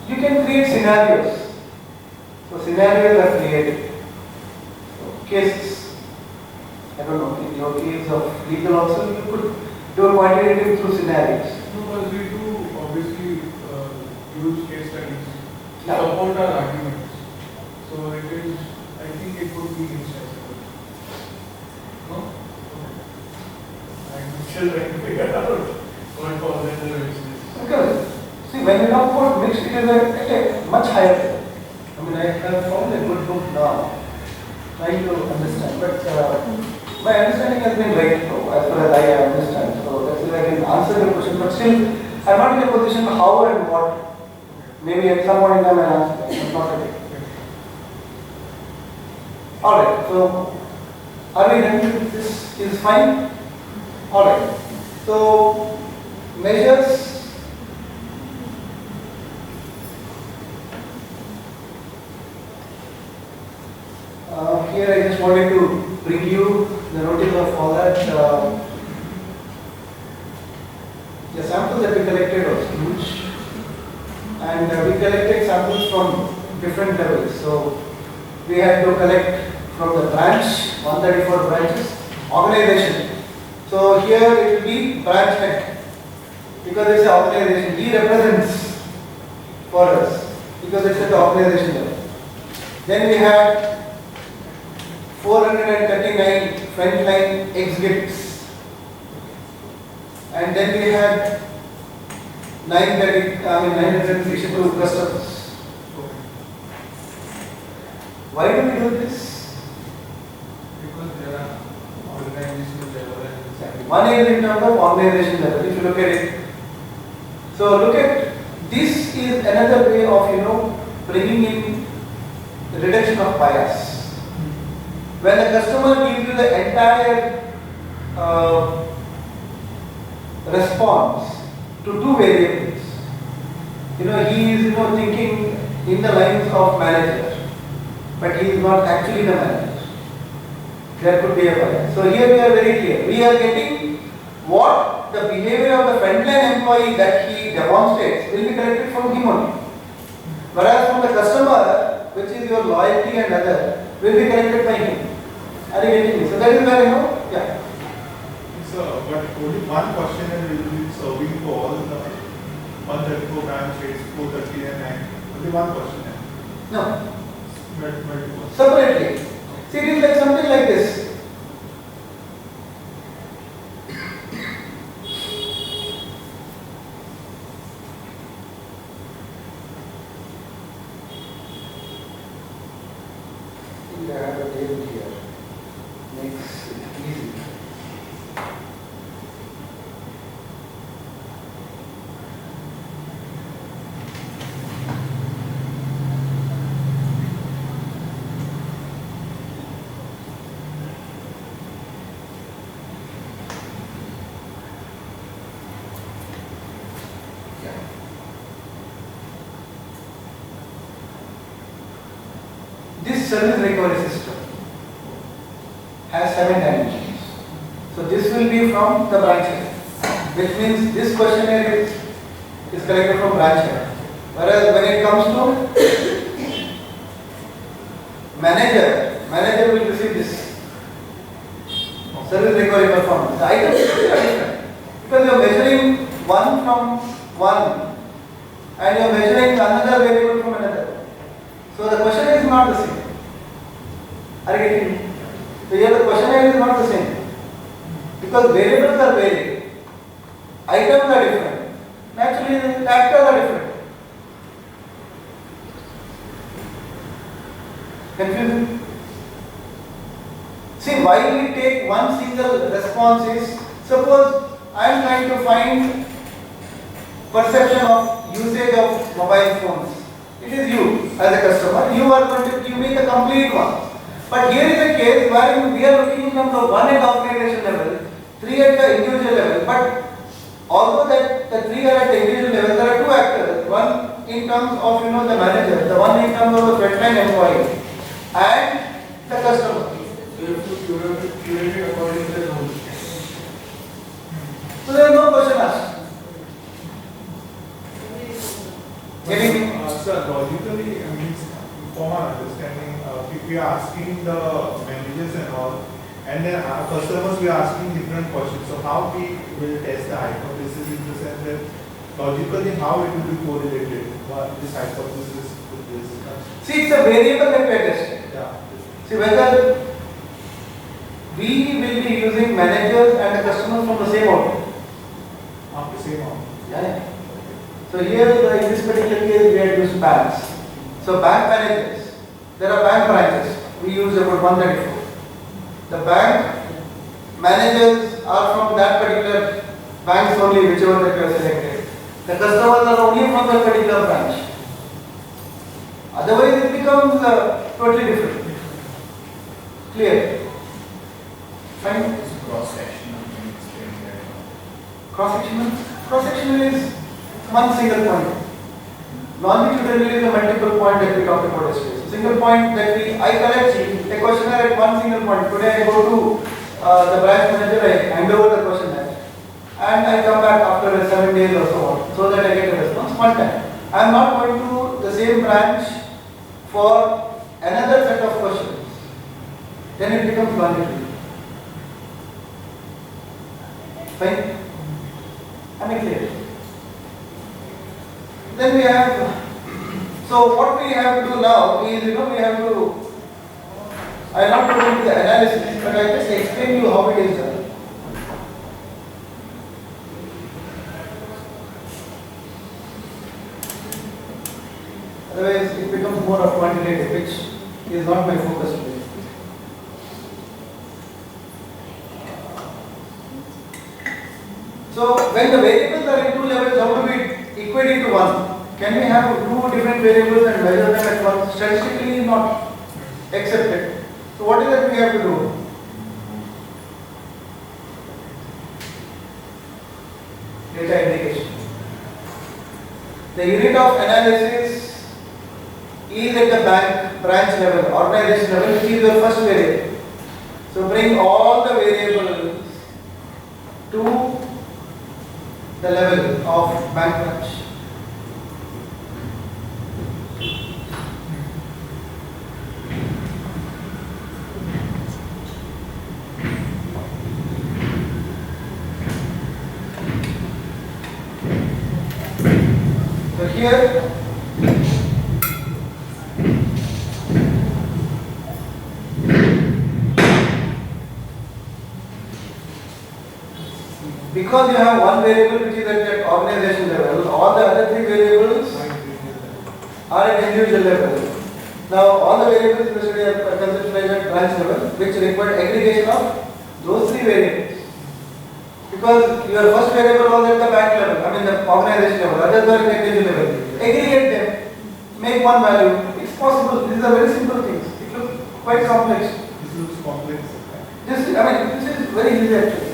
you can create scenarios. So scenarios are created. So cases. I don't know, in your case of legal also, you could do a quantitative through scenarios. No, but we do obviously use case studies to Yeah. support our arguments. So it is, I think it would be insensible. No? Okay. I'm still trying to figure out what falls under the business. Because, see, when you talk about mixed, it is at a much higher level. I mean, I have found a good book now, trying to understand, but my understanding has been right now, as far as I understand. So that's why I can answer your question, but still, I'm not in a position how and what. Maybe at some point in time I'll answer, but not today. Alright, so are we done with this? Is fine? Alright, so measures. Here I just wanted to bring you the notice of all that. The samples that we collected was huge, and we collected samples from different levels. So we had to collect from the branch, 134 branches, organization. So here it will be branch head, because it's an organization. He represents for us, because it's at the organization level. Then we had 439 frontline exhibits, and then we had 952 customers. Why do we do this? Because there are organizational level and One is in terms of organization level. If you look at it, so look at this is another way of bringing in the reduction of bias. When the customer gives you the entire response to two variables, he is thinking in the lines of manager, but he is not actually the manager. There could be a bias. So here we are very clear. We are getting what the behavior of the frontline employee that he demonstrates will be collected from him only. Whereas from the customer, which is your loyalty and other, will be collected by him. Are you getting me? So that is where yeah. So, but only one questionnaire will be serving for all the 134 branches, 430 and 9. Only one questionnaire. No. Multiple. Separately. See, it is like something like this. I have a table here. Makes it easy. This service recovery system has 7 dimensions. So this will be from the branch head, which means this questionnaire is collected from branch head. Whereas when it comes to manager will receive this service recovery performance. The items are different because you are measuring one from one and you are measuring another variable from another. So the questionnaire is not the same. Are you getting me? So here the questionnaire is not the same because variables are varied, items are different, naturally the actors are different. Confusing? See, why we take one single response is, suppose I am trying to find perception of usage of mobile phones. It is you as a customer, you are going to give me the complete one. But here is a case where we are looking from the one at organization level, three at the individual level. But although that the three are at the individual level, there are two actors. One in terms of the manager, the one in terms of the frontline employee, and the customer. You have to curate it according to the rules. So there is no question asked. Getting me? Sir, logically, I mean, for my understanding, we are asking the managers and all, and then our customers we are asking different questions. So how we will test the hypothesis in the sense that logically how it will be correlated, this hypothesis with this. See, it's a variable that we are testing. Yeah. See whether we will be using managers and the customers from the same output. The same one. Yeah. So here in this particular case we had used banks. So bank managers, there are bank branches. We use about 134. The bank managers are from that particular banks only, whichever that you have selected. The customers are only from that particular branch. Otherwise it becomes totally different. Clear? Fine? Cross-sectional can explain that. Cross-sectional? Cross-sectional is one single point. Longitudinal is a multiple point that we talked about yesterday. So single point that I collect a questionnaire at one single point. Today I go to the branch manager, I hand over the questionnaire, and I come back after 7 days or so on, so that I get a response one time. I am not going to the same branch for another set of questions. Then it becomes longitudinal. Fine? Am I clear? Then we have, so what we have to do now is, we have to, I will not go into the analysis, but I just explain you how it is done. Otherwise, it becomes more of quantitative, which is not my focus today. So, when the variables are in two levels, how do we equate it to one? Can we have two different variables and measure them at once? Statistically, not accepted. So, what is that we have to do? Data aggregation. The unit of analysis is at the branch level, organization level, which is your first variable. So, bring all the variables to the level of bank branch. So here because you have one variable which is at that organization level, all the other three variables are at individual level. Now all the variables in the study are conceptualized at branch level, which require aggregation of those three variables. Because your first variable was at the bank level, the organization level, others are at individual level. Aggregate them, make one value. It's possible. These are very simple things. It looks quite complex. This looks complex. This is very easy actually.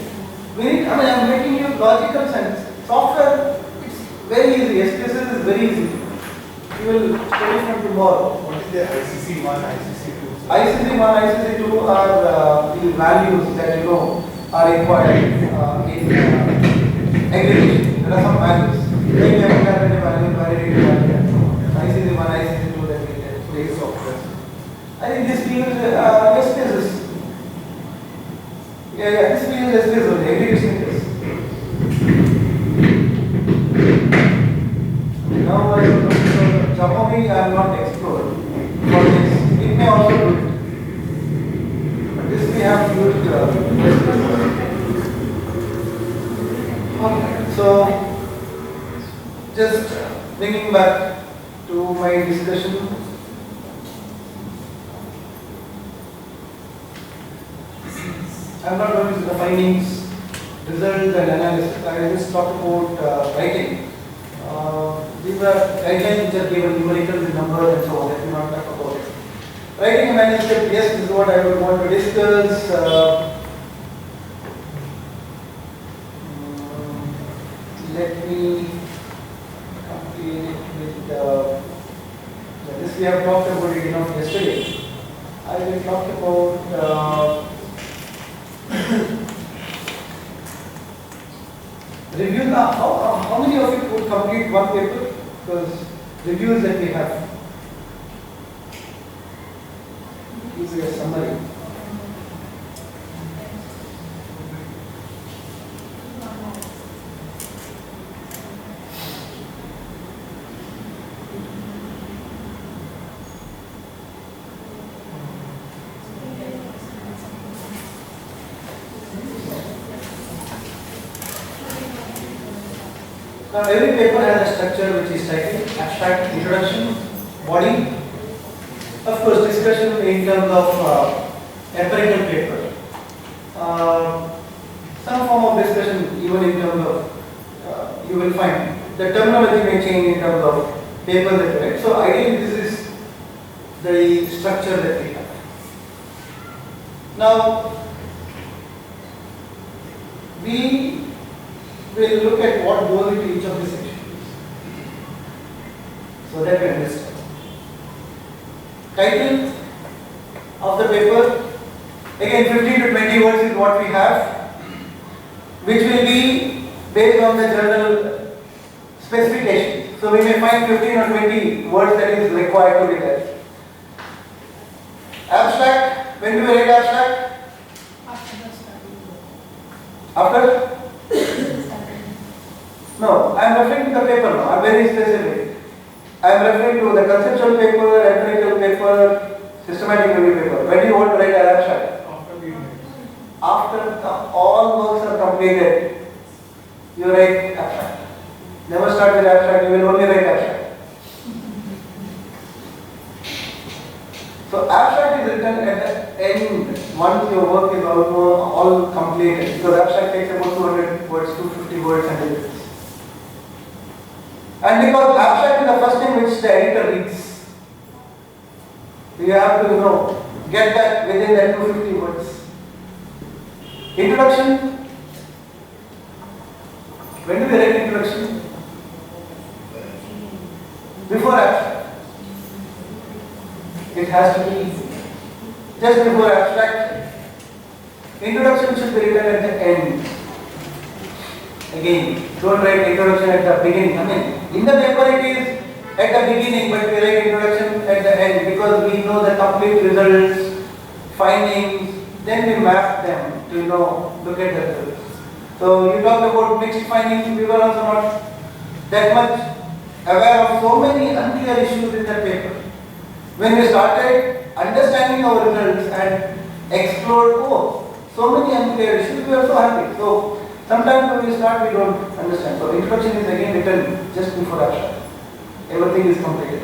I'm making you logical sense. Software, it's very easy. SPSS is very easy. You will study from tomorrow. What is the ICC 1, ICC 2? ICC 1, ICC 2 are the values that are required in aggregation. There are some values. Like value, validity value. ICC 1, ICC 2 that we get place software. I think this field SPSS. This field is SPSS only, aggregation is. Now Jamovi I am not explored for this. It may also do it. But this we have used So just bringing back to my discussion. I'm not going to the findings, results and analysis. I will just talk about writing. These are guidelines which are given, numericals, numbers and so on. Let me not talk about it. Writing a manuscript, yes, this is what I would want to discuss. Let me complete it with this we have talked about it enough yesterday. I will talk about review. Now, how many of you would complete one paper? Because reviews that we have. This is a summary. Now every paper has a structure which is titled abstract, introduction, body. Of course, discussion in terms of empirical paper. Some form of discussion even in terms of, you will find the terminology may change in terms of paper that you write. So ideally this is the structure that we have. Now, we will look at what goes into each of the sections so that we understand. Title of the paper, again 15 to 20 words is what we have, which will be based on the journal specification. So we may find 15 or 20 words that is required to be there. Abstract, when do we write abstract? After the study. After? No, I am referring to the paper now. I am very specific. I am referring to the conceptual paper, empirical paper, systematic review paper. When do you want to write an abstract? After the units. After all works are completed, you write abstract. Never start with abstract, you will only write abstract. So abstract is written at the end, once your work is almost all completed. Because abstract takes about 200 words, 250 words and it is. And because abstract is the first thing which the editor reads, you have to get that within that 250 words. Introduction. When do we write introduction? Before abstract. It has to be just before abstract. Introduction should be written at the end. Again, don't write introduction at the beginning. I mean, in the paper it is at the beginning, but we write introduction at the end because we know the complete results, findings, then we map them to look at the results. So you talked about mixed findings, we were also not that much aware of so many unclear issues in that paper. When we started understanding our results and explored, so many unclear issues, we were so happy. So sometimes when we start, we don't understand. So introduction is again written just before abstract. Everything is completed.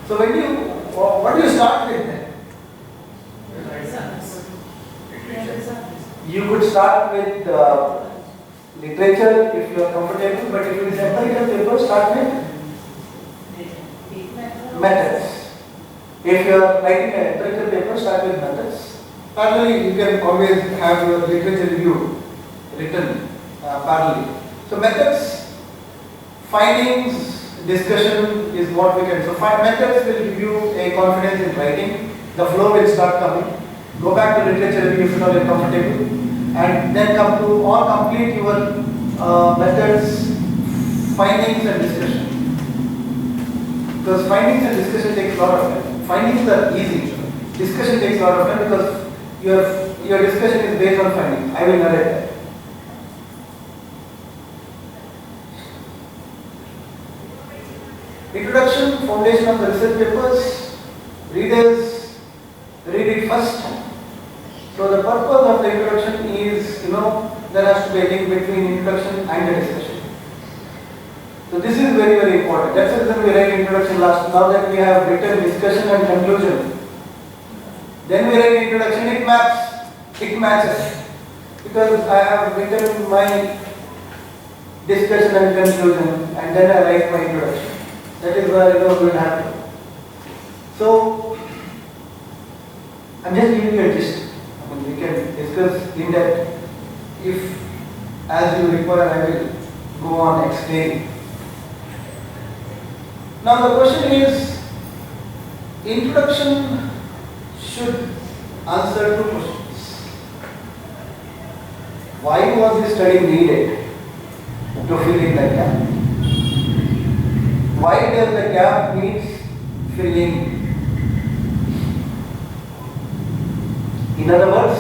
So what do you start with then? You could start with literature if you are comfortable, but if it is empirical paper, start with methods. If you are writing an empirical paper, start with methods. Parallelly, you can always have your literature review written parallelly. So methods, findings, discussion is what we can. So methods will give you a confidence in writing. The flow will start coming. Go back to literature review if you are comfortable, and then come to complete your methods, findings and discussion. Because findings and discussion takes a lot of time. Findings are easy. Discussion takes a lot of time because your discussion is based on findings. I will narrate that. Introduction, foundation of the research papers. Readers read it first. So the purpose of the introduction is, there has to be a link between introduction and the discussion. So this is very, very important. That's the reason we write introduction last. Now that we have written discussion and conclusion, then we write introduction. It maps it matches. Because I have written my discussion and conclusion and then I write my introduction. That is where it will happen. So, I'm just giving you a gist. I mean, we can discuss in depth. If, as you require, I will go on explaining. Now the question is, introduction should answer two questions. Why was this study needed to fill in the gap? Why does the gap needs filling? In other words,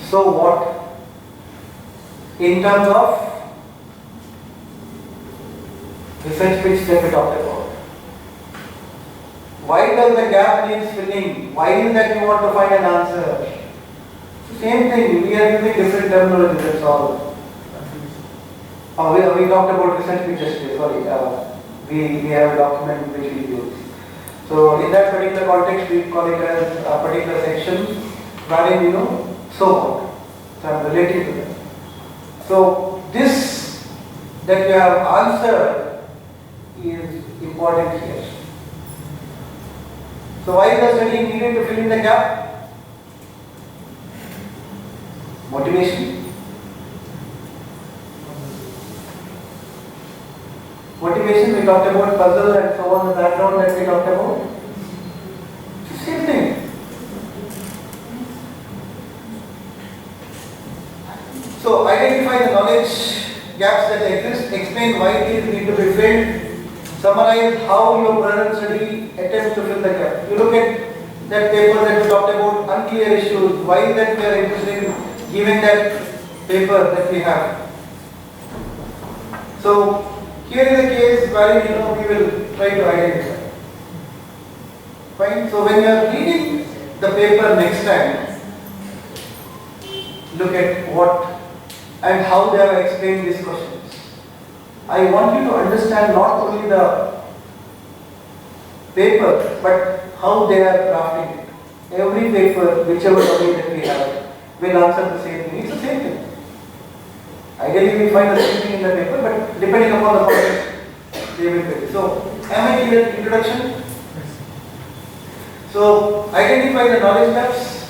so what? In terms of research which we talked about. Why does the gap needs filling? Why is that you want to find an answer? Same thing, we are using different terminology, that's all. We talked about research which yesterday, sorry. We have a document which we use. So in that particular context, we call it as a particular section wherein so what? So I am relating to that. So this that you have answered is important here. So why is the study needed to fill in the gap? Motivation. Motivation, we talked about puzzle and so on, the background that we talked about. Same thing. So identify the knowledge gaps that exist, explain why it is need to be filled, summarize how your present study attempts to fill the gap. You look at that paper that we talked about, unclear issues, why that we are interested in giving that paper that we have. So here is a case where we will try to identify. Fine. So when you are reading the paper next time, look at what and how they have explained these questions. I want you to understand not only the paper, but how they are drafting it. Every paper, whichever domain that we have, will answer the same thing. It's the same thing. Ideally, we find the same thing in the paper, but depending upon the context, they will vary. So, am I clear? Introduction? So, identify the knowledge gaps,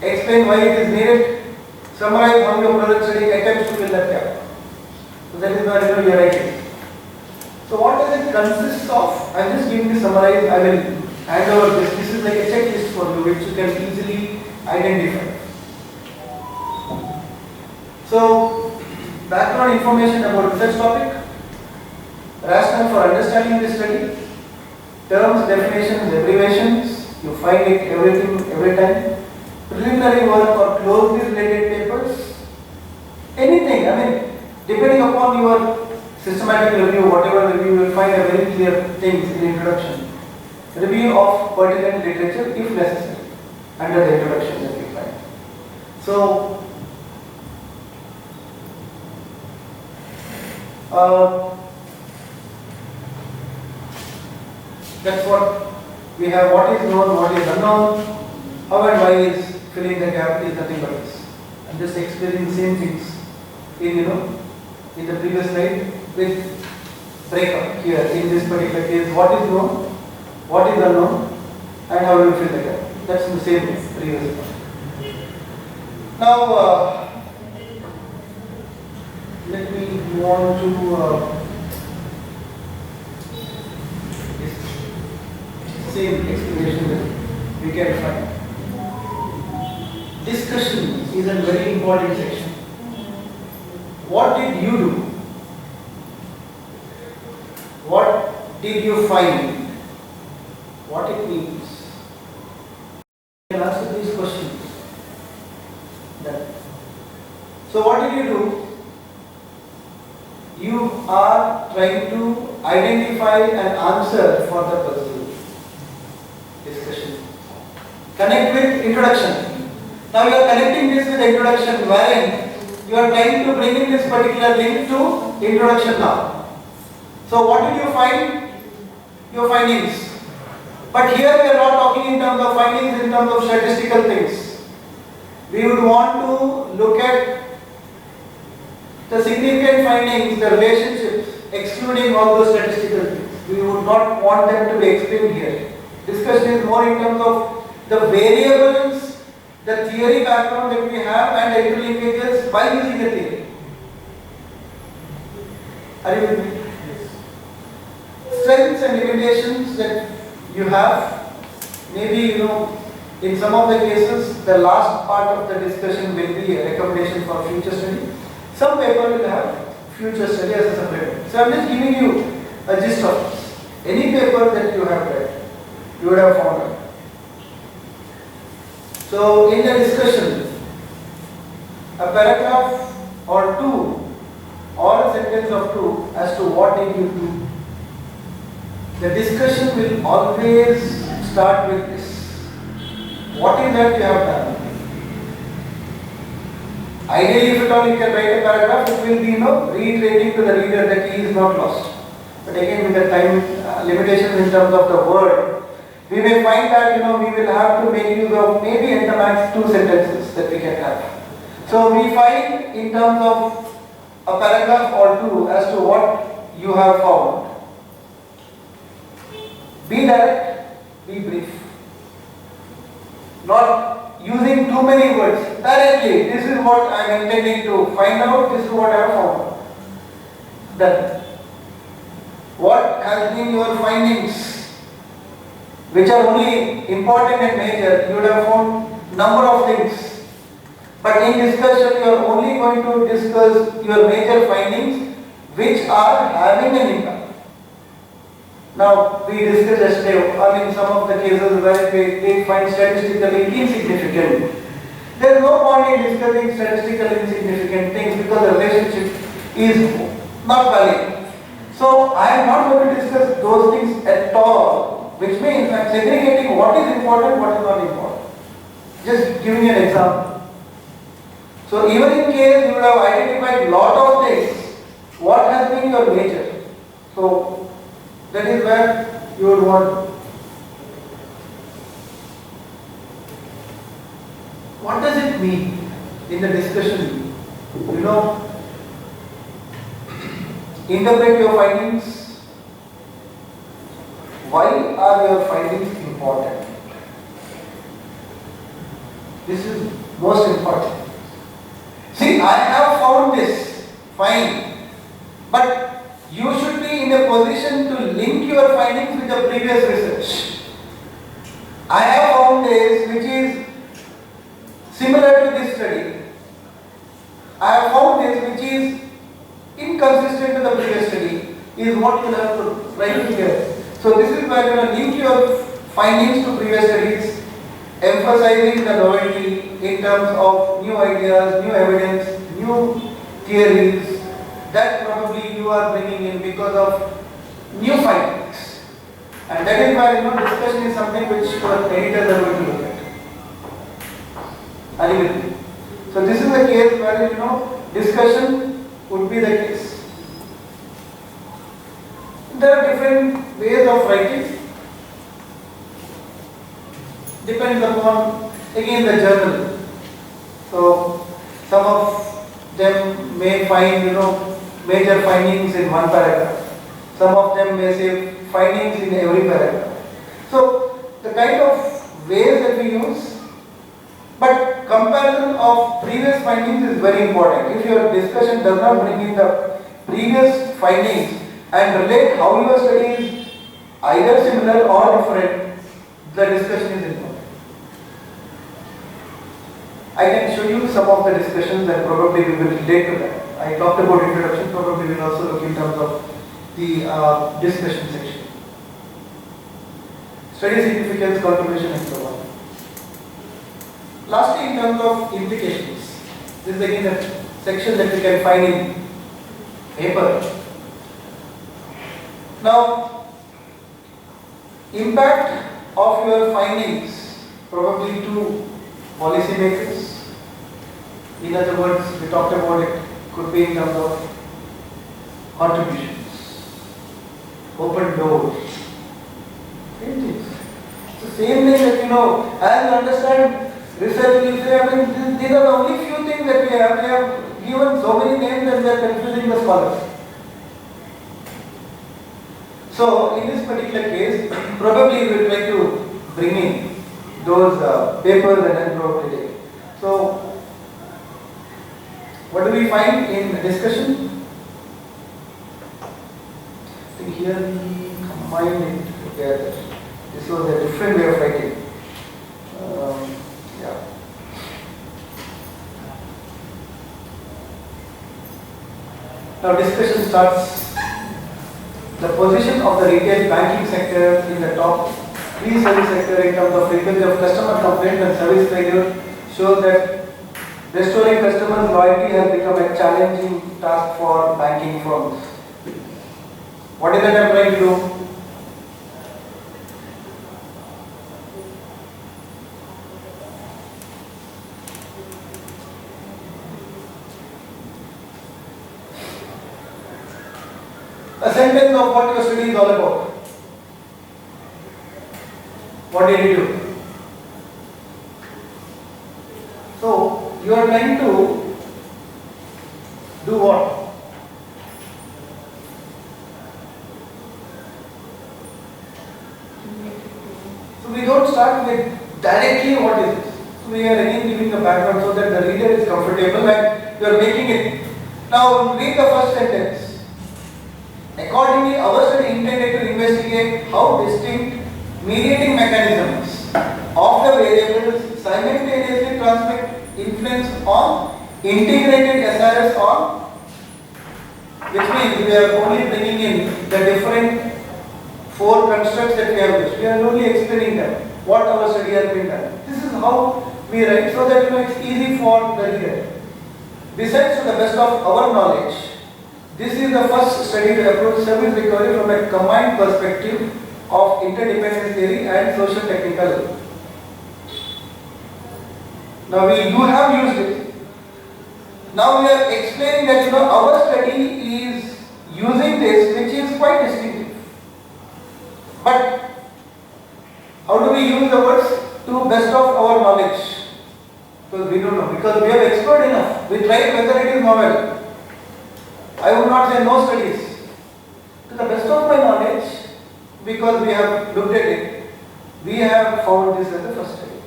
explain why it is needed, summarize how your present study attempts to fill that gap. So, that is where you are writing. So, what does it consist of? I am just giving the summarize. I will hand over this. This is like a checklist for you, which you can easily identify. So, background information about research topic, rationale for understanding this study, terms, definitions, abbreviations, you find it everything every time, preliminary work or closely related papers, anything, depending upon your systematic review, whatever review, you will find a very clear things in introduction. Review of pertinent literature if necessary, under the introduction that we find. So, that's what we have. What is known, what is unknown, how and why is filling the gap is nothing but this. I'm just explaining the same things in the previous slide with breakup here in this particular case. What is known, what is unknown, and how you fill the gap. That's the same previous one. Now, let me move on to this same explanation that we can find. Discussion is a very important section. What did you do? What did you find? What it means? You can answer these questions. So what did you do? You are trying to identify an answer for the puzzle. Discussion. Connect with introduction. Now you are connecting this with introduction wherein you are trying to bring in this particular link to introduction now. So what did you find? Your findings. But here we are not talking in terms of findings, in terms of statistical things. We would want to look at the significant findings, the relationships, excluding all those statistical things. We would not want them to be explained here. Discussion is more in terms of the variables, the theory background that we have and the interlinkages by using the theory. Are you with me? Strengths and limitations that you have, maybe in some of the cases the last part of the discussion will be a recommendation for future study. Some paper will have future study as a separate. So I am just giving you a gist of this. Any paper that you have read, you would have found out. So in the discussion, a paragraph or two or a sentence or two as to what did you do. The discussion will always start with this. What is that you have done? Ideally, if at all you can write a paragraph, it will be reiterating to the reader that he is not lost. But again, with the time limitations in terms of the word, we may find that we will have to make use of maybe at the max 2 sentences that we can have. So we find in terms of a paragraph or two as to what you have found. Be direct, be brief. Not using too many words. Directly, this is what I am intending to find out, this is what I have found. Then, what has been your findings, which are only important and major? You would have found number of things. But in discussion, you are only going to discuss your major findings, which are having an impact. Now, we discussed yesterday, some of the cases where they find statistically insignificant. There is no point in discussing statistically insignificant things because the relationship is not valid. So, I am not going to discuss those things at all, which means I am segregating what is important, what is not important. Just giving an example. So, even in case you would have identified lot of things, what has been your major? So, that is where you would want. What does it mean in the discussion? Interpret your findings. Why are your findings important? This is most important. See, I have found this, fine, but you should be in a position to link your findings with the previous research. I have found this which is similar to this study. I have found this which is inconsistent to the previous study, is what you have to write here. So this is where you will link your findings to previous studies, emphasizing the novelty in terms of new ideas, new evidence, new theories that probably you are bringing in because of new findings. And that is why discussion is something which your editors are going to look at. Are you with me? So this is a case where discussion would be the case. There are different ways of writing. Depends upon again the journal. So some of them may find major findings in one paragraph. Some of them may say findings in every paragraph. So the kind of ways that we use, but comparison of previous findings is very important. If your discussion does not bring in the previous findings and relate how your study is either similar or different, the discussion is important. I can show you some of the discussions and probably we will relate to that. I talked about introduction, probably we will also look in terms of the discussion section. Study significance, contribution and so on. Lastly, in terms of implications, this is again a section that we can find in paper. Now, impact of your findings probably to policymakers. In other words, we talked about it, could be in terms of contributions. open doors. Same things. It's the same thing that as you understand research, you say, I mean, these are the only few things that we have. We have given so many names and we are confusing the scholars. So, in this particular case, probably we will try to bring in those papers and then probably take. So, what do we find in the discussion? I think here we combined it together. This was a different way of writing. Yeah. Now discussion starts. The position of the retail banking sector in the top 3 service sector in terms of frequency of customer complaints and service failure shows that restoring customers' loyalty has become a challenging task for banking firms. What is that I am trying to do? A sentence of what your study is all about. What did you do? So, you are trying to do what? So, we don't start with directly what is this. So, we are again giving the background so that the reader is comfortable and you are making it. Now, read the first sentence. Accordingly, our study intended to investigate how distinct mediating mechanisms of the variables simultaneously transmit influence on integrated SRS on, which means we are only bringing in the different 4 constructs that we have used. We are only explaining them, what our study has been done. This is how we write so that it's easy for the reader. Besides, to the best of our knowledge, this is the first study to approach service recovery from a combined perspective of interdependence theory and social technical. Now you have used it. Now we are explaining that our study is using this, which is quite distinctive. But how do we use the words to best of our knowledge? Because we don't know. Because we have explored enough. We tried whether it is novel. I would not say no studies. To the best of my knowledge, because we have looked at it, we have found this as the first study.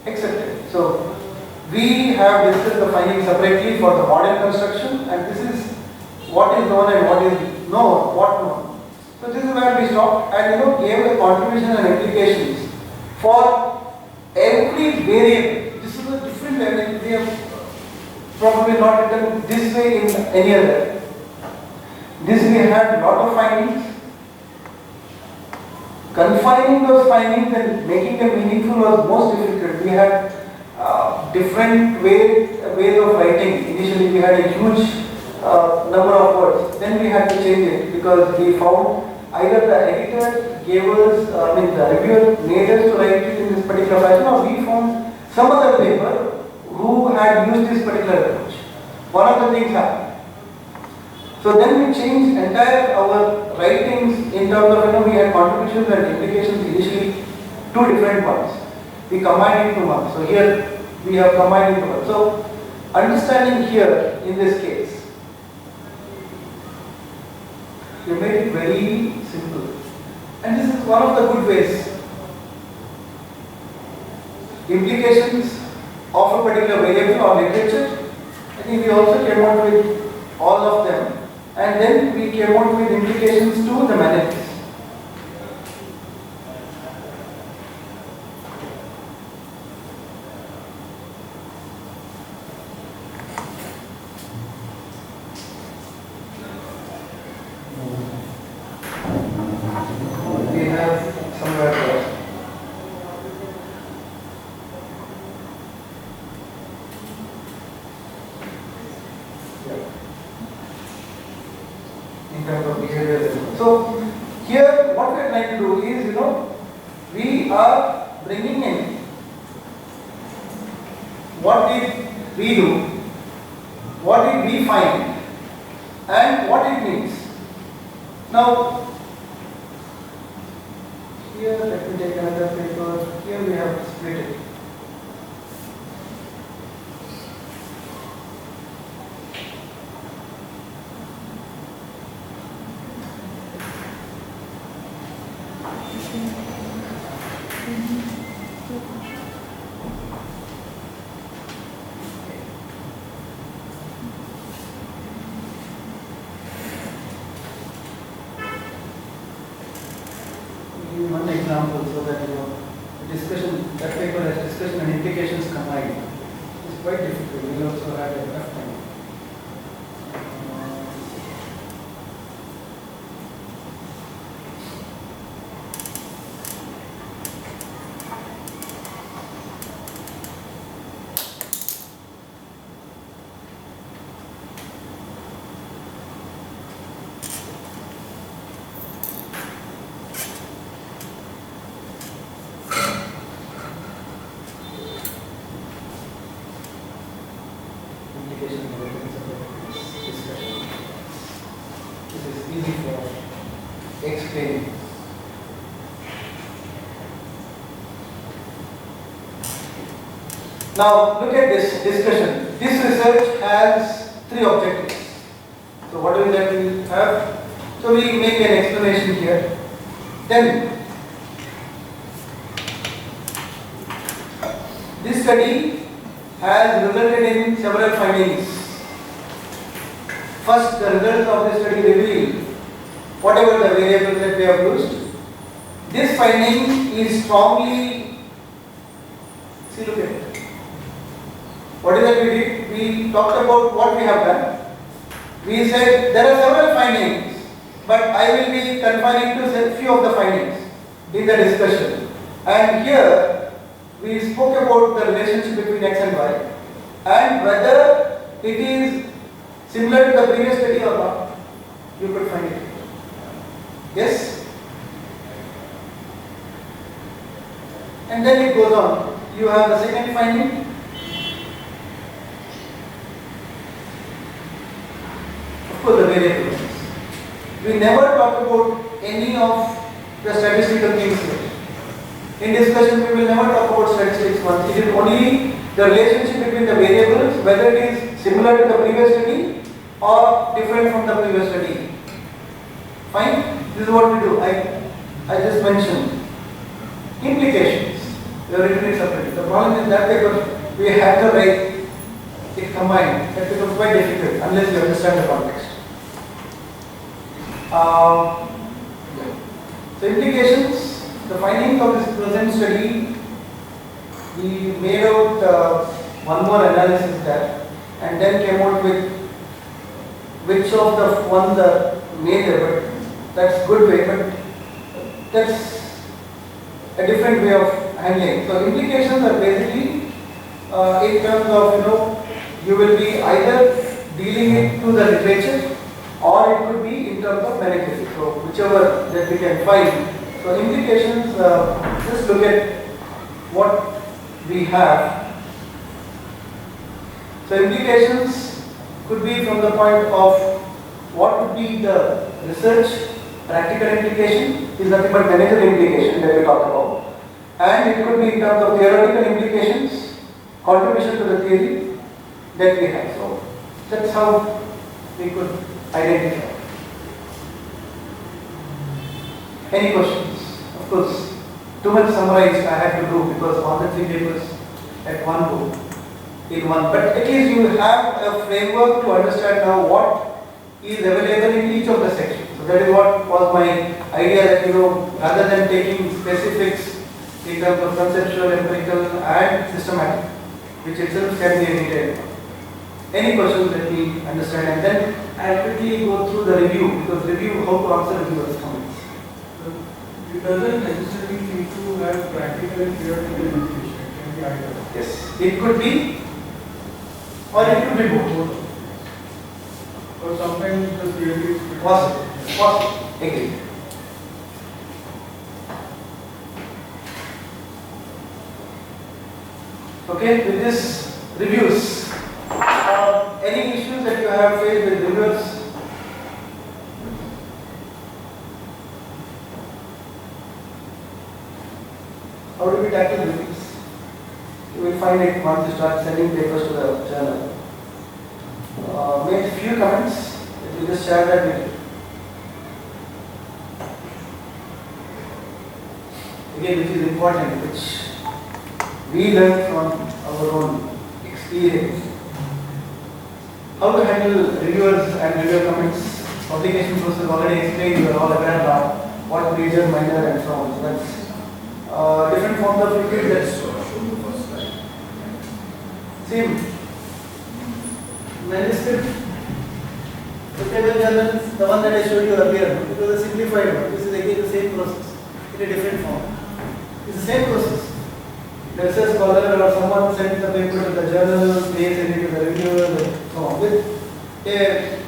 Accepted. So, we have discussed the findings separately for the modern construction, and this is what is known and what is known, what known. So, this is where we stopped and gave the contribution and implications for every variable. This is a different way. We have probably not written this way in any other. This we had lot of findings. Confining those findings and making them meaningful was most difficult. We had different ways of writing. Initially we had a huge number of words. Then we had to change it because we found either the editor gave us, the reviewer made us to write it in this particular fashion, or we found some other paper who had used this particular approach. One of the things happened. So then we changed entire our writings in terms of, we had contributions and implications initially 2 different ones. We combined into one. So here we have combined into one. So understanding here in this case, we made it very simple. And this is one of the good ways. Implications of a particular variable or literature. I think we also came out with all of them, and then we came out with implications to the managers. We have somewhere there. In terms of behavior. So here what we are trying to do is, we are bringing in what did we do, what did we find, and what it means. Now, here, let me take another paper. Here we have split it. Give you one example so that your discussion, that paper has discussion and implications combined. It's quite difficult. We'll also have a tough time. Implication of the discussion. This is easy for explaining. Now look at this discussion. This research has three objectives. So what do we like to have? So we make an explanation here. Then this study has resulted in several findings. First, the results of the study reveal whatever the variables that we have used. This finding is strongly, see, look at it. What is that we did? We talked about what we have done. We said there are several findings, but I will be confining to a few of the findings in the discussion. And here we spoke about the relationship between X and Y and whether it is similar to the previous study or not. You could find it. Yes? And then it goes on. You have the second finding. Of course, the variables. We never talk about any of the statistical things here. In discussion, we will never talk about statistics once. It is only the relationship between the variables, whether it is similar to the previous study or different from the previous study. Fine? This is what we do. I just mentioned. Implications. We have written it separately. The problem is that paper we have to write it combined. That becomes quite difficult unless you understand the context. So implications. The findings of this present study, we made out one more analysis there and then came out with which of the ones are major, but that's good way, but that's a different way of handling. So implications are basically in terms of, you will be either dealing it to the literature or it could be in terms of management. So whichever that we can find. So implications, just look at what we have. So implications could be from the point of what would be the research practical implication is nothing but managerial implication that we talked about. And it could be in terms of theoretical implications, contribution to the theory that we have. So that's how we could identify. Any questions? Of course, too much summarized I had to do because all the three papers at one go in one. But at least you have a framework to understand now what is available in each of the sections. So that is what was my idea, that rather than taking specifics in terms of conceptual, empirical and systematic, which itself can be a detail. Any questions that we understand, and then I'll quickly go through the review, because review, how to answer reviewers' comments. It doesn't necessarily need to have practical and theoretical implication. It can be either. Yes, it could be, or it could be both. Or sometimes the theory is Possible. Agree. Okay, with this reviews, any issues that you have faced with reviewers? find it once you start sending papers to the journal. Made few comments. Let me just share that with you. Again, which is important, which we learn from our own experience. How to handle reviewers and reviewer comments. Publication process already explained, you are all aware about what major, minor and so on. So that's different forms of review. That's same. Manuscript, the table journal, the one that I showed you earlier, it was a simplified one. This is again the same process in a different form. It's the same process. Let's say a scholar or someone sends the paper to the journal, places it to the reviewer, and so on, with a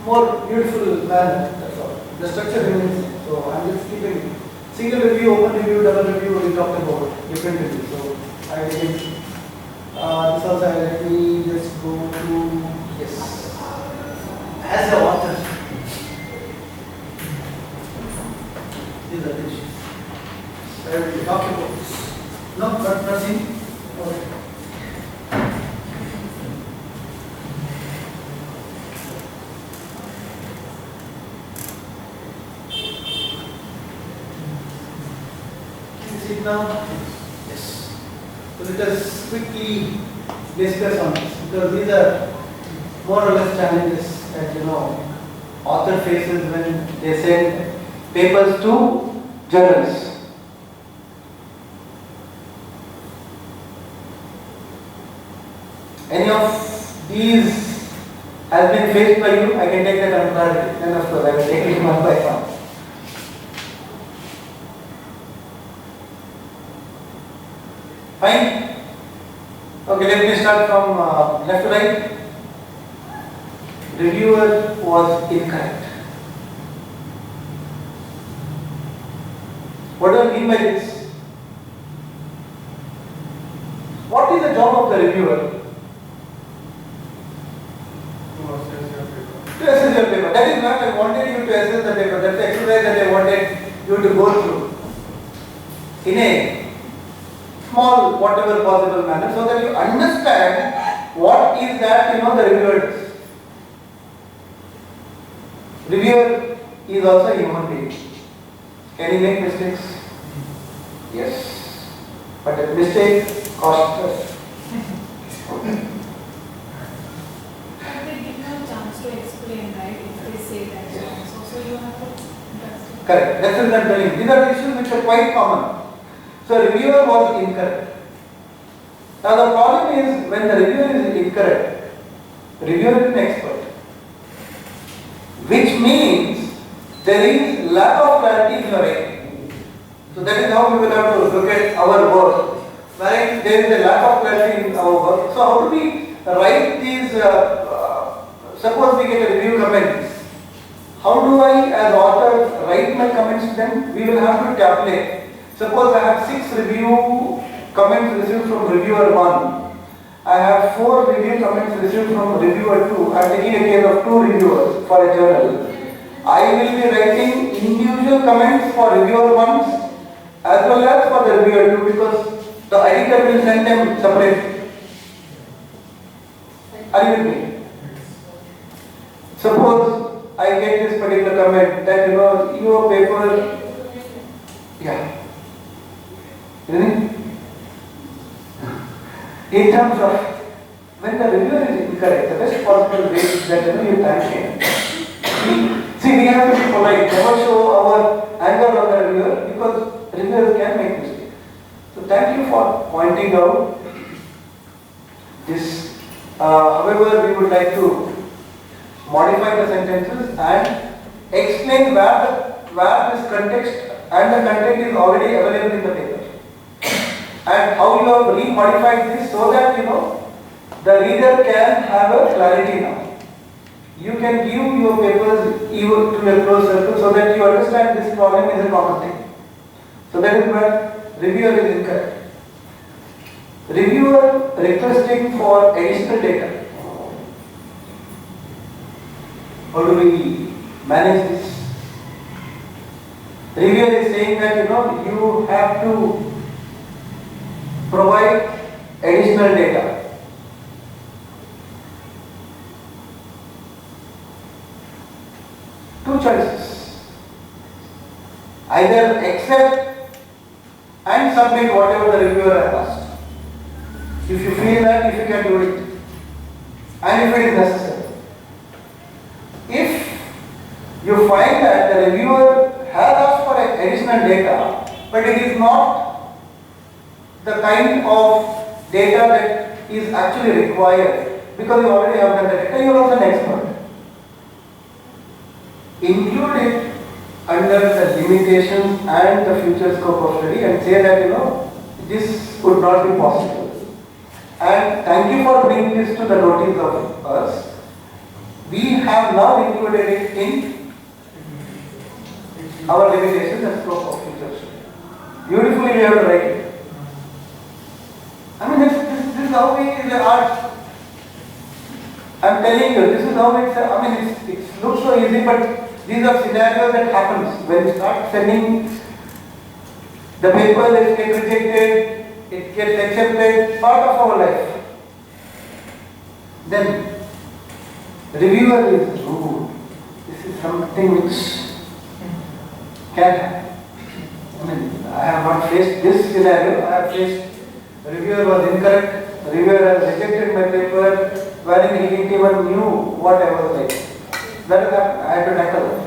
more beautiful manner. That's all. The structure remains same. So I'm just keeping single review, open review, double review. We talked about different reviews. So I think this also let me just go to yes. As the author, these are the issues. I will talk about this. No, but nothing. Okay. Can you see it now? Yes. So let us quickly discuss on this because these are more or less challenges that author faces when they send papers to journals. Any of these has been faced by you, I can take that on priority. Then of course I will take it one by one. Fine? Okay, let me start from left to right. Reviewer was incorrect. What do I mean by this? What is the job of the reviewer? To assess your paper. That is not I wanted you to assess the paper. That's the exercise that I wanted you to go through in a small, whatever possible manner, so that you understand what is that the reviewer does. Reviewer is also a human being. Can he make mistakes? Yes. But a mistake costs us. But they give you a chance to explain, right? If they say that. Yes. So you have to understand. Correct. That's what I'm telling you. These are issues which are quite common. So reviewer was incorrect. Now the problem is when the reviewer is incorrect, reviewer is an expert. Which means there is lack of clarity in your writing. So that is how we will have to look at our work. Wherein there is a lack of clarity in our work. So how do we write these, suppose we get a review comments. How do I as author write my comments to them? We will have to tabulate. Suppose I have 6 review comments received from reviewer 1. I have 4 review comments received from reviewer 2. I am taking a case of 2 reviewers for a journal. I will be writing individual comments for reviewer 1 as well as for the reviewer 2 because the editor will send them separately. Are you with me? Suppose I get this particular comment that your paper, yeah. In terms of when the reviewer is incorrect, the best possible way is that you thank him. See, we have to be polite, never show our anger on the reviewer because reviewers can make mistakes. So thank you for pointing out this. However, we would like to modify the sentences and explain where this context and the content is already available in the paper. And how you have remodified this so that the reader can have a clarity now. You can give your papers even to a close circle so that you understand this problem is a common thing. So that is where reviewer is incorrect. Reviewer requesting for additional data. How do we manage this? Reviewer is saying that you have to provide additional data. Two choices. Either accept and submit whatever the reviewer has asked. If you feel that, if you can do it, and if it is necessary. If you find that the reviewer has asked for additional data, but it is not the kind of data that is actually required, because you already have done the data, you are also an expert. Include it under the limitations and the future scope of study and say that this would not be possible. And thank you for bringing this to the notice of us. We have now included it in our limitations and scope of future study. Beautifully we have to write it. I mean this is how we are. I am telling you, this is how it looks so easy, but these are scenarios that happens when you start sending the paper, it gets rejected, it gets accepted, part of our life. Then reviewer is rude. This is something which can happen. I have not faced this scenario. I have faced reviewer was incorrect, reviewer has rejected my paper wherein he didn't even knew what I was writing. That has happened. I had to tackle that.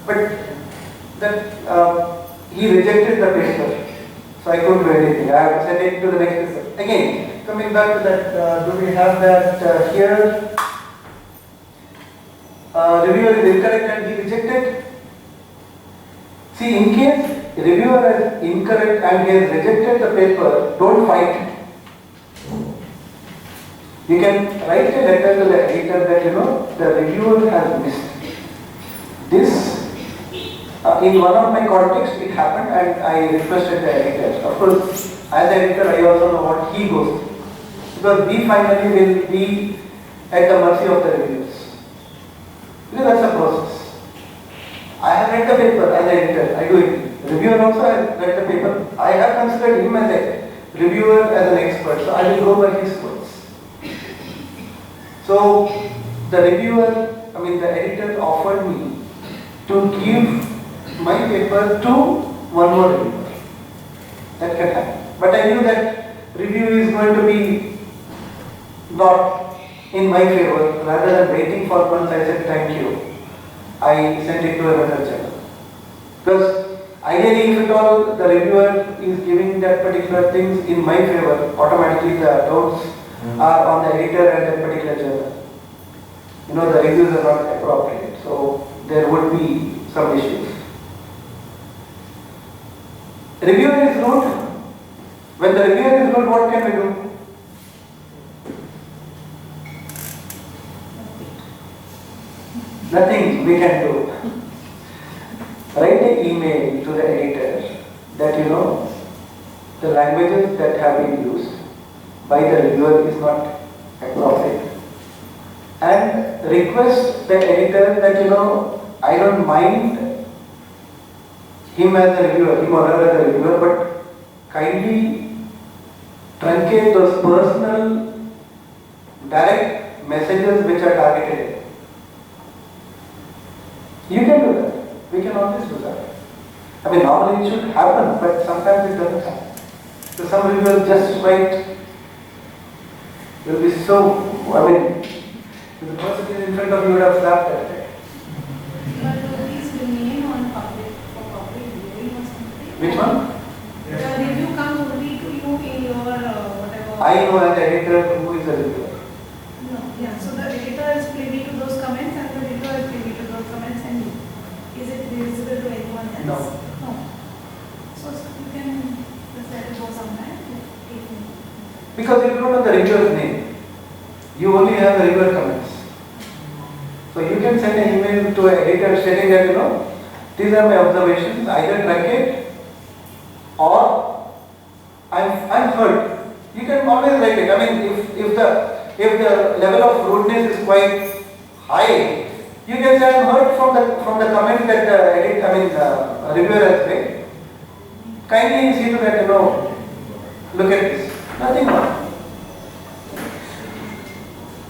But he rejected the paper, so I couldn't do anything. I have sent it to the next paper. Again, coming back to that, do we have that here? Reviewer is incorrect and he rejected. See, in case reviewer is incorrect and he has rejected the paper, don't fight. You can write a letter to the editor that the reviewer has missed. This, in one of my contexts it happened and I requested the editor. Of course, as the editor I also know what he goes through. Because we finally will be at the mercy of the reviewers. Because that's a process. I have read the paper as an editor, I do it. Reviewer also has read the paper. I have considered him as a reviewer, as an expert, so I will go by his words. So the reviewer, the editor offered me to give my paper to one more reviewer. That can happen. But I knew that review is going to be not in my favor. Rather than waiting for months, I said thank you. I sent it to another journal. Because ideally, if at all the reviewer is giving that particular things in my favor, automatically the doubts are on the editor and that particular journal. The reviews are not appropriate. So there would be some issues. Reviewer is rude. When the reviewer is rude, what can we do? Nothing we can do. Write an email to the editor that the languages that have been used by the reviewer is not appropriate. And request the editor that I don't mind him as a reviewer, him or her as a reviewer, but kindly truncate those personal direct messages which are targeted. You can do that. We can always do that. Normally it should happen, but sometimes it doesn't happen. So some reviewers just write, will be so, if the person is in front of you, would have slapped that guy. But do these remain on for public viewing or something? Which one? The review comes only to you in your whatever. I know an editor who is a reviewer. No, yeah. So the editor is privy to those comments and the reviewer is privy to those comments and you. Is it visible to anyone else? No. No. So you can just let it go somewhere. Because you don't know the reviewer's name. You only have the reviewer comments. So you can send an email to an editor stating that, these are my observations, either truncate or I'm hurt. You can always write it. If the level of rudeness is quite high, you can say I'm hurt from the comment that the reviewer has made. Kindly see to that, look at this. Nothing wrong.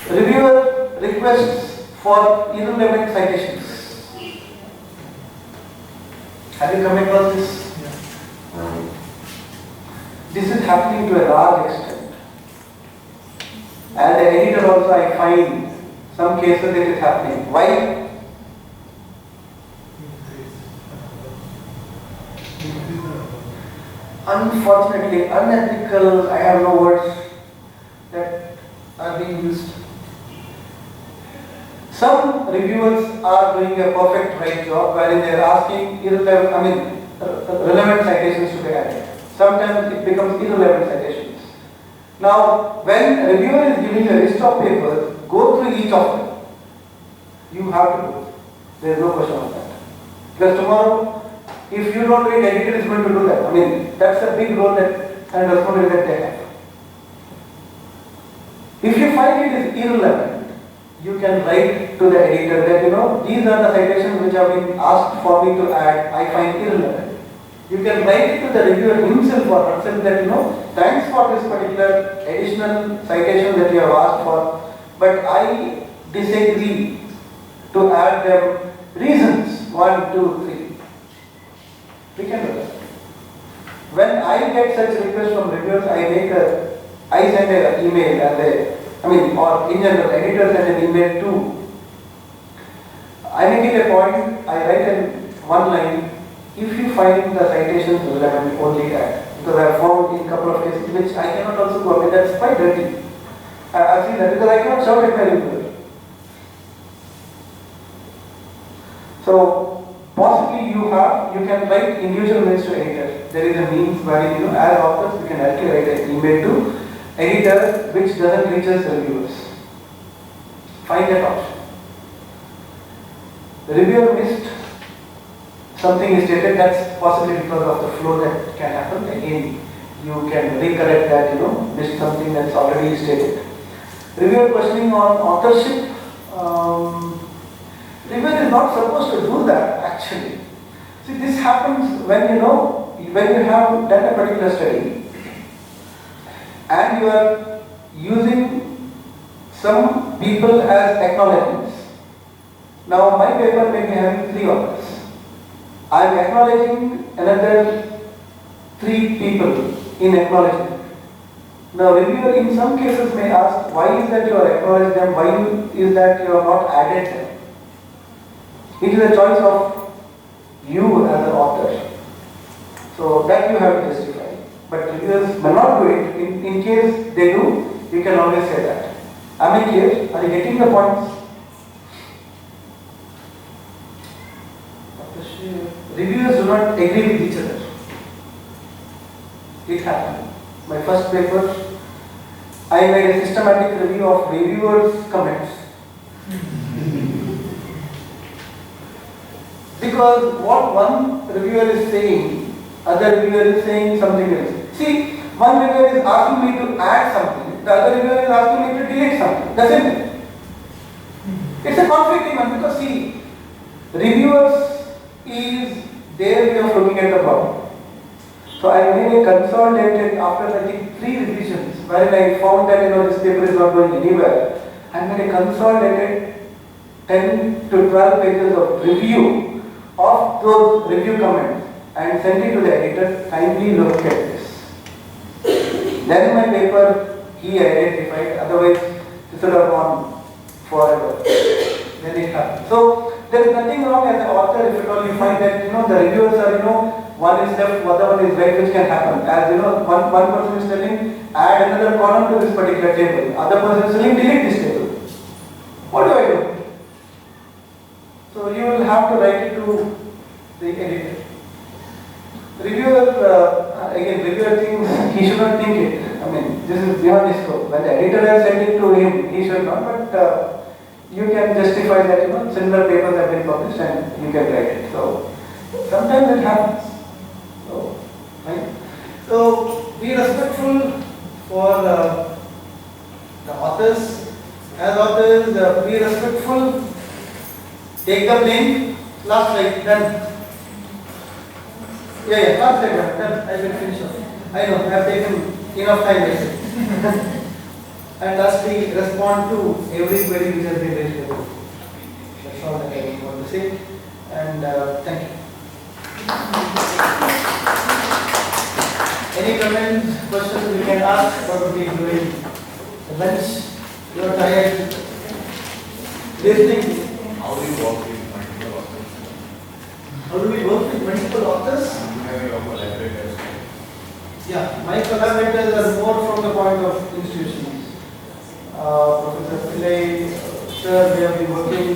Reviewer requests for irrelevant citations. Have you come across this? This is happening to a large extent. As an editor also I find some cases it is happening. Why? Unfortunately, unethical, I have no words that are being used. Some reviewers are doing a perfect right job wherein they are asking relevant citations to be added. Sometimes it becomes irrelevant citations. Now, when a reviewer is giving a list of papers, go through each of them. You have to do it. There is no question of that. Because tomorrow, if you don't do it, editor is going to do that. That's a big role and responsibility that they have. If you find it is irrelevant, you can write to the editor that, these are the citations which have been asked for me to add, I find irrelevant. You can write it to the reviewer himself or herself that, thanks for this particular additional citation that you have asked for, but I disagree to add them reasons, 1, 2, 3. We can do that. When I get such requests from reviewers, I send an email or in general, editors send an email too. I make it a point, I write in one line, if you find the citations relevant, only add. Because I have found in a couple of cases which I cannot also go, that's quite dirty. I've seen that because I cannot shout at my reviewer. So, possibly you can write individual mails to editor. There is a means where as authors we can directly write an email to editor which doesn't reach us reviewers. Find that option. The reviewer missed something is stated, that's possibly because of the flow that can happen. Again, you can recorrect that, missed something that's already stated. Reviewer questioning on authorship. Reviewer is not supposed to do that actually. See, this happens when when you have done a particular study and you are using some people as acknowledgements. Now my paper may be having 3 authors. I am acknowledging another 3 people in acknowledgement. Now reviewer in some cases may ask, why is that you are acknowledging them, why is that you are not added them? It is a choice of you as an author. So that you have to justify. But reviewers may not do it. In case they do, you can always say that. Am I clear? Are you getting the points? Reviewers do not agree with each other. It happened. My first paper, I made a systematic review of reviewers' comments. Because what one reviewer is saying, other reviewer is saying something else. See, one reviewer is asking me to add something, the other reviewer is asking me to delete something. Doesn't it? It's a conflicting one because see, reviewers is their way of looking at the problem. So I made a consolidated, after I think 3 revisions, wherein I found that this paper is not going anywhere. I made a consolidated 10 to 12 pages of review of those review comments and sent it to the editor, kindly look at this. Then my paper he identified, otherwise this would have gone forever. Then it happened. So there is nothing wrong as an author if at all you find that the reviewers are one is left, other one is right, which can happen. As one person is telling add another column to this particular table, other person is telling delete this table. What do I do? So you will have to write it to the editor. Reviewer thinks he should not think it. This is beyond his scope. When the editor has sent it to him, he should not, but you can justify that similar papers have been published and you can write it. So sometimes it happens. So, right? So be respectful for the authors. As authors, be respectful. Take the blame. Last slide, done. Last slide, done. I will finish up. I know, I have taken enough time wasted. And lastly, respond to every query which has been raised by the group. That's all that I want to say. And thank you. Any comments, questions we can ask? What would be doing the bench? You are tired. Listening. How do you work with multiple authors? How do we work with multiple authors? You have your collaborators. Yeah, my collaborators are more from the point of institutions. Professor Pillai, sir, we have been working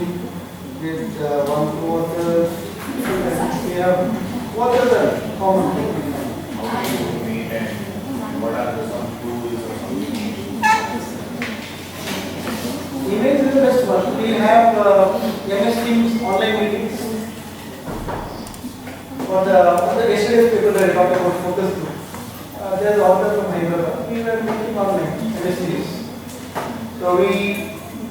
with one co-author. We have authors are common. How do you meet and what are the some tools or something? Emails is the best one. We have MS Teams online meetings. For the yesterday's paper that I talked about focus group, there is an author from Hyderabad. We were meeting online MS Teams. So we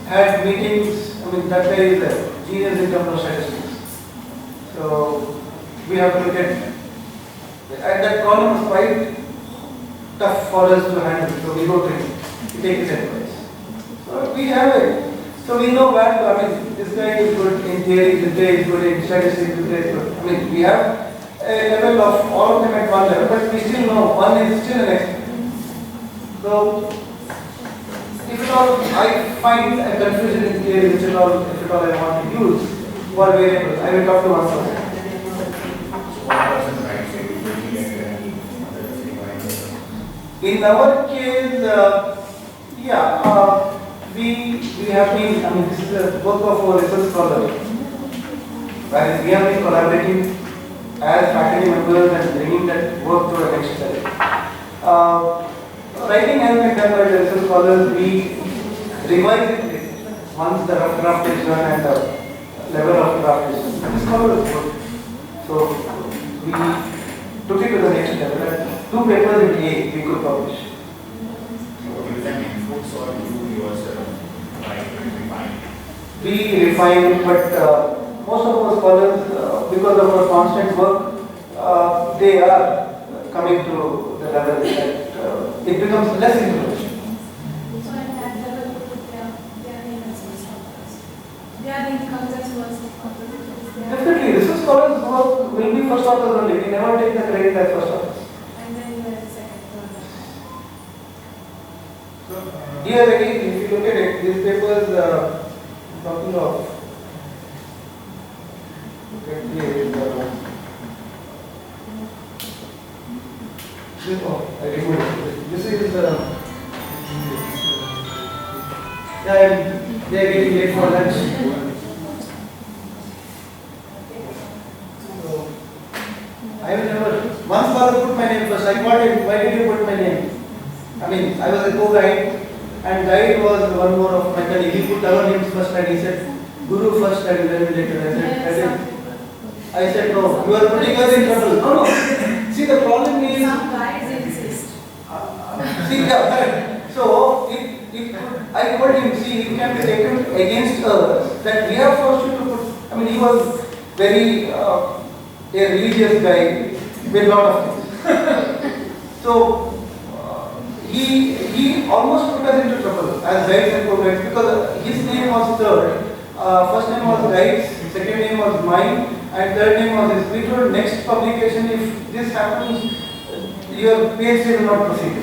had meetings. I mean, that guy is a genius in terms of statistics. So we have to look at, and that problem is quite tough for us to handle. So we go to him. We take his advice. So we have it. So we know where to, I mean, this guy is good in theory, this guy is good in statistics, this guy is good. I mean, we have a level of all of them at one level, but we still know one is still an expert. So, if at all I find a confusion in theory, which at all, if at all I want to use for variables, I will talk to one person. One person writes it, looking at it, and others revise it. In our case, we have been, I mean, this is the work of our research scholars, whereas we have been collaborating as faculty members and bringing that work to the next level. Writing has been done by the research scholars. We revise it later, once the rough draft is done and the level of draft is done. This scholar is good. So we took it to the next level. And 2 papers in A we could publish. Give them inputs or you yourself write and refine. We refine, but most of our scholars, because of our constant work, they are coming to the level that it becomes less introduction. So at that level, their name as first authors. Their name comes as first authors. Definitely, research scholars work will be first authors only. We never take the credit as first authors. And then you are the second, third. So, Here again, if you look at it, these papers talking of. Look at here, I remember it. This is yeah, they are getting late for lunch. So I will never. Once father put my name first. I called him. Why did you put my name? I mean, I was a co-guide, and guide was one more of my colleague. He put our names first, and he said Guru first, and then later. I said no. You are putting us in trouble. No. See, the problem is. Some guys insist. See, yeah, so I told him, see, it can be taken against us that we have forced you to put. I mean, he was very a religious guy with a lot of things. So he almost put us into trouble as guides and co-guides because his name was third. First name was guides, second name was mine, and third name was his. We told next publication, if this happens, your PhD will not proceed.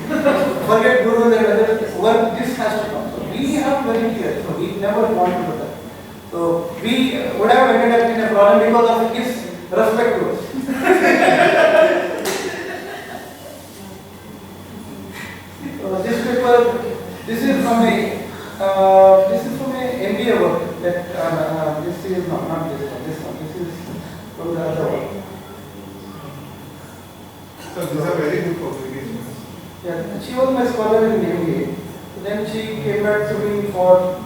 Forget gurus and other work, this has to come. So we have very clear, so we never want to do that. So we would have ended up in a problem because of his respect to us. So this paper, this is from a MBA work. That this is not this one. This is from the other one. so these are very good publications. Yeah, she was my scholar in MBA. Then she came back to me for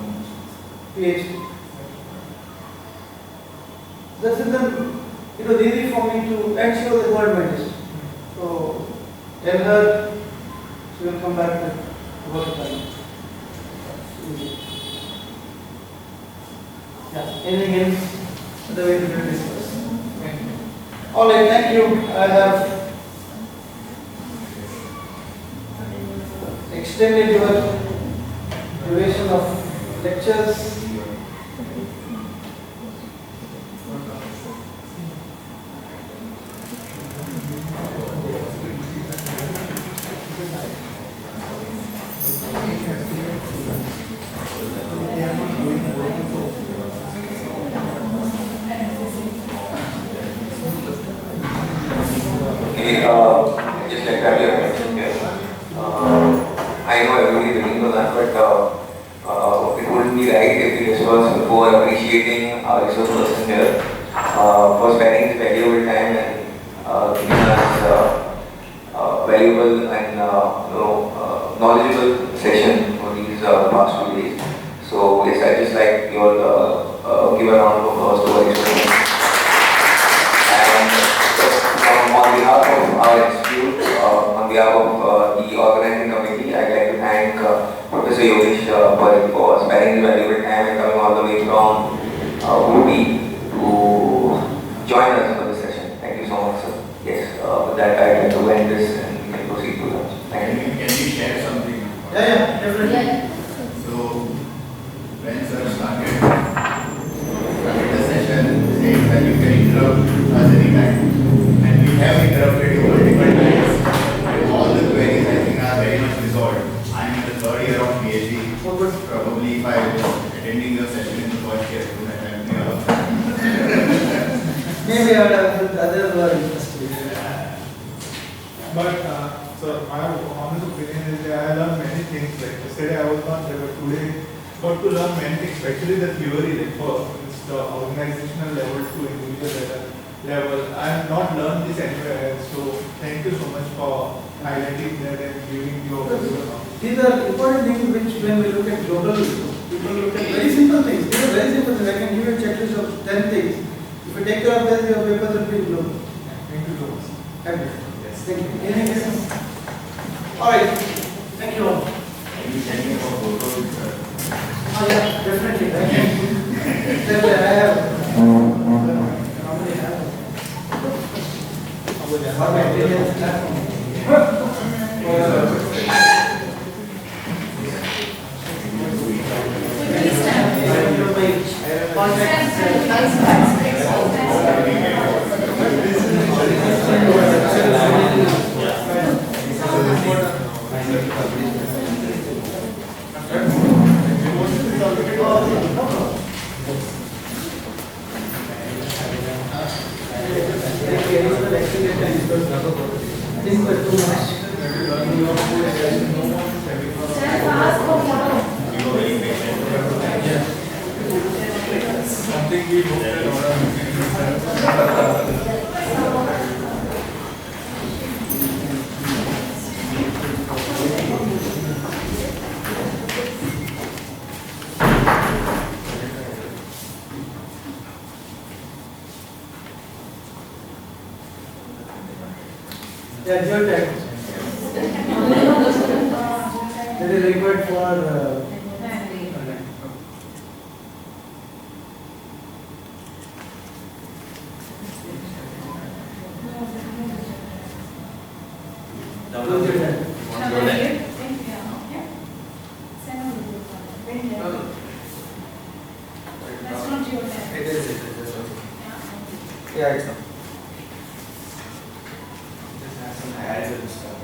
PhD. That's the it was easy for me to, and she was a gold medalist. So tell her she will come back with work done. Yeah, anything else? The way to discuss. All right, thank you. I have. extended your duration of lectures. Okay, just like earlier mentioned here, I know everybody is waiting for that, but it wouldn't be right if we discuss before appreciating our resource person here for spending his valuable time and giving us valuable and knowledgeable session for these past 2 days. So yes, I just like you all give a round of applause to our resource. On behalf of our institute, on behalf of the organizing committee, I'd like to thank Professor Yogesh Parekh for sparing his valuable time and coming all the way from Ooty to join us for this session. Thank you so much, sir. Yes, with that, I'd like to end this and we can proceed to lunch. Thank you. Can we share something? Yeah, definitely. So, when sir started the session, saying that you can interrupt us anytime. And we have interrupted you multiple times. And all the queries I think are very much resolved. I am in the third year of PhD. Probably if I was attending your session in the first year, I would have helped me out. Maybe I would have the others were interested. But so my honest opinion is that I learned many things. Like yesterday I was not there, but today got to learn many things, especially the theory, like first the organizational level to individual level. I have not learned this anywhere else. So thank you so much for highlighting that and giving your knowledge. These are important things which when we look at global, people look at very simple things. These are very simple things. I can give you a checklist of 10 things. If you take care of this, your papers will be global. Thank you so much. Thank you. Yes. Thank you. Anything else? Alright. Thank you all. Can you send me for photos, sir? Oh yeah, definitely. Definitely, I have. Normally I have. Or materials platform. Something we hope that Yeah, geotech. That is required for Yeah, it's not. Just have some ads and stuff.